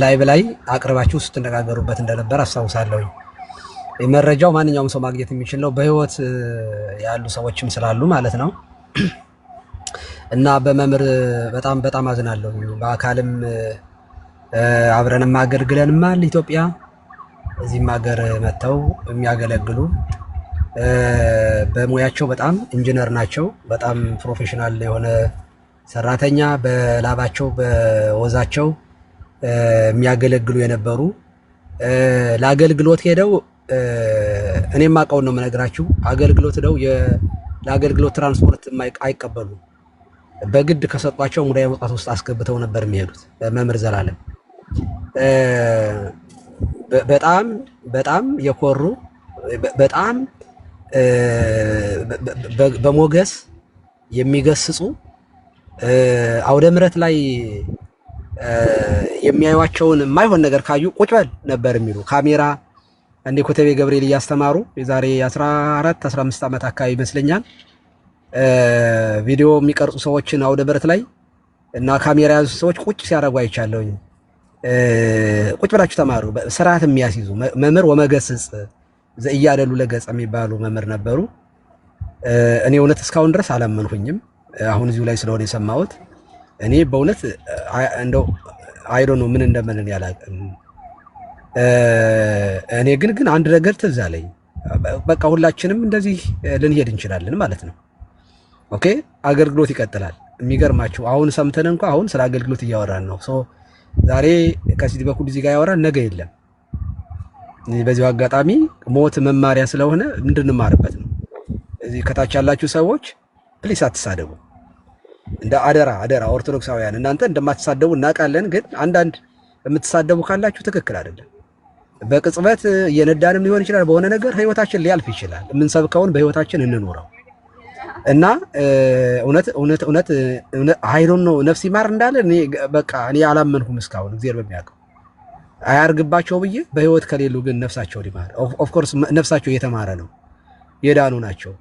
ላይቭ ላይ አቅርባችሁ ስትነጋገሩበት እንደነበር አስታውሳለሁ። መረጃው ማንኛውም ሰው ማግኘት የሚችል ነው፣ በህይወት ያሉ ሰዎችም ስላሉ ማለት ነው። እና በመምህር በጣም አዝናለሁ። በአካልም አብረንም አገልግለንማል ኢትዮጵያ፣ እዚህም ሀገር መጥተው የሚያገለግሉ በሙያቸው በጣም ኢንጂነር ናቸው። በጣም ፕሮፌሽናል የሆነ ሰራተኛ በላባቸው በወዛቸው የሚያገለግሉ የነበሩ ለአገልግሎት ሄደው እኔም አውቀውን ነው የምነግራችሁ። አገልግሎት ሄደው ለአገልግሎት ትራንስፖርት አይቀበሉ፣ በግድ ከሰጧቸው ሙዳየ መውጣት ውስጥ አስገብተው ነበር የሚሄዱት። መምህር ዘላለም በጣም የኮሩ በጣም በሞገስ የሚገስጹ አውደ ምሕረት ላይ የሚያዩዋቸውን የማይሆን ነገር ካዩ ቁጭ በል ነበር የሚሉ ካሜራ እንደ ኮተቤ ገብርኤል እያስተማሩ የዛሬ 14 15 ዓመት አካባቢ ይመስለኛል ቪዲዮ የሚቀርጹ ሰዎችን አውደ ምሕረት ላይ እና ካሜራ ያዙ ሰዎች ቁጭ ሲያደርጉ አይቻለሁኝ። ቁጭ ብላችሁ ተማሩ። ስርዓት የሚያስይዙ መምህር ወመገስጽ ዘእያደሉ ለገጸ የሚባሉ መምህር ነበሩ። እኔ እውነት እስካሁን ድረስ አላመንኩኝም። አሁን እዚሁ ላይ ስለሆነ የሰማሁት እኔ በእውነት እንደው አይዶ ነው ምን እንደምን ያላቅም። እኔ ግን አንድ ነገር ትዝ አለኝ። በቃ ሁላችንም እንደዚህ ልንሄድ እንችላለን ማለት ነው። ኦኬ አገልግሎት ይቀጥላል። የሚገርማችሁ አሁን ሰምተን እንኳን አሁን ስለ አገልግሎት እያወራን ነው። ዛሬ ከዚህ በኩል እዚህ ጋር ያወራን ነገ የለም። በዚሁ አጋጣሚ ሞት መማሪያ ስለሆነ እንድንማርበት ነው። እዚህ ከታች ያላችሁ ሰዎች ፕሊስ አትሳደቡ። እንደ አደራ ኦርቶዶክሳውያን እናንተ እንደማትሳደቡ እናውቃለን። ግን አንዳንድ የምትሳደቡ ካላችሁ ትክክል አይደለም። በቅጽበት እየነዳንም ሊሆን ይችላል፣ በሆነ ነገር ህይወታችን ሊያልፍ ይችላል። የምንሰብከውን በህይወታችን እንኖረው እና እውነት አይዶን ነው ነፍስ ይማር እንዳለ እኔ አላመንኩም እስካሁን። እግዚአብሔር በሚያውቀው አያርግባቸው ብዬ በህይወት ከሌሉ ግን ነፍሳቸው ሊማር ኦፍ ኮርስ ነፍሳቸው እየተማረ ነው፣ የዳኑ ናቸው።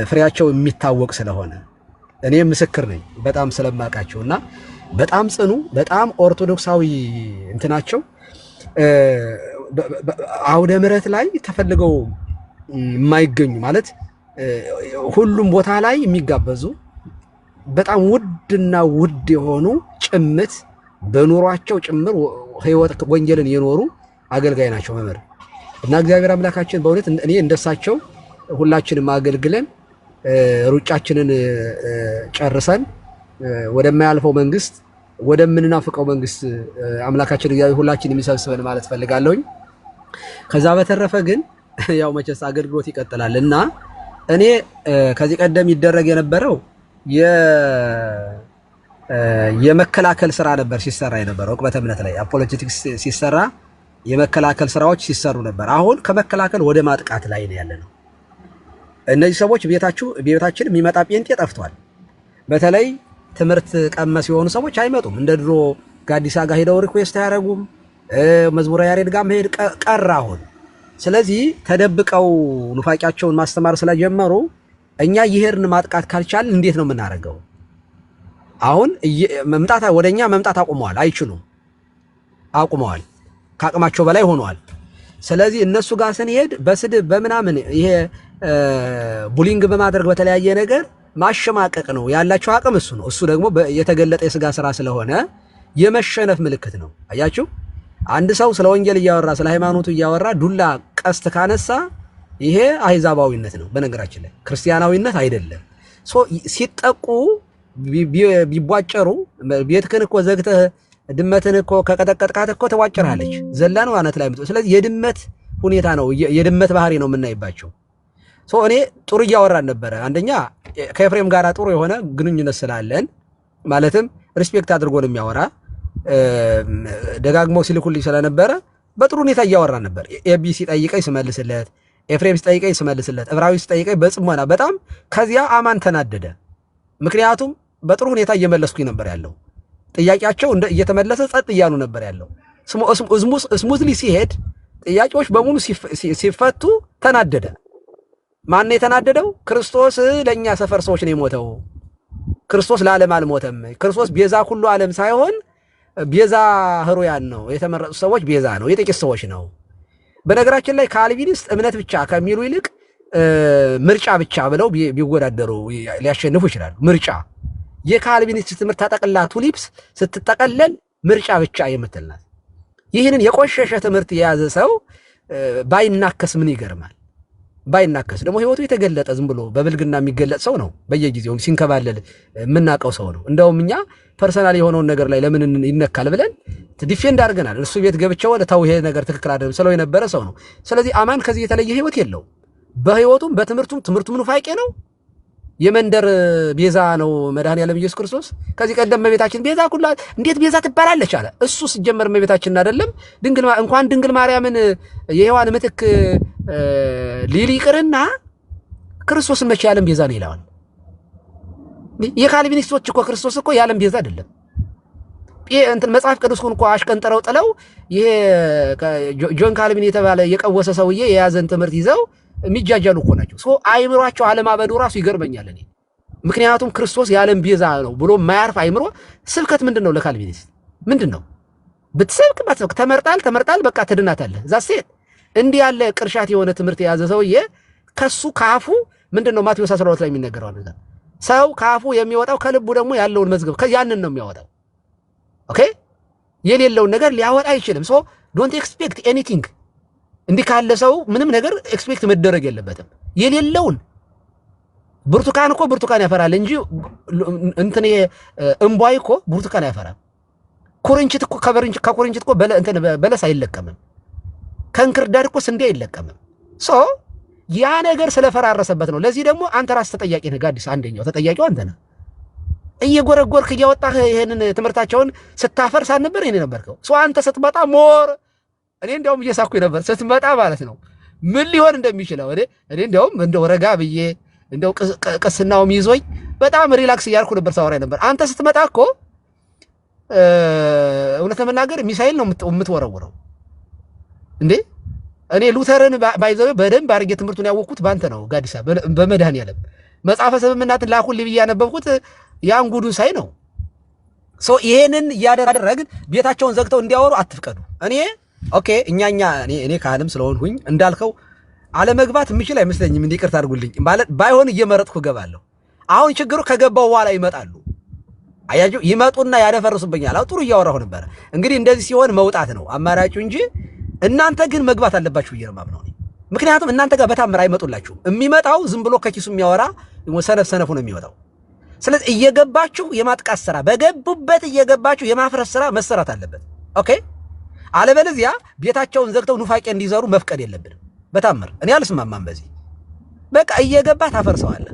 ፍሬያቸው የሚታወቅ ስለሆነ እኔ ምስክር ነኝ በጣም ስለማውቃቸው እና በጣም ጽኑ በጣም ኦርቶዶክሳዊ እንትናቸው አውደ ምሕረት ላይ ተፈልገው የማይገኙ ማለት ሁሉም ቦታ ላይ የሚጋበዙ በጣም ውድና ውድ የሆኑ ጭምት በኑሯቸው ጭምር ህይወት ወንጌልን የኖሩ አገልጋይ ናቸው መምህር እና እግዚአብሔር አምላካችን በእውነት እኔ እንደሳቸው ሁላችንም አገልግለን ሩጫችንን ጨርሰን ወደማያልፈው መንግስት ወደምንናፍቀው መንግስት አምላካችን እግዚአብሔር ሁላችን የሚሰብስበን ማለት ፈልጋለሁኝ። ከዛ በተረፈ ግን ያው መቼስ አገልግሎት ይቀጥላል እና እኔ ከዚህ ቀደም ይደረግ የነበረው የመከላከል ስራ ነበር ሲሰራ የነበረው ዕቅበተ እምነት ላይ አፖሎጂቲክስ ሲሰራ የመከላከል ስራዎች ሲሰሩ ነበር። አሁን ከመከላከል ወደ ማጥቃት ላይ ነው ያለነው። እነዚህ ሰዎች ቤታችን የሚመጣ ጴንጤ ጠፍቷል። በተለይ ትምህርት ቀመስ የሆኑ ሰዎች አይመጡም። እንደ ድሮ ጋዲሳ ጋር ሄደው ሪኩዌስት አያደርጉም። መዝሙረ ያሬድ ጋር መሄድ ቀረ አሁን። ስለዚህ ተደብቀው ኑፋቂያቸውን ማስተማር ስለጀመሩ እኛ ይሄርን ማጥቃት ካልቻልን እንዴት ነው የምናደርገው? አሁን ወደኛ መምጣት አቁመዋል። አይችሉም፣ አቁመዋል። ከአቅማቸው በላይ ሆነዋል። ስለዚህ እነሱ ጋር ስንሄድ በስድብ በምናምን ይሄ ቡሊንግ በማድረግ በተለያየ ነገር ማሸማቀቅ ነው ያላቸው አቅም እሱ ነው። እሱ ደግሞ የተገለጠ የስጋ ስራ ስለሆነ የመሸነፍ ምልክት ነው። አያችሁ፣ አንድ ሰው ስለ ወንጌል እያወራ ስለ ሃይማኖቱ እያወራ ዱላ ቀስት ካነሳ ይሄ አህዛባዊነት ነው። በነገራችን ላይ ክርስቲያናዊነት አይደለም። ሲጠቁ ቢቧጨሩ ቤትክን እኮ ዘግተህ ድመትን እኮ ከቀጠቀጥካት እኮ ተዋጭራለች ዘላ ነው አነት ላይ። ስለዚህ የድመት ሁኔታ ነው፣ የድመት ባህሪ ነው የምናይባቸው። እኔ ጥሩ እያወራን ነበረ። አንደኛ ከኤፍሬም ጋር ጥሩ የሆነ ግንኙነት ስላለን ማለትም ሪስፔክት አድርጎ ነው የሚያወራ። ደጋግሞ ሲልኩልኝ ስለነበረ በጥሩ ሁኔታ እያወራን ነበር። ኤቢ ሲጠይቀኝ ስመልስለት፣ ኤፍሬም ሲጠይቀኝ ስመልስለት፣ እብራዊ ሲጠይቀኝ በጽሞና በጣም። ከዚያ አማን ተናደደ። ምክንያቱም በጥሩ ሁኔታ እየመለስኩኝ ነበር ያለው። ጥያቄያቸው እየተመለሰ ጸጥ እያሉ ነበር ያለው። ስሙዝሊ ሲሄድ ጥያቄዎች በሙሉ ሲፈቱ ተናደደ። ማን የተናደደው? ክርስቶስ ለኛ ሰፈር ሰዎች ነው የሞተው። ክርስቶስ ለዓለም አልሞተም። ክርስቶስ ቤዛ ሁሉ ዓለም ሳይሆን ቤዛ ህሩያን ነው። የተመረጡ ሰዎች ቤዛ ነው፣ የጥቂት ሰዎች ነው። በነገራችን ላይ ካልቪኒስት እምነት ብቻ ከሚሉ ይልቅ ምርጫ ብቻ ብለው ቢወዳደሩ ሊያሸንፉ ይችላሉ። ምርጫ የካልቪኒስት ትምህርት ተጠቅላ ቱሊፕስ ስትጠቀለል ምርጫ ብቻ የምትልናት። ይህንን የቆሸሸ ትምህርት የያዘ ሰው ባይናከስ ምን ይገርማል? ባይናከስ ደግሞ ህይወቱ የተገለጠ ዝም ብሎ በብልግና የሚገለጥ ሰው ነው። በየጊዜው ሲንከባለል የምናውቀው ሰው ነው። እንደውም እኛ ፐርሰናል የሆነውን ነገር ላይ ለምን ይነካል ብለን ዲፌንድ አድርገናል። እሱ ቤት ገብቸው ተው ይሄ ነገር ትክክል አይደለም ስለው የነበረ ሰው ነው። ስለዚህ አማን ከዚህ የተለየ ህይወት የለው። በህይወቱም በትምህርቱም ኑፋቄ ነው። የመንደር ቤዛ ነው መድኃኔዓለም ኢየሱስ ክርስቶስ። ከዚህ ቀደም እመቤታችን ቤዛ ኩላ እንዴት ቤዛ ትባላለች አለ። እሱ ሲጀመር እመቤታችን አይደለም እንኳን ድንግል ማርያምን የሔዋን ምትክ ሊል ይቅርና ክርስቶስን መቼ የዓለም ቤዛ ነው ይለዋል። የካልቪኒስቶች እኮ ክርስቶስ እኮ የዓለም ቤዛ አይደለም። መጽሐፍ ቅዱስን እኮ አሽቀንጥረው ጥለው ይሄ ጆን ካልቪን የተባለ የቀወሰ ሰውዬ የያዘን ትምህርት ይዘው የሚጃጃሉ እኮ ናቸው። አይምሯቸው አለማበዱ ራሱ ይገርመኛል እኔ። ምክንያቱም ክርስቶስ የዓለም ቤዛ ነው ብሎ ማያርፍ አይምሮ ስብከት ምንድን ነው? ለካልቪኒስት ምንድን ነው? ብትሰብክ ባትሰብክ ተመርጣል በቃ ትድናታለህ። ዛሴት እንዲህ ያለ ቅርሻት የሆነ ትምህርት የያዘ ሰውዬ ከሱ ካፉ ምንድን ነው ማቴዎስ 12 ላይ የሚነገረው ነገር ሰው ካፉ የሚወጣው ከልቡ ደግሞ ያለውን መዝገብ ያንን ነው የሚያወጣው። ኦኬ የሌለውን ነገር ሊያወጣ አይችልም። ሶ ዶንት ኤክስፔክት ኤኒቲንግ። እንዲህ ካለ ሰው ምንም ነገር ኤክስፔክት መደረግ የለበትም። የሌለውን ብርቱካን እኮ ብርቱካን ያፈራል እንጂ እንትን እምቧይ እኮ ብርቱካን ያፈራል። ኩርንችት እኮ ከኩርንችት እኮ በለስ አይለቀምም። ከእንክርዳድ እኮ ስንዴ አይለቀምም። ሶ ያ ነገር ስለፈራረሰበት ነው። ለዚህ ደግሞ አንተ ራስህ ተጠያቂ ነህ። ጋዲስ አንደኛው ተጠያቂው አንተ ነህ። እየጎረጎርክ እያወጣህ ይሄንን ትምህርታቸውን ስታፈርስ አልነበር ይሄን ነበርከው። ሶ አንተ ስትመጣ ሞር እኔ እንደውም እየሳኩኝ ነበር ስትመጣ ማለት ነው ምን ሊሆን እንደሚችለው እኔ እንደውም እንደው ረጋ ብዬ እንደው ቅስናውም ይዞኝ በጣም ሪላክስ እያልኩ ነበር ሳወራ ነበር። አንተ ስትመጣ እኮ እውነት ለመናገር ሚሳኤል ነው የምትወረውረው እንዴ። እኔ ሉተርን ባይዘው በደንብ አድርጌ ትምህርቱን ያወቅኩት ባንተ ነው ጋዲሳ፣ በመድኃኒዓለም መጽሐፈ ስምምናትን ላኩልኝ ብዬ ያነበብኩት ያን ጉዱን ሳይ ነው። ሶ ይሄንን እያደረግን ቤታቸውን ዘግተው እንዲያወሩ አትፍቀዱ። እኔ ኦኬ እኔ ካህንም ስለሆንኩኝ እንዳልከው አለመግባት የምችል አይመስለኝም። እንዲቅርታ አድርጉልኝ ማለት ባይሆን እየመረጥኩ እገባለሁ። አሁን ችግሩ ከገባው በኋላ ይመጣሉ። አያችሁ ይመጡና ያደፈርሱብኛል። አው ጥሩ እያወራሁ ነበር። እንግዲህ እንደዚህ ሲሆን መውጣት ነው አማራጩ እንጂ እናንተ ግን መግባት አለባችሁ ብዬ ነው የማምነው። ምክንያቱም እናንተ ጋር በታምር አይመጡላችሁም። የሚመጣው ዝም ብሎ ከኪሱ የሚያወራ ሰነፉ ነው የሚወጣው። ስለዚህ እየገባችሁ የማጥቃት ስራ በገቡበት እየገባችሁ የማፍረስ ስራ መሰራት አለበት። ኦኬ አለበለዚያ ቤታቸውን ዘግተው ኑፋቄ እንዲዘሩ መፍቀድ የለብንም በታምር። እኔ አልስማማም በዚህ። በቃ እየገባ ታፈርሰዋለህ።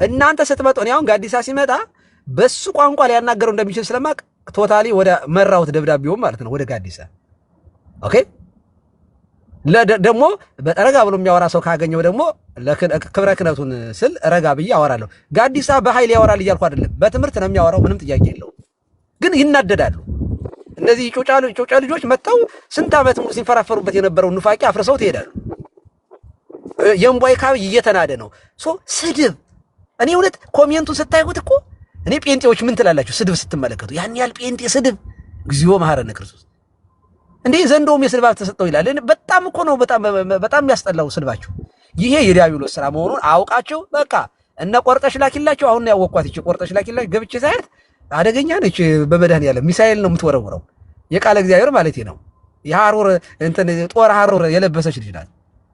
እናንተ ስትመጡ እኔ አሁን ጋዲሳ ሲመጣ በሱ ቋንቋ ሊያናገረው እንደሚችል ስለማቅ ቶታሊ ወደ መራውት ደብዳቤውም ማለት ነው ወደ ጋዲሳ። ኦኬ ደግሞ ረጋ ብሎ የሚያወራ ሰው ካገኘው ደግሞ ክብረ ክህነቱን ስል ረጋ ብዬ አወራለሁ። ጋዲሳ በኃይል ያወራል እያልኩ አይደለም፣ በትምህርት ነው የሚያወራው፣ ምንም ጥያቄ የለውም። ግን ይናደዳሉ። እነዚህ ጮጫ ልጆች መጥተው ስንት ዓመት ሙሉ ሲንፈራፈሩበት የነበረውን ኑፋቄ አፍርሰው ትሄዳሉ። የእምቧይ ካብ እየተናደ ነው። ስድብ እኔ እውነት ኮሜንቱን ስታይሁት እኮ እኔ ጴንጤዎች ምን ትላላችሁ? ስድብ ስትመለከቱ ያን ያህል ጴንጤ ስድብ እግዚኦ መሐረነ ክርስቶስ እንዴ! ዘንዶም የስድብ ተሰጠው ይላል። በጣም እኮ ነው በጣም ያስጠላው ስድባችሁ። ይሄ የዲያብሎስ ስራ መሆኑን አውቃችሁ በቃ እነ ቆርጠሽ ላኪላችሁ። አሁን ያወቅኳት እቺ ቆርጠሽ ላኪላችሁ ገብቼ ሳይት አደገኛ ነች። በመድኃኒዓለም ሚሳኤል ነው የምትወረውረው። የቃለ እግዚአብሔር ማለት ነው። የሐሩር እንትን ጦር ሐሩር የለበሰች ልጅ ናት።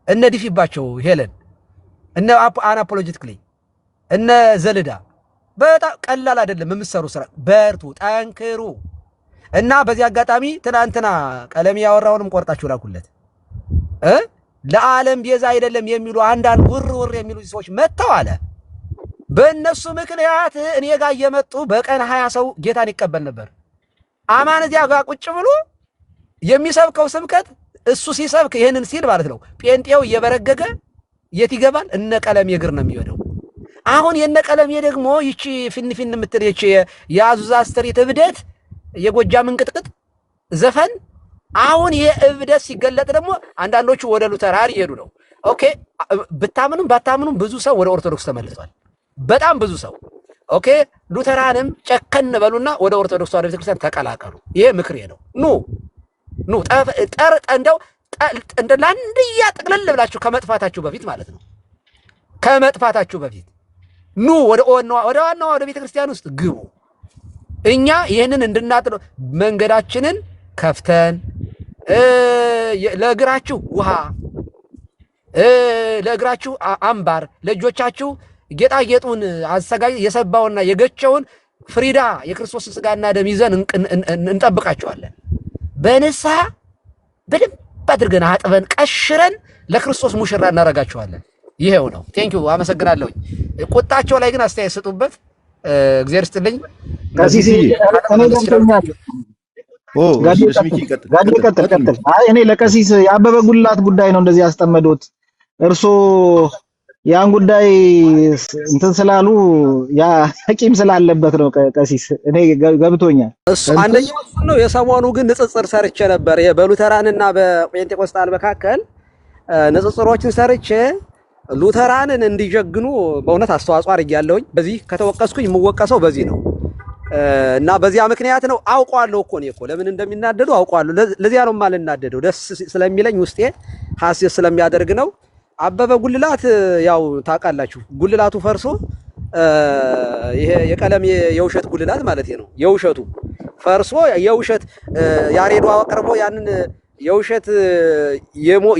እነ ዲፊባቸው ሄለን እነ አናፖሎጂቲክሊ እነ ዘልዳ በጣም ቀላል አይደለም የምትሰሩ ስራ። በርቱ፣ ጠንክሩ እና በዚህ አጋጣሚ ትናንትና ቀለም ያወራውንም ቆርጣችሁ ላኩለት። ለዓለም ቤዛ አይደለም የሚሉ አንዳንድ ውር የሚሉ ሰዎች መጥተው አለ በእነሱ ምክንያት እኔ ጋር እየመጡ በቀን 20 ሰው ጌታን ይቀበል ነበር። አማን እዚያ ጋር ቁጭ ብሎ የሚሰብከው ስብከት እሱ ሲሰብክ ይሄንን ሲል ማለት ነው ጴንጤው እየበረገገ የት ይገባል? እነ ቀለም የግር ነው የሚወደው። አሁን የነ ቀለም ደግሞ ይቺ ፊንፊን የምትል ይቺ የአዙዛ ስትሪት እብደት የጎጃም እንቅጥቅጥ ዘፈን አሁን የእብደት ሲገለጥ ደግሞ አንዳንዶቹ ወደ ሉተራን ይሄዱ ነው። ኦኬ ብታምኑም ባታምኑም ብዙ ሰው ወደ ኦርቶዶክስ ተመልሷል። በጣም ብዙ ሰው ኦኬ ሉተራንም ጨከን በሉና ወደ ኦርቶዶክስ ተዋሕዶ ቤተክርስቲያን ተቀላቀሉ። ይሄ ምክሬ ነው። ኑ እንደው እንደ ላንድያ ጥቅልል ብላችሁ ከመጥፋታችሁ በፊት ማለት ነው ከመጥፋታችሁ በፊት ኑ ወደ ዋናው ወደ ቤተክርስቲያን ውስጥ ግቡ። እኛ ይሄንን እንድናጥሎ መንገዳችንን ከፍተን ለእግራችሁ ውሃ ለእግራችሁ አምባር ለእጆቻችሁ ጌጣጌጡን አዘጋጅ የሰባውና የገቸውን ፍሪዳ የክርስቶስን ስጋና ደም ይዘን እንጠብቃቸዋለን። በንስሐ በደንብ አድርገን አጥበን ቀሽረን ለክርስቶስ ሙሽራ እናረጋቸዋለን። ይሄው ነው። ቴንኪው አመሰግናለሁ። ቁጣቸው ላይ ግን አስተያየት ስጡበት። እግዚአብሔር ይስጥልኝ። ቀሲስ ቀጥል። እኔ ለቀሲስ የአበበ ጉልላት ጉዳይ ነው እንደዚህ ያስጠመዱት። እርሶ ያን ጉዳይ እንትን ስላሉ ያ ሐቂም ስላለበት ነው ቀሲስ። እኔ ገብቶኛል። እሱ አንደኛው እሱ ነው። የሰሞኑ ግን ንጽጽር ሰርቼ ነበር በሉተራንና በጴንጤቆስጣን መካከል ንጽጽሮችን ሰርቼ ሉተራንን እንዲጀግኑ በእውነት አስተዋጽኦ አድርጌያለሁኝ። በዚህ ከተወቀስኩኝ የምወቀሰው በዚህ ነው እና በዚያ ምክንያት ነው። አውቀዋለሁ እኮ እኔ እኮ ለምን እንደሚናደዱ አውቀዋለሁ። ለዚያ ነው የማልናደደው። ደስ ስለሚለኝ ውስጤ ሐሴት ስለሚያደርግ ነው። አበበ ጉልላት ያው ታውቃላችሁ፣ ጉልላቱ ፈርሶ ይሄ የቀለም የውሸት ጉልላት ማለት ነው። የውሸቱ ፈርሶ የውሸት ያሬዱ አቅርቦ ያንን የውሸት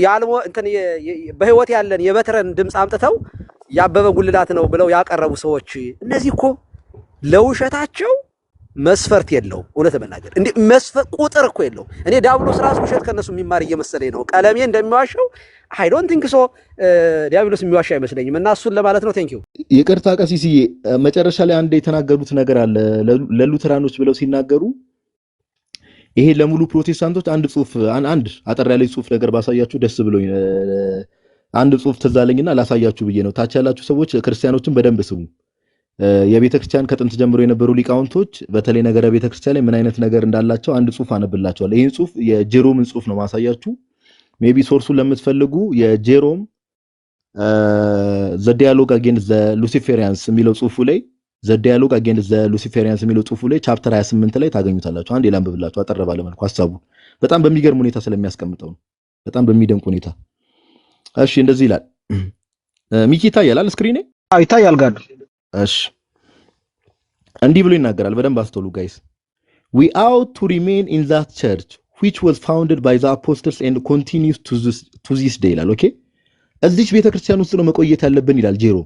ያልሞ እንትን በህይወት ያለን የበትረን ድምፅ አምጥተው ያበበ ጉልላት ነው ብለው ያቀረቡ ሰዎች እነዚህ እኮ ለውሸታቸው መስፈርት የለው። እውነት መናገር እንዴ መስፈርት ቁጥር እኮ የለው። እኔ ዲያብሎስ ራሱ ውሸት ከነሱ የሚማር እየመሰለኝ ነው። ቀለሜ እንደሚዋሸው አይ ዶንት ቲንክ ሶ ዲያብሎስ የሚዋሽ አይመስለኝም። እና እሱን ለማለት ነው። ቴንክ ዩ። ይቅርታ ቀሲስዬ፣ መጨረሻ ላይ አንድ የተናገሩት ነገር አለ ለሉተራኖች ብለው ሲናገሩ ይሄ ለሙሉ ፕሮቴስታንቶች አንድ ጽሁፍ አንድ አጠር ያለች ጽሁፍ ነገር ባሳያችሁ ደስ ብሎኝ አንድ ጽሁፍ ትዝ አለኝና ላሳያችሁ ብዬ ነው። ታች ያላችሁ ሰዎች ክርስቲያኖችን በደንብ ስሙ። የቤተክርስቲያን ከጥንት ጀምሮ የነበሩ ሊቃውንቶች በተለይ ነገረ ቤተክርስቲያን ላይ ምን አይነት ነገር እንዳላቸው አንድ ጽሁፍ አነብላችኋለሁ። ይህን ጽሁፍ የጄሮምን ጽሁፍ ነው ማሳያችሁ። ሜቢ ሶርሱን ለምትፈልጉ የጄሮም ዘ ዲያሎግ አጌንስት ዘ ሉሲፌሪያንስ የሚለው ጽሁፉ ላይ ዘ ዲያሎግ አጌንስት ዘ ሉሲፌሪያንስ የሚለው ጽሁፉ ላይ ቻፕተር 28 ላይ ታገኙታላችሁ። አንድ ላንብብላችሁ አጠር ባለ መልኩ ሐሳቡ በጣም በሚገርም ሁኔታ ስለሚያስቀምጠው ነው። በጣም በሚደንቅ ሁኔታ። እሺ እንደዚህ ይላል። ሚኪ ይታያል ስክሪኔ? አዎ ይታያል ጋር። እሺ እንዲህ ብሎ ይናገራል። በደንብ አስተውሉ ጋይስ። we ought to remain in that church which was founded by the apostles and continues to this day ይላል። ኦኬ እዚች ቤተክርስቲያን ውስጥ ነው መቆየት ያለብን ይላል ጄሮ።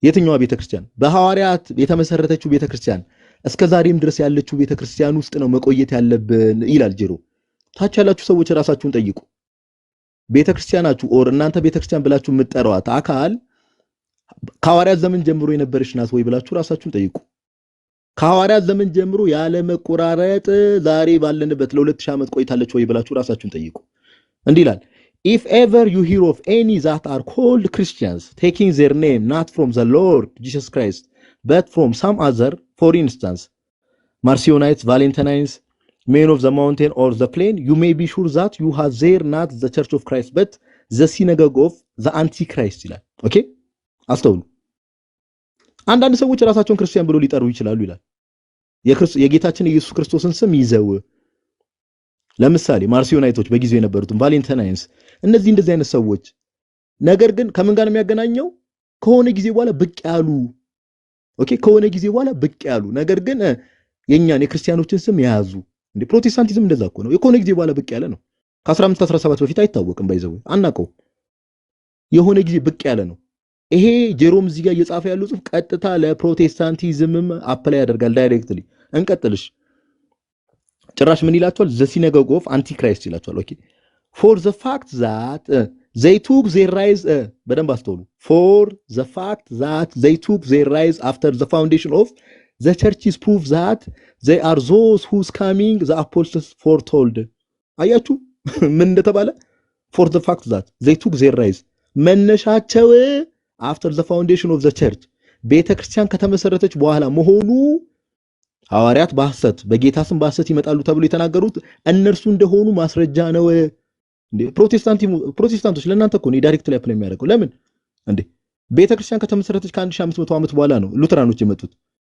የትኛዋ ቤተክርስቲያን? በሐዋርያት የተመሰረተችው ቤተክርስቲያን እስከ ዛሬም ድረስ ያለችው ቤተክርስቲያን ውስጥ ነው መቆየት ያለብን ይላል ጄሮ። ታች ያላችሁ ሰዎች ራሳችሁን ጠይቁ። ቤተክርስቲያናችሁ ኦር እናንተ ቤተክርስቲያን ብላችሁ የምትጠራዋት አካል ከሐዋርያት ዘመን ጀምሮ የነበረች ናት ወይ ብላችሁ ራሳችሁን ጠይቁ። ከሐዋርያት ዘመን ጀምሮ ያለ መቆራረጥ ዛሬ ባለንበት ለ2000 ዓመት ቆይታለች ወይ ብላችሁ ራሳችሁን ጠይቁ። እንዲህ ይላል if ever you hear of any that are called Christians taking their name not from the Lord Jesus Christ but from some other, for instance Marcionites, Valentines, men of the mountain or the plain, you may be sure that you have there not the church of Christ but the synagogue of the Antichrist ይላል። ኦኬ አስተውሉ። አንዳንድ ሰዎች ራሳቸውን ክርስቲያን ብሎ ሊጠሩ ይችላሉ ይላል። የጌታችን ኢየሱስ ክርስቶስን ስም ይዘው ለምሳሌ ማርሲዮናይቶች በጊዜው የነበሩትን ቫሌንታይንስ፣ እነዚህ እንደዚህ አይነት ሰዎች ነገር ግን ከምን ጋር ነው የሚያገናኘው? ከሆነ ጊዜ በኋላ ብቅ ያሉ ኦኬ፣ ከሆነ ጊዜ በኋላ ብቅ ያሉ ነገር ግን የኛን የክርስቲያኖችን ስም የያዙ እንዴ። ፕሮቴስታንቲዝም እንደዛ እኮ ነው። የሆነ ጊዜ በኋላ ብቅ ያለ ነው። ከ1517 በፊት አይታወቅም። ባይዘው አናቀው። የሆነ ጊዜ ብቅ ያለ ነው። ይሄ ጄሮም እዚህ ጋር እየጻፈ ያለው ጽሁፍ ቀጥታ ለፕሮቴስታንቲዝምም አፕላይ ያደርጋል ዳይሬክትሊ። እንቀጥልሽ። ጭራሽ ምን ይላቸዋል? ዘ ሲነጎግ ኦፍ አንቲክራይስት ይላቸዋል። ኦኬ ፎር ዘ ፋክት ዛት they took their rise በደንብ አስተውሉ። for the fact that they took their rise after the foundation of the church is proof that they are those whose coming the apostles foretold። አያችሁ ምን እንደተባለ? for the fact that they took their rise መነሻቸው after the foundation of the church ቤተክርስቲያን ከተመሰረተች በኋላ መሆኑ ሐዋርያት በሐሰት በጌታ ስም በሐሰት ይመጣሉ ተብሎ የተናገሩት እነርሱ እንደሆኑ ማስረጃ ነው። እንዴ ፕሮቴስታንቶች ለእናንተ እኮ ነው ዳይሬክትሊ አፕላይ የሚያደርገው። ለምን እንዴ ቤተክርስቲያን ከተመሰረተች ከ1500 ዓመት በኋላ ነው ሉተራኖች የመጡት።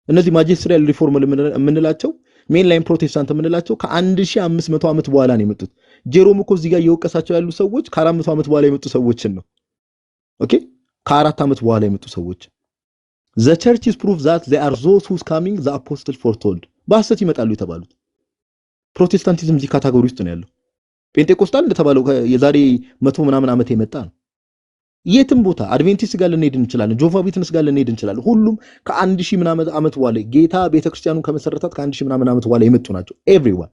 እነዚህ ማጂስትሪያል ሪፎርም የምንላቸው ሜን ላይን ፕሮቴስታንት የምንላቸው ከ1500 ዓመት በኋላ ነው የመጡት። ጄሮም እኮ እዚህ ጋር እየወቀሳቸው ያሉ ሰዎች ከ400 ዓመት በኋላ የመጡ ሰዎችን ነው። ኦኬ ከ4 ዓመት በኋላ የመጡ ሰዎች the church is proof that they are those who's coming the apostles foretold በሐሰት ይመጣሉ የተባሉት። ፕሮቴስታንቲዝም እዚህ ካታጎሪ ውስጥ ነው ያለው። ፔንቴኮስታል እንደተባለው የዛሬ 100 ምናምን ዓመት የመጣ ነው። የትም ቦታ አድቬንቲስት ጋር ልንሄድ እንችላለን፣ ጆቫ ዊትነስ ጋር ልንሄድ እንችላለን። ሁሉም ከ1000 ምናምን ዓመት በኋላ ጌታ ቤተክርስቲያኑን ከመሰረታት ከ1000 ምናምን ዓመት በኋላ የመጡ ናቸው። everyone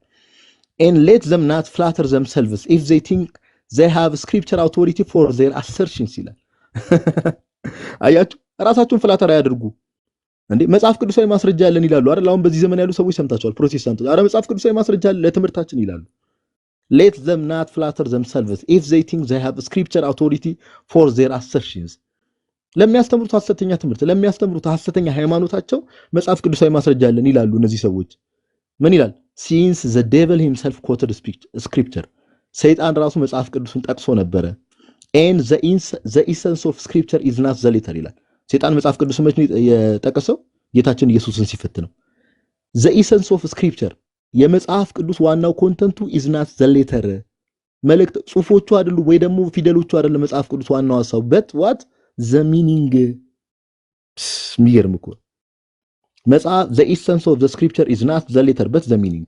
and let them not flatter themselves if they think they have scripture authority for their assertions ይላል። አያችሁ ራሳቸውን ፍላተር አያድርጉ እንዴ። መጽሐፍ ቅዱሳዊ ማስረጃ ያለን ይላሉ አይደል? አሁን በዚህ ዘመን ያሉ ሰዎች ሰምታችኋል። ፕሮቴስታንቶች አረ መጽሐፍ ቅዱሳዊ ማስረጃ ለትምህርታችን ይላሉ። let them not flatter themselves if they think they have scripture authority for their assertions ለሚያስተምሩት ሐሰተኛ ትምህርት ለሚያስተምሩት ሐሰተኛ ሃይማኖታቸው መጽሐፍ ቅዱሳዊ ማስረጃ ያለን ይላሉ እነዚህ ሰዎች። ምን ይላል? since the devil himself quoted scripture ሰይጣን ራሱ መጽሐፍ ቅዱስን ጠቅሶ ነበረ። and the essence of scripture is not the letter ይላል። ሰይጣን መጽሐፍ ቅዱስን መቼ የጠቀሰው? ጌታችን ኢየሱስን ሲፈት ነው። the essence of scripture የመጽሐፍ ቅዱስ ዋናው ኮንተንቱ is not the letter መልእክት ጽሁፎቹ አይደሉ ወይ ደግሞ ፊደሎቹ አይደለም መጽሐፍ ቅዱስ ዋናው ሐሳቡ but what the meaning የሚገርም እኮ መጽሐፍ the essence of the scripture is not the letter but the meaning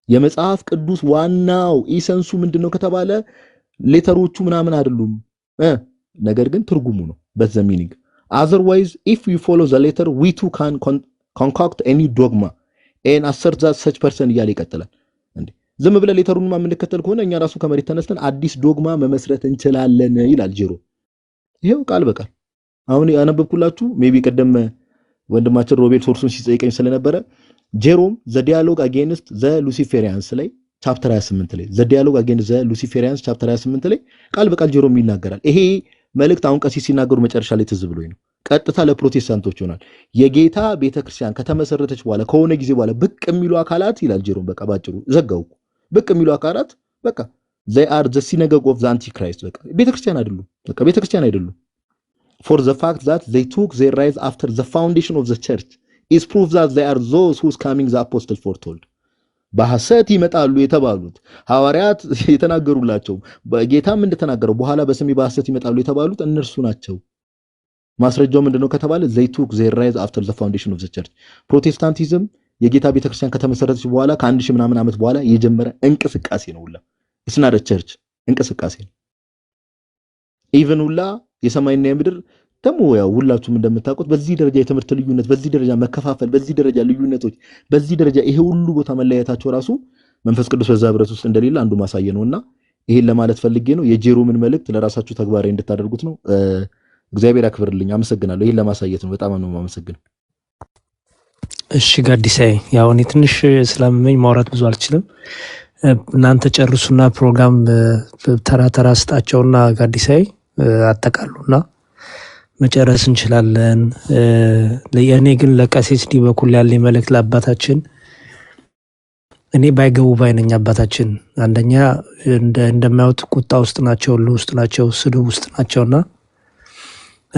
የመጽሐፍ ቅዱስ ዋናው ኢሰንሱ ምንድነው ከተባለ ሌተሮቹ ምናምን አይደሉም ነገር ግን ትርጉሙ ነው but the meaning otherwise if we follow the letter we too can concoct any dogma and assert that such person እያለ ይቀጥላል እንዴ ዝም ብለ ሌተሩን ማምንከተል ከሆነ እኛ ራሱ ከመሬት ተነስተን አዲስ ዶግማ መመስረት እንችላለን ይላል ጄሮ ይሄው ቃል በቃል አሁን ያነበብኩላችሁ ሜቢ ቀደም ወንድማችን ሮቤል ሶርሱን ሲጠይቀኝ ስለነበረ ጄሮም the dialogue against the luciferians ላይ ቻፕተር 28 ላይ the dialogue against the luciferians ቻፕተር 28 ላይ ቃል በቃል ጄሮም ይናገራል ይሄ መልእክት አሁን ቀሲስ ሲናገሩ መጨረሻ ላይ ትዝ ብሎኝ ነው ቀጥታ ለፕሮቴስታንቶች ሆናል የጌታ ቤተክርስቲያን ከተመሰረተች በኋላ ከሆነ ጊዜ በኋላ ብቅ የሚሉ አካላት ይላል ጄሮም በቃ ባጭሩ ዘጋው ብቅ የሚሉ አካላት በቃ they are the synagogue of the antichrist በቃ ቤተክርስቲያን አይደሉም በቃ ቤተክርስቲያን አይደሉም for the fact that they took their rise after the foundation of the church is proof that they are those whose coming the apostle foretold በሐሰት ይመጣሉ የተባሉት ሐዋርያት የተናገሩላቸው በጌታም እንደተናገረው በኋላ በስሜ በሐሰት ይመጣሉ የተባሉት እነርሱ ናቸው ማስረጃው ምንድነው ከተባለ they took their rise after the foundation of the church ፕሮቴስታንቲዝም የጌታ ቤተክርስቲያን ከተመሰረተች በኋላ ከአንድ ሺህ ምናምን ዓመት በኋላ የጀመረ እንቅስቃሴ ነው ሁላ it's not a church እንቅስቃሴ ነው even ሁላ የሰማይና የምድር ደሞ ያው ሁላችሁም እንደምታውቁት በዚህ ደረጃ የትምህርት ልዩነት በዚህ ደረጃ መከፋፈል በዚህ ደረጃ ልዩነቶች በዚህ ደረጃ ይሄ ሁሉ ቦታ መለያየታቸው ራሱ መንፈስ ቅዱስ በዛ ህብረት ውስጥ እንደሌለ አንዱ ማሳየ ነውና ይሄን ለማለት ፈልጌ ነው የጄሮምን መልእክት ለራሳችሁ ተግባራዊ እንድታደርጉት ነው እግዚአብሔር ያክብርልኝ አመሰግናለሁ ይሄን ለማሳየት ነው በጣም ነው ማመሰግነው እሺ ጋዲሳይ ያው እኔ ትንሽ ስለምመኝ ማውራት ብዙ አልችልም እናንተ ጨርሱና ፕሮግራም ተራ ተራ ስጣቸውና ጋዲሳይ አጠቃሉና መጨረስ እንችላለን ለየኔ ግን ለቀሲስ ዲ በኩል ያለ መልእክት ለአባታችን እኔ ባይገቡ ባይነኛ አባታችን አንደኛ እንደማያውት ቁጣ ውስጥ ናቸው ውስጥ ናቸው ስድብ ውስጥ ናቸውና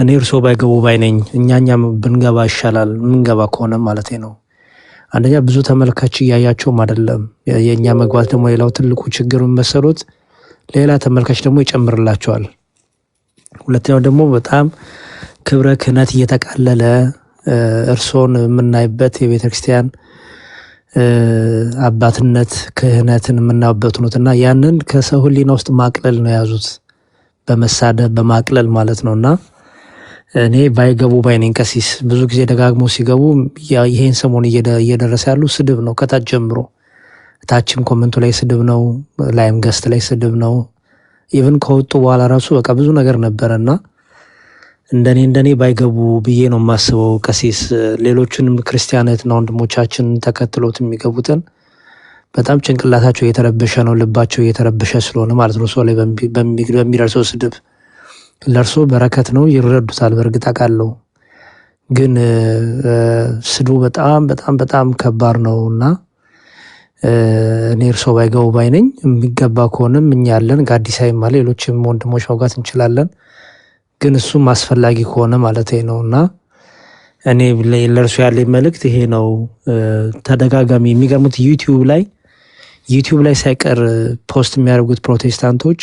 እኔ እርሶ ባይገቡ ባይነኝ እኛኛም ብንገባ ይሻላል ምንገባ ከሆነ ማለት ነው አንደኛ ብዙ ተመልካች ያያቸውም አይደለም የኛ መግባት ደግሞ ሌላው ትልቁ ችግር መሰሩት ሌላ ተመልካች ደግሞ ይጨምርላቸዋል ሁለተኛው ደግሞ በጣም ክብረ ክህነት እየተቃለለ እርሶን የምናይበት የቤተክርስቲያን አባትነት ክህነትን የምናውበት ነውና ያንን ከሰው ህሊና ውስጥ ማቅለል ነው ያዙት በመሳደብ በማቅለል ማለት ነውና እኔ ባይገቡ ባይነኝ ቀሲስ ብዙ ጊዜ ደጋግሞ ሲገቡ ይሄን ሰሞን እየደረሰ ያሉ ስድብ ነው ከታች ጀምሮ ታችም ኮሜንቱ ላይ ስድብ ነው ላይም ገስት ላይ ስድብ ነው ኢቭን ከወጡ በኋላ ራሱ በቃ ብዙ ነገር ነበርና እንደኔ ባይገቡ ብዬ ነው ማስበው ቀሲስ ሌሎችንም ክርስቲያናትና ወንድሞቻችን ተከትሎት የሚገቡትን በጣም ጭንቅላታቸው እየተረበሸ ነው ልባቸው እየተረበሸ ስለሆነ ማለት ነው ሰው ላይ በሚደርሰው ስድብ ለርሶ በረከት ነው ይረዱታል በርግጥ አቃለው ግን ስድቡ በጣም ከባድ ነውና እኔ እርሶ ባይገቡ ባይነኝ የሚገባ ከሆነም እኛ ያለን ጋዲሳይ ማለት ሌሎችም ወንድሞች መውጋት እንችላለን ግን እሱ ማስፈላጊ ከሆነ ማለት ነውና እኔ ለርሶ ያለ መልእክት ይሄ ነው ተደጋጋሚ የሚገርሙት ዩቲዩብ ላይ ሳይቀር ፖስት የሚያደርጉት ፕሮቴስታንቶች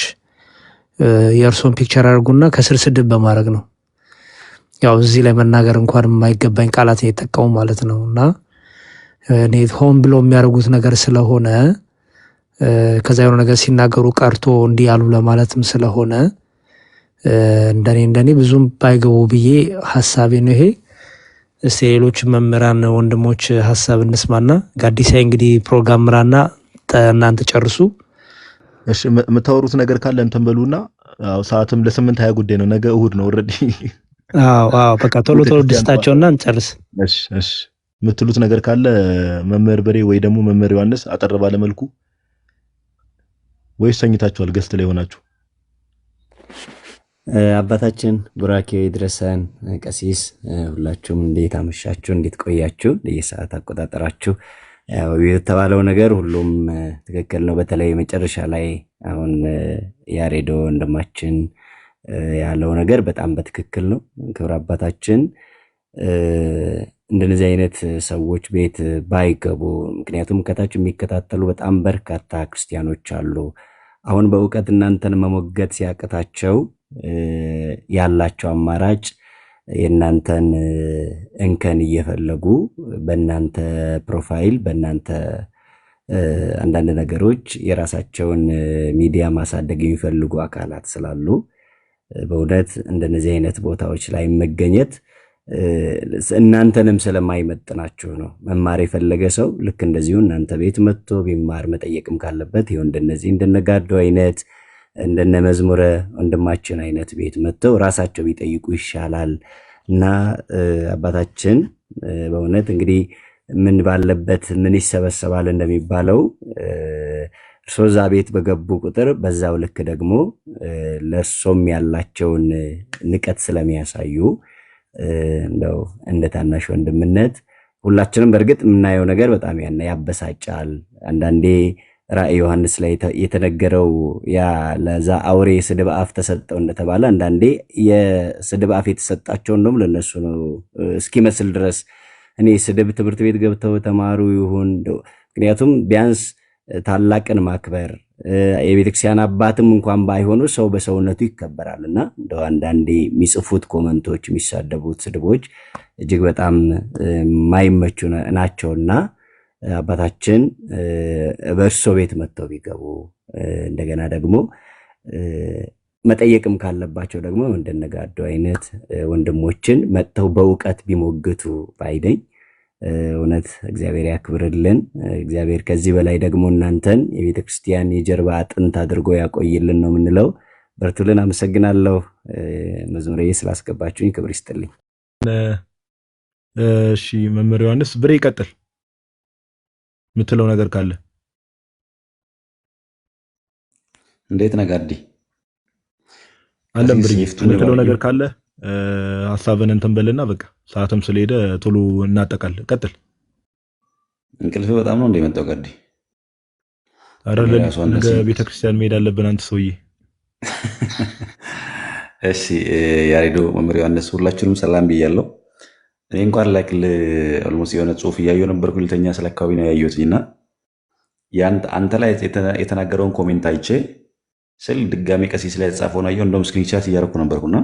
የእርሶን ፒክቸር አድርጉና ከስር ስድብ በማድረግ ነው ያው እዚህ ላይ መናገር እንኳን የማይገባኝ ቃላት እየተጠቀሙ ማለት ነውና እኔ ሆን ብሎ የሚያደርጉት ነገር ስለሆነ ከዛ የሆነ ነገር ሲናገሩ ቀርቶ እንዲህ ያሉ ለማለትም ስለሆነ እንደኔ ብዙም ባይገቡ ብዬ ሐሳቤ ነው ይሄ እስቲ ሌሎች መምህራን ወንድሞች ሐሳብ እንስማና ጋዲሳይ እንግዲህ ፕሮግራም ምራና እናንተ ጨርሱ እሺ መታወሩት ነገር ካለ እንትን በሉና አው ሰዓትም ለ8:20 ጉዳይ ነው ነገ እሁድ ነው ኦሬዲ አው በቃ ቶሎ ድስታቸውና እንጨርስ እሺ ምትሉት ነገር ካለ መምህር በሬ ወይ ደግሞ መምህር ዮሐንስ አጠር ባለ መልኩ ወይስ ሰኝታችኋል ገስት ላይ ሆናችሁ አባታችን ቡራኬ ድረሰን ቀሲስ ሁላችሁም እንዴት አመሻችሁ እንዴት ቆያችሁ ለየሰዓት አቆጣጠራችሁ የተባለው ነገር ሁሉም ትክክል ነው በተለይ መጨረሻ ላይ አሁን ያሬዶ እንደማችን ያለው ነገር በጣም በትክክል ነው ክብር አባታችን እንደነዚህ አይነት ሰዎች ቤት ባይገቡ ምክንያቱም ከታች የሚከታተሉ በጣም በርካታ ክርስቲያኖች አሉ አሁን በእውቀት እናንተን መሞገት ሲያቀታቸው ያላቸው አማራጭ የእናንተን እንከን እየፈለጉ በእናንተ ፕሮፋይል በእናንተ አንዳንድ ነገሮች የራሳቸውን ሚዲያ ማሳደግ የሚፈልጉ አካላት ስላሉ በእውነት እንደነዚህ አይነት ቦታዎች ላይ መገኘት እናንተንም ስለማይመጥናችሁ ነው። መማር የፈለገ ሰው ልክ እንደዚሁ እናንተ ቤት መጥቶ ቢማር መጠየቅም ካለበት ይሁን እንደነዚህ እንደነጋዶ አይነት እንደነ መዝሙረ ወንድማችን አይነት ቤት መጥተው ራሳቸው ቢጠይቁ ይሻላል እና አባታችን በእውነት እንግዲህ ምን ባለበት ምን ይሰበሰባል እንደሚባለው እርሶ እዛ ቤት በገቡ ቁጥር በዛው ልክ ደግሞ ለእርሶም ያላቸውን ንቀት ስለሚያሳዩ እንደው እንደ ታናሽ ወንድምነት ሁላችንም በእርግጥ የምናየው ነገር በጣም ያበሳጫል። አንዳንዴ ራእይ ዮሐንስ ላይ የተነገረው ያ ለዛ አውሬ ስድብ አፍ ተሰጠው እንደተባለ አንዳንዴ የስድብ አፍ የተሰጣቸው እንደውም ለነሱ ነው እስኪመስል ድረስ እኔ ስድብ ትምህርት ቤት ገብተው ተማሩ ይሁን ምክንያቱም ቢያንስ ታላቅን ማክበር የቤተክርስቲያን አባትም እንኳን ባይሆኑ ሰው በሰውነቱ ይከበራልና እንደው አንዳንዴ የሚጽፉት ኮመንቶች የሚሳደቡት ስድቦች እጅግ በጣም ማይመቹ ናቸውና አባታችን በእርሶ ቤት መጥተው ቢገቡ እንደገና ደግሞ መጠየቅም ካለባቸው ደግሞ እንደነጋዶ አይነት ወንድሞችን መጥተው በእውቀት ቢሞግቱ ባይደኝ እውነት እግዚአብሔር ያክብርልን። እግዚአብሔር ከዚህ በላይ ደግሞ እናንተን የቤተ ክርስቲያን የጀርባ አጥንት አድርጎ ያቆይልን ነው የምንለው። በርቱልን። አመሰግናለሁ መዝሙሬ ስላስገባችሁኝ፣ ክብር ይስጥልኝ። እሺ መምህር ዮሐንስ ብሬ ይቀጥል የምትለው ነገር ካለ። እንዴት ነጋዲ አለም ብሬ የምትለው ነገር ካለ ሐሳብን እንትን በልና በቃ ሰዓትም ስለሄደ ቶሎ እናጠቃል። ቀጥል። እንቅልፍ በጣም ነው እንደመጣው ጋዲ። አረለ ነገ ቤተክርስቲያን መሄድ አለብን አንተ ሰውዬ። እሺ ያሬዶ መምህር ዮሐንስ ሁላችሁንም ሰላም ብያለሁ። እኔ እንኳን ላይክ ኦልሞስት የሆነ ጽሁፍ እያየሁ ነበርኩ ልተኛ ስለ አካባቢ ነው ያየሁትና አንተ ላይ የተናገረውን ኮሜንት አይቼ ስል ድጋሜ ቀሲስ ላይ የተጻፈውን አየሁ። እንደውም ስክሪንሻት እያደረኩ ነበርኩና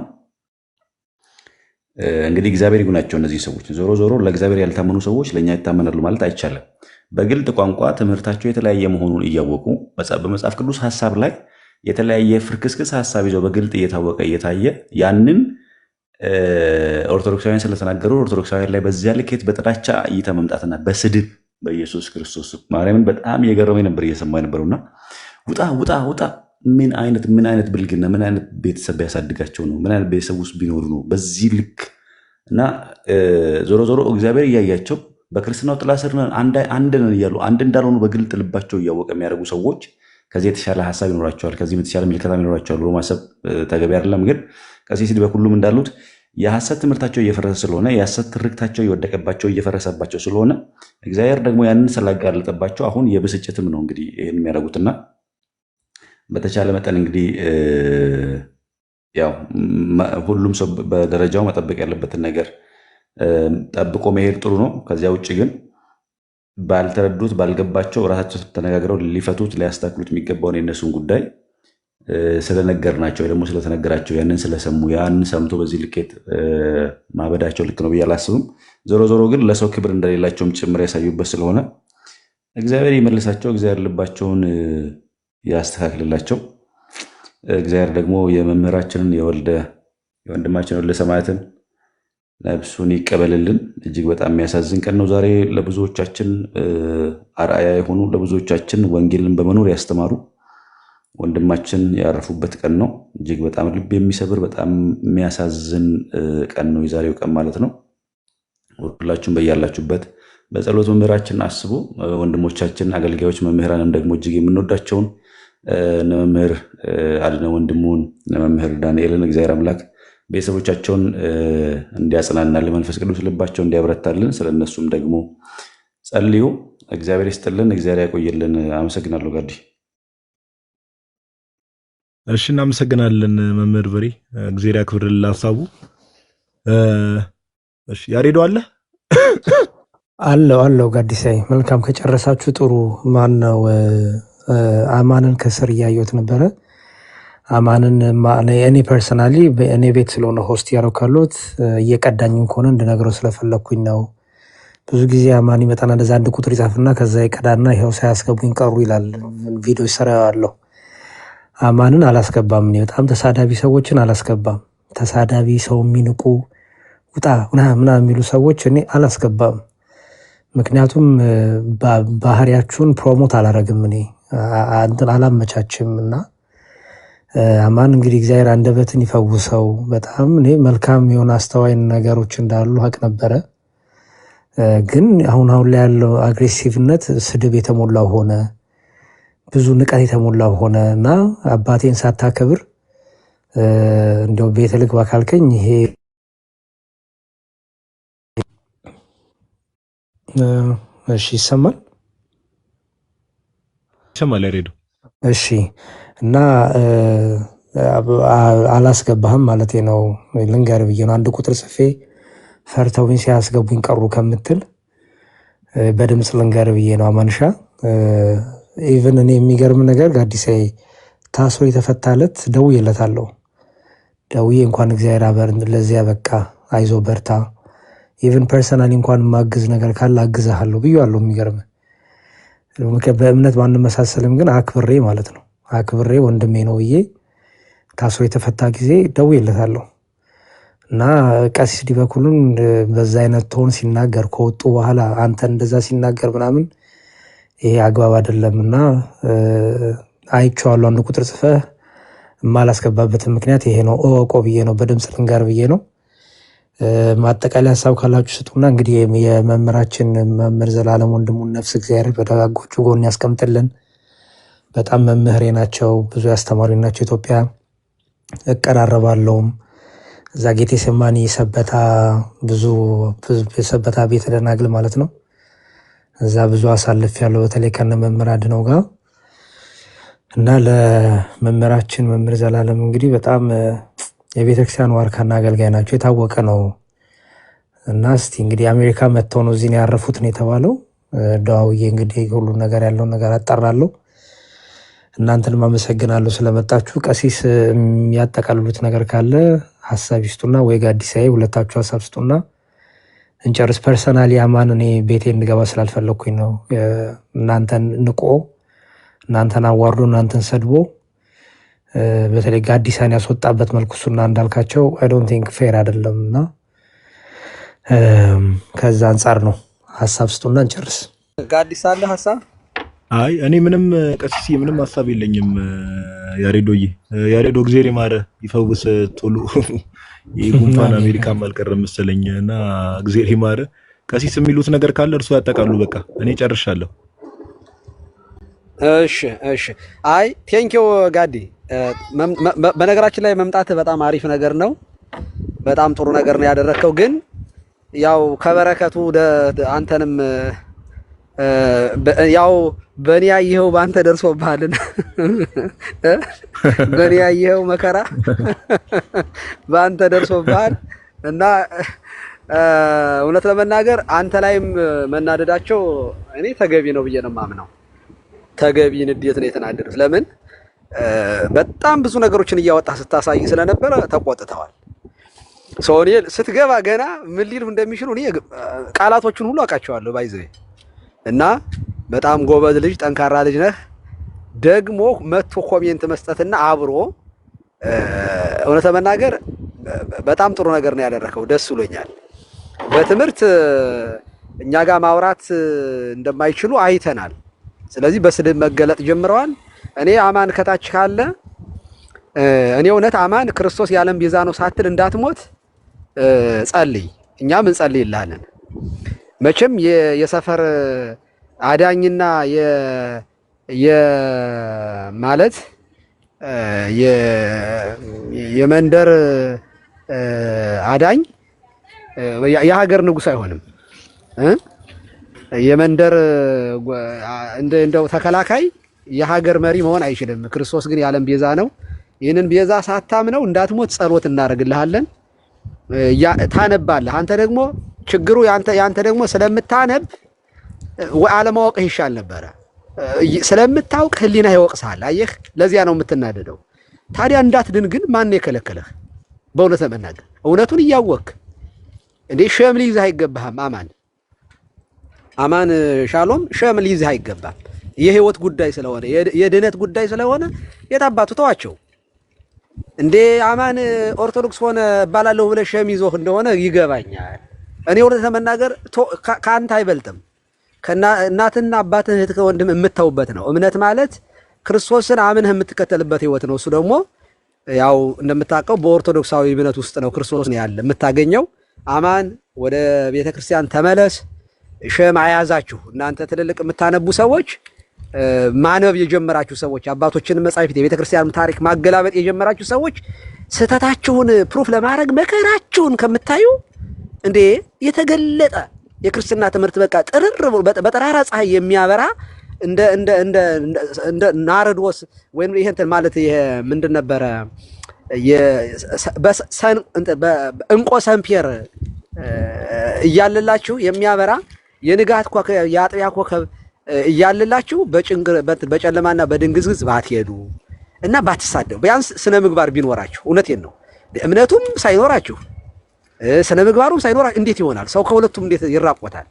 እንግዲህ እግዚአብሔር ይጉናቸው እነዚህ ሰዎች። ዞሮ ዞሮ ለእግዚአብሔር ያልታመኑ ሰዎች ለኛ ይታመናሉ ማለት አይቻልም። በግልጥ ቋንቋ ትምህርታቸው የተለያየ መሆኑን እያወቁ በመጽሐፍ ቅዱስ ሐሳብ ላይ የተለያየ ፍርክስክስ ሐሳብ ይዘው በግልጥ እየታወቀ እየታየ ያንን ኦርቶዶክሳውያን ስለተናገሩ ኦርቶዶክሳውያን ላይ በዚያ ልኬት በጥላቻ እይታ መምጣትና በስድብ በኢየሱስ ክርስቶስ ማርያምን በጣም እየገረመኝ ነበር እየሰማኝ ነበርና ውጣ ውጣ ውጣ። ምን አይነት ብልግና፣ ምን አይነት ቤተሰብ ያሳድጋቸው ነው? ምን አይነት ቤተሰብ ውስጥ ቢኖሩ ነው በዚህ ልክ? እና ዞሮ ዞሮ እግዚአብሔር እያያቸው በክርስትናው ጥላ ስር አንድ ነን እያሉ አንድ እንዳልሆኑ በግልጥ ልባቸው እያወቀ የሚያደርጉ ሰዎች ከዚህ የተሻለ ሐሳብ ይኖራቸዋል፣ ከዚህ የተሻለ ምልከታ ይኖራቸዋል ብሎ ማሰብ ተገቢ አይደለም። ግን ቀሲስ በሁሉም እንዳሉት የሐሰት ትምህርታቸው እየፈረሰ ስለሆነ የሐሰት ትርክታቸው እየወደቀባቸው እየፈረሰባቸው ስለሆነ እግዚአብሔር ደግሞ ያንን ስላጋለጠባቸው አሁን የብስጭትም ነው እንግዲህ ይህን የሚያደርጉትና በተቻለ መጠን እንግዲህ ያው ሁሉም ሰው በደረጃው መጠበቅ ያለበትን ነገር ጠብቆ መሄድ ጥሩ ነው። ከዚያ ውጭ ግን ባልተረዱት ባልገባቸው ራሳቸው ተነጋግረው ሊፈቱት ሊያስተካክሉት የሚገባውን የእነሱን ጉዳይ ስለነገርናቸው ደግሞ ስለተነገራቸው ያንን ስለሰሙ ያንን ሰምቶ በዚህ ልኬት ማበዳቸው ልክ ነው ብዬ አላስብም። ዞሮ ዞሮ ግን ለሰው ክብር እንደሌላቸውም ጭምር ያሳዩበት ስለሆነ እግዚአብሔር ይመልሳቸው፣ እግዚአብሔር ልባቸውን ያስተካክልላቸው። እግዚአብሔር ደግሞ የመምህራችንን የወንድማችን ወልደ ሰማያትን ነፍሱን ይቀበልልን። እጅግ በጣም የሚያሳዝን ቀን ነው ዛሬ። ለብዙዎቻችን አርአያ የሆኑ ለብዙዎቻችን ወንጌልን በመኖር ያስተማሩ ወንድማችን ያረፉበት ቀን ነው። እጅግ በጣም ልብ የሚሰብር በጣም የሚያሳዝን ቀን ነው የዛሬው ቀን ማለት ነው። ሁላችሁም በያላችሁበት በጸሎት መምህራችን አስቡ። ወንድሞቻችን አገልጋዮች መምህራንም ደግሞ እጅግ የምንወዳቸውን መምህር አድነ ወንድሙን መምህር ዳንኤልን እግዚአብሔር አምላክ ቤተሰቦቻቸውን እንዲያጽናናልን መንፈስ ቅዱስ ልባቸውን እንዲያብረታልን ስለነሱም ደግሞ ጸልዩ። እግዚአብሔር ይስጥልን፣ እግዚአብሔር ያቆይልን። አመሰግናለሁ ጋዲ። እሺ እናመሰግናለን መምህር በሬ፣ እግዚአብሔር ያክብርልን ሐሳቡ። እሺ ያሬዶ አለው ጋዲሳይ መልካም ከጨረሳችሁ ጥሩ። ማን ነው አማንን ከስር እያየሁት ነበረ። አማንን እኔ ፐርሰናሊ እኔ ቤት ስለሆነ ሆስት ያደረኩት እየቀዳኝም ከሆነ እንድነግረው ስለፈለኩኝ ነው። ብዙ ጊዜ አማን ይመጣና እንደዛ አንድ ቁጥር ይጻፍና ከዛ ይቀዳና ይሄው ሳያስገቡኝ ቀሩ ይላል። ቪዲዮ ይሰራዋለሁ። አማንን አላስገባም። እኔ በጣም ተሳዳቢ ሰዎችን አላስገባም። ተሳዳቢ ሰው የሚንቁ ውጣ ምናምን የሚሉ ሰዎች እኔ አላስገባም። ምክንያቱም ባህሪያችሁን ፕሮሞት አላረግም። እኔ እንትን አላመቻችም እና አማን እንግዲህ እግዚአብሔር አንደበትን ይፈውሰው። በጣም እኔ መልካም የሆነ አስተዋይ ነገሮች እንዳሉ ሀቅ ነበረ። ግን አሁን ላይ ያለው አግሬሲቭነት ስድብ የተሞላው ሆነ፣ ብዙ ንቀት የተሞላው ሆነ እና አባቴን ሳታከብር እንደው ቤተ ልግባ ካልከኝ ይሄ እሺ ይሰማል ሬዶ እሺ እና አላስገባህም ማለት ነው። ልንገር ብዬ ነው። አንድ ቁጥር ጽፌ ፈርተውኝ ሲያስገቡኝ ቀሩ ከምትል በድምፅ ልንገር ብዬ ነው። አማንሻ ኢቭን እኔ የሚገርም ነገር ጋዲሳይ ታስሮ የተፈታለት ደውዬለታለሁ። ደውዬ እንኳን እግዚአብሔር አበር ለዚህ ያበቃ አይዞ በርታ፣ ኢቭን ፐርሰናሊ እንኳን ማግዝ ነገር ካለ አግዝሃለሁ ብዬዋለሁ። የሚገርም በእምነት ባንመሳሰልም ግን አክብሬ ማለት ነው አክብሬ ወንድሜ ነው ብዬ ታስሮ የተፈታ ጊዜ ደውዬለታለሁ። እና ቀሲስ ዲበኩሉን በዛ አይነት ቶን ሲናገር ከወጡ በኋላ አንተ እንደዛ ሲናገር ምናምን ይሄ አግባብ አይደለም እና አይቼዋለሁ። አንድ ቁጥር ጽፈህ የማላስገባበትን ምክንያት ይሄ ነው እወቆ ብዬ ነው። በድምፅ ልንገር ብዬ ነው። ማጠቃለያ ሀሳብ ካላችሁ ስጡና እንግዲህ የመምህራችን መምህር ዘላለም ወንድሙን ነፍስ እግዚአብሔር በደጋጎቹ ጎን ያስቀምጥልን። በጣም መምህሬ ናቸው። ብዙ ያስተማሪ ናቸው። ኢትዮጵያ እቀራረባለሁም እዛ ጌቴሴማኒ ሰበታ ብዙ የሰበታ ቤተ ደናግል ማለት ነው። እዛ ብዙ አሳልፍ ያለው በተለይ ከነ መምህር አድነው ጋር እና ለመምህራችን መምህር ዘላለም እንግዲህ በጣም የቤተክርስቲያን ዋርካና አገልጋይ ናቸው። የታወቀ ነው እና እስቲ እንግዲህ አሜሪካ መጥተው ነው እዚህ ያረፉት ነው የተባለው። ደዋውዬ እንግዲህ ሁሉ ነገር ያለውን ነገር አጣራለሁ። እናንተንም አመሰግናለሁ ስለመጣችሁ። ቀሲስ የሚያጠቃልሉት ነገር ካለ ሀሳብ ይስጡና ወይ ጋዲሳዬ ሁለታችሁ ሀሳብ ስጡና እንጨርስ። ፐርሰናሊ አማን እኔ ቤቴ እንድገባ ስላልፈለኩኝ ነው። እናንተን ንቆ እናንተን አዋርዶ እናንተን ሰድቦ በተለይ ጋዲሳን ያስወጣበት መልኩ እሱና እንዳልካቸው አይ ዶንት ቲንክ ፌር አይደለም እና ከዛ አንጻር ነው። ሀሳብ ስጡና እንጨርስ። ጋዲሳ አለ ሀሳብ? አይ እኔ ምንም ቀሲስ ምንም ሀሳብ የለኝም። ያሬዶዬ ያሬዶ እግዚአብሔር ይማረ ይፈውስ ቶሎ። የጉንፋን አሜሪካም አልቀረም መሰለኝ እና እግዚአብሔር ይማረ። ቀሲስ የሚሉት ነገር ካለ እርሱ ያጠቃሉ። በቃ እኔ ጨርሻለሁ። እሺ አይ ቴንኪው ጋዲ። በነገራችን ላይ መምጣት በጣም አሪፍ ነገር ነው። በጣም ጥሩ ነገር ነው ያደረከው። ግን ያው ከበረከቱ አንተንም ያው በእኔ ያየኸው በአንተ ደርሶብሃልና በእኔ ያየኸው መከራ በአንተ ደርሶብሃል እና እውነት ለመናገር አንተ ላይም መናደዳቸው እኔ ተገቢ ነው ብዬ ነው የማምነው። ተገቢ ንዴት ነው የተናደዱት። ለምን በጣም ብዙ ነገሮችን እያወጣ ስታሳይ ስለነበረ ተቆጥተዋል። እኔ ስትገባ ገና ምን ሊሉ እንደሚችሉ እኔ ቃላቶቹን ሁሉ አውቃቸዋለሁ ባይዘይ እና በጣም ጎበዝ ልጅ ጠንካራ ልጅ ነህ። ደግሞ መቶ ኮሜንት መስጠትና አብሮ እውነት ለመናገር በጣም ጥሩ ነገር ነው ያደረከው። ደስ ብሎኛል። በትምህርት እኛ ጋር ማውራት እንደማይችሉ አይተናል። ስለዚህ በስድብ መገለጥ ጀምረዋል። እኔ አማን ከታች ካለ እኔ እውነት አማን ክርስቶስ የዓለም ቤዛ ነው ሳትል እንዳትሞት ጸልይ፣ እኛም እንጸልይልሃለን። መቼም የሰፈር አዳኝና ማለት የመንደር አዳኝ የሀገር ንጉሥ አይሆንም። የመንደር እንደው ተከላካይ የሀገር መሪ መሆን አይችልም። ክርስቶስ ግን የዓለም ቤዛ ነው። ይህንን ቤዛ ሳታምነው እንዳትሞት ጸሎት እናደርግልሃለን። ታነባለህ። አንተ ደግሞ ችግሩ ያንተ ደግሞ ስለምታነብ አለማወቅህ ይሻል ነበረ። ስለምታውቅ ህሊና ይወቅሳል። አየህ፣ ለዚያ ነው የምትናደደው። ታዲያ እንዳትድን ግን ማን የከለከለህ? በእውነት ለመናገር እውነቱን እያወቅህ እንዴ ሸም ሊይዝህ አይገባህም። አማን ሻሎም ሸም ሊይዝህ አይገባም። የህይወት ጉዳይ ስለሆነ የድነት ጉዳይ ስለሆነ የታባቱ ተዋቸው እንዴ። አማን ኦርቶዶክስ ሆነ እባላለሁ ብለህ ሸም ይዞህ እንደሆነ ይገባኛል። እኔ እውነት ለመናገር ከአንተ አይበልጥም። ከእናትና አባትህ እህት ከወንድም የምታውበት ነው። እምነት ማለት ክርስቶስን አምነህ የምትከተልበት ህይወት ነው። እሱ ደግሞ ያው እንደምታውቀው በኦርቶዶክሳዊ እምነት ውስጥ ነው ክርስቶስን ያለ የምታገኘው። አማን ወደ ቤተክርስቲያን ተመለስ። ሸም አያዛችሁ። እናንተ ትልልቅ የምታነቡ ሰዎች፣ ማነብ የጀመራችሁ ሰዎች፣ አባቶችን መጻሕፍት የቤተክርስቲያን ታሪክ ማገላበጥ የጀመራችሁ ሰዎች ስህተታችሁን ፕሩፍ ለማድረግ መከራችሁን ከምታዩ እንዴ የተገለጠ የክርስትና ትምህርት በቃ ጥርር በጠራራ ፀሐይ የሚያበራ እንደ ናርዶስ ወይም ይሄ እንትን ማለት ይሄ ምንድን ነበረ እንቆ ሰምፔር እያለላችሁ የሚያበራ የንጋት ኮከብ የአጥቢያ ኮከብ እያለላችሁ በጨለማና በድንግዝግዝ ባትሄዱ እና ባትሳደቡ ቢያንስ ስነ ምግባር ቢኖራችሁ። እውነቴን ነው። እምነቱም ሳይኖራችሁ ስነ ምግባሩም ሳይኖራችሁ እንዴት ይሆናል? ሰው ከሁለቱም እንዴት ይራቆታል?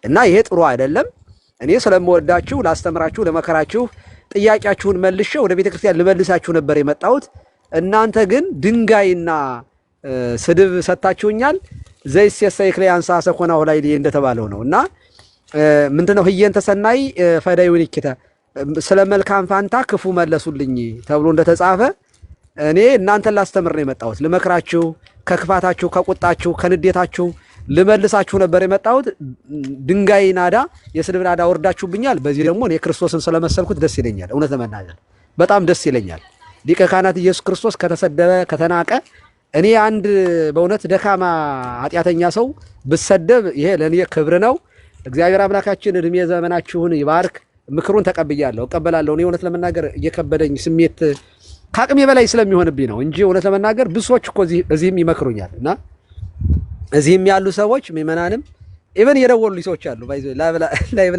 እና ይሄ ጥሩ አይደለም። እኔ ስለምወዳችሁ ላስተምራችሁ፣ ለመከራችሁ ጥያቄያችሁን መልሼ ወደ ቤተክርስቲያን ልመልሳችሁ ነበር የመጣሁት። እናንተ ግን ድንጋይና ስድብ ሰጣችሁኛል። ዘይስ የሰይክለ ያንሳ ሰኮናው ላይ እንደተባለው ነው። እና ምንድነው ህየንተ ሰናይ ፈዳዩን ይከታ ስለ መልካም ፋንታ ክፉ መለሱልኝ ተብሎ እንደተጻፈ እኔ እናንተን ላስተምር ነው የመጣሁት። ልመክራችሁ፣ ከክፋታችሁ፣ ከቁጣችሁ፣ ከንዴታችሁ ልመልሳችሁ ነበር የመጣሁት። ድንጋይ ናዳ፣ የስድብ ናዳ ወርዳችሁብኛል። በዚህ ደግሞ እኔ ክርስቶስን ስለመሰልኩት ደስ ይለኛል። እውነት ለመናገር በጣም ደስ ይለኛል። ሊቀ ካህናት ኢየሱስ ክርስቶስ ከተሰደበ ከተናቀ እኔ አንድ በእውነት ደካማ ኃጢአተኛ ሰው ብሰደብ ይሄ ለኔ ክብር ነው። እግዚአብሔር አምላካችን እድሜ ዘመናችሁን ይባርክ። ምክሩን ተቀብያለሁ፣ እቀበላለሁ። እኔ እውነት ለመናገር እየከበደኝ ስሜት ከአቅሜ በላይ ስለሚሆንብኝ ነው እንጂ እውነት ለመናገር ብዙ ሰዎች እኮ እዚህም ይመክሩኛል እና እዚህም ያሉ ሰዎች ምእመናንም ኢቨን የደወሉልኝ ሰዎች አሉ። ባይዞ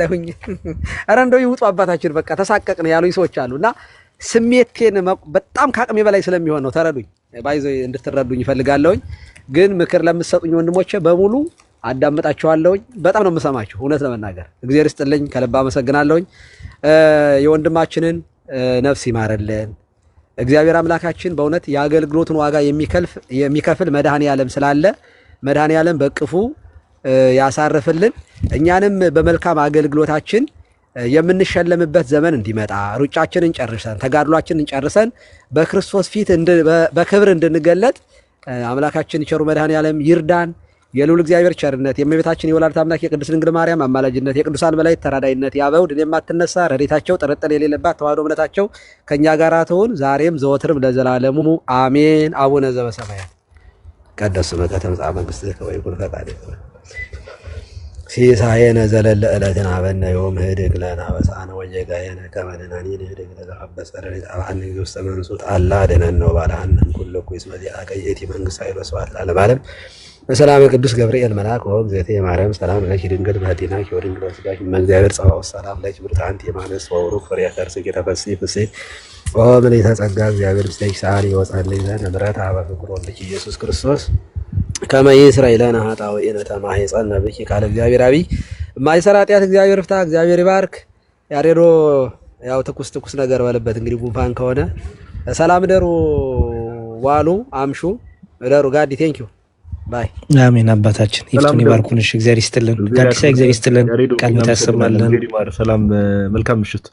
ላይ ሁኝ ኧረ እንደው ይውጡ አባታችን በቃ ተሳቀቅን ያሉኝ ሰዎች አሉና ስሜቴን በጣም ከአቅሜ በላይ ስለሚሆን ነው። ተረዱኝ። ባይዞ እንድትረዱኝ ይፈልጋለሁኝ። ግን ምክር ለምትሰጡኝ ወንድሞቼ በሙሉ አዳምጣችኋለሁኝ። በጣም ነው የምሰማችሁ። እውነት ለመናገር እግዚአብሔር ይስጥልኝ፣ ከልብ አመሰግናለሁኝ። የወንድማችንን ነፍስ ይማረልን እግዚአብሔር አምላካችን። በእውነት የአገልግሎቱን ዋጋ የሚከፍል መድኃኔዓለም ስላለ መድኃኔዓለም በቅፉ ያሳርፍልን። እኛንም በመልካም አገልግሎታችን የምንሸለምበት ዘመን እንዲመጣ ሩጫችንን ጨርሰን ተጋድሏችንን ጨርሰን በክርስቶስ ፊት በክብር እንድንገለጥ አምላካችን ቸሩ መድኃኔዓለም ይርዳን። የልዑል እግዚአብሔር ቸርነት፣ የእመቤታችን የወላዲተ አምላክ የቅድስት ድንግል ማርያም አማላጅነት፣ የቅዱሳን መላእክት ተራዳይነት፣ የአበው ድል የማትነሳ ረድኤታቸው ጥርጥር የሌለባት ተዋሕዶ እምነታቸው ከእኛ ጋር ትሁን ዛሬም ዘወትርም ለዘላለሙ አሜን። አቡነ ዘበሰማያት ይትቀደስ ስምከ ትምጻእ መንግሥትከ ወይኩን ፈቃድከ ሲሳየነ ዘለለ ዕለትነ ሀበነ ዮም ህድግ ለነ አበሳነ ወጌጋየነ ከመ ንሕነኒ ንህድግ ለዘአበሰ ረድኤተ ውስተ መንሱት አላ አድኅነነ ወባልሐነ እምኩሉ እኩይ እስመ ዚአከ ይእቲ መንግሥት ኃይል ወስብሐት ለዓለመ ዓለም። በሰላም ቅዱስ ገብርኤል መልአክ ወእግዝእትየ ማርያም ሰላም ለኪ ድንግል በኅሊናኪ ወድንግል በሥጋኪ እም እግዚአብሔር ጸባኦት ሰላም ለኪ ብርክት አንቲ እምአንስት ወቡሩክ ፍሬ ከርሥኪ ተፈሥሒ ፍሥሕት ወምልዕተ ጸጋ እግዚአብሔር ምስሌኪ ሰአሊ ወጸልዪ ለነ ምሕረተ ኀበ ፍቁር ወልድኪ ኢየሱስ ክርስቶስ ከመ ይሥረይ ለነ ኃጣውኢነ ተማኅፀነ ብኪ ቃለ እግዚአብሔር አብይ የማይሠራ ኃጢአት እግዚአብሔር ፍታ። እግዚአብሔር ይባርክ። ያሬዶ ያው ትኩስ ነገር በልበት እንግዲህ ጉንፋን ከሆነ ሰላም ደሩ ዋሉ አምሹ ደሩ ጋዲ ቴንኪዩ ባይ አሜን። አባታችን ይፍቱን ይባርኩንሽ። እግዚአብሔር ይስጥልን። ጋዲሳ እግዚአብሔር ይስጥልን። ቃል ታሰማለን። ሰላም መልካም ምሽት።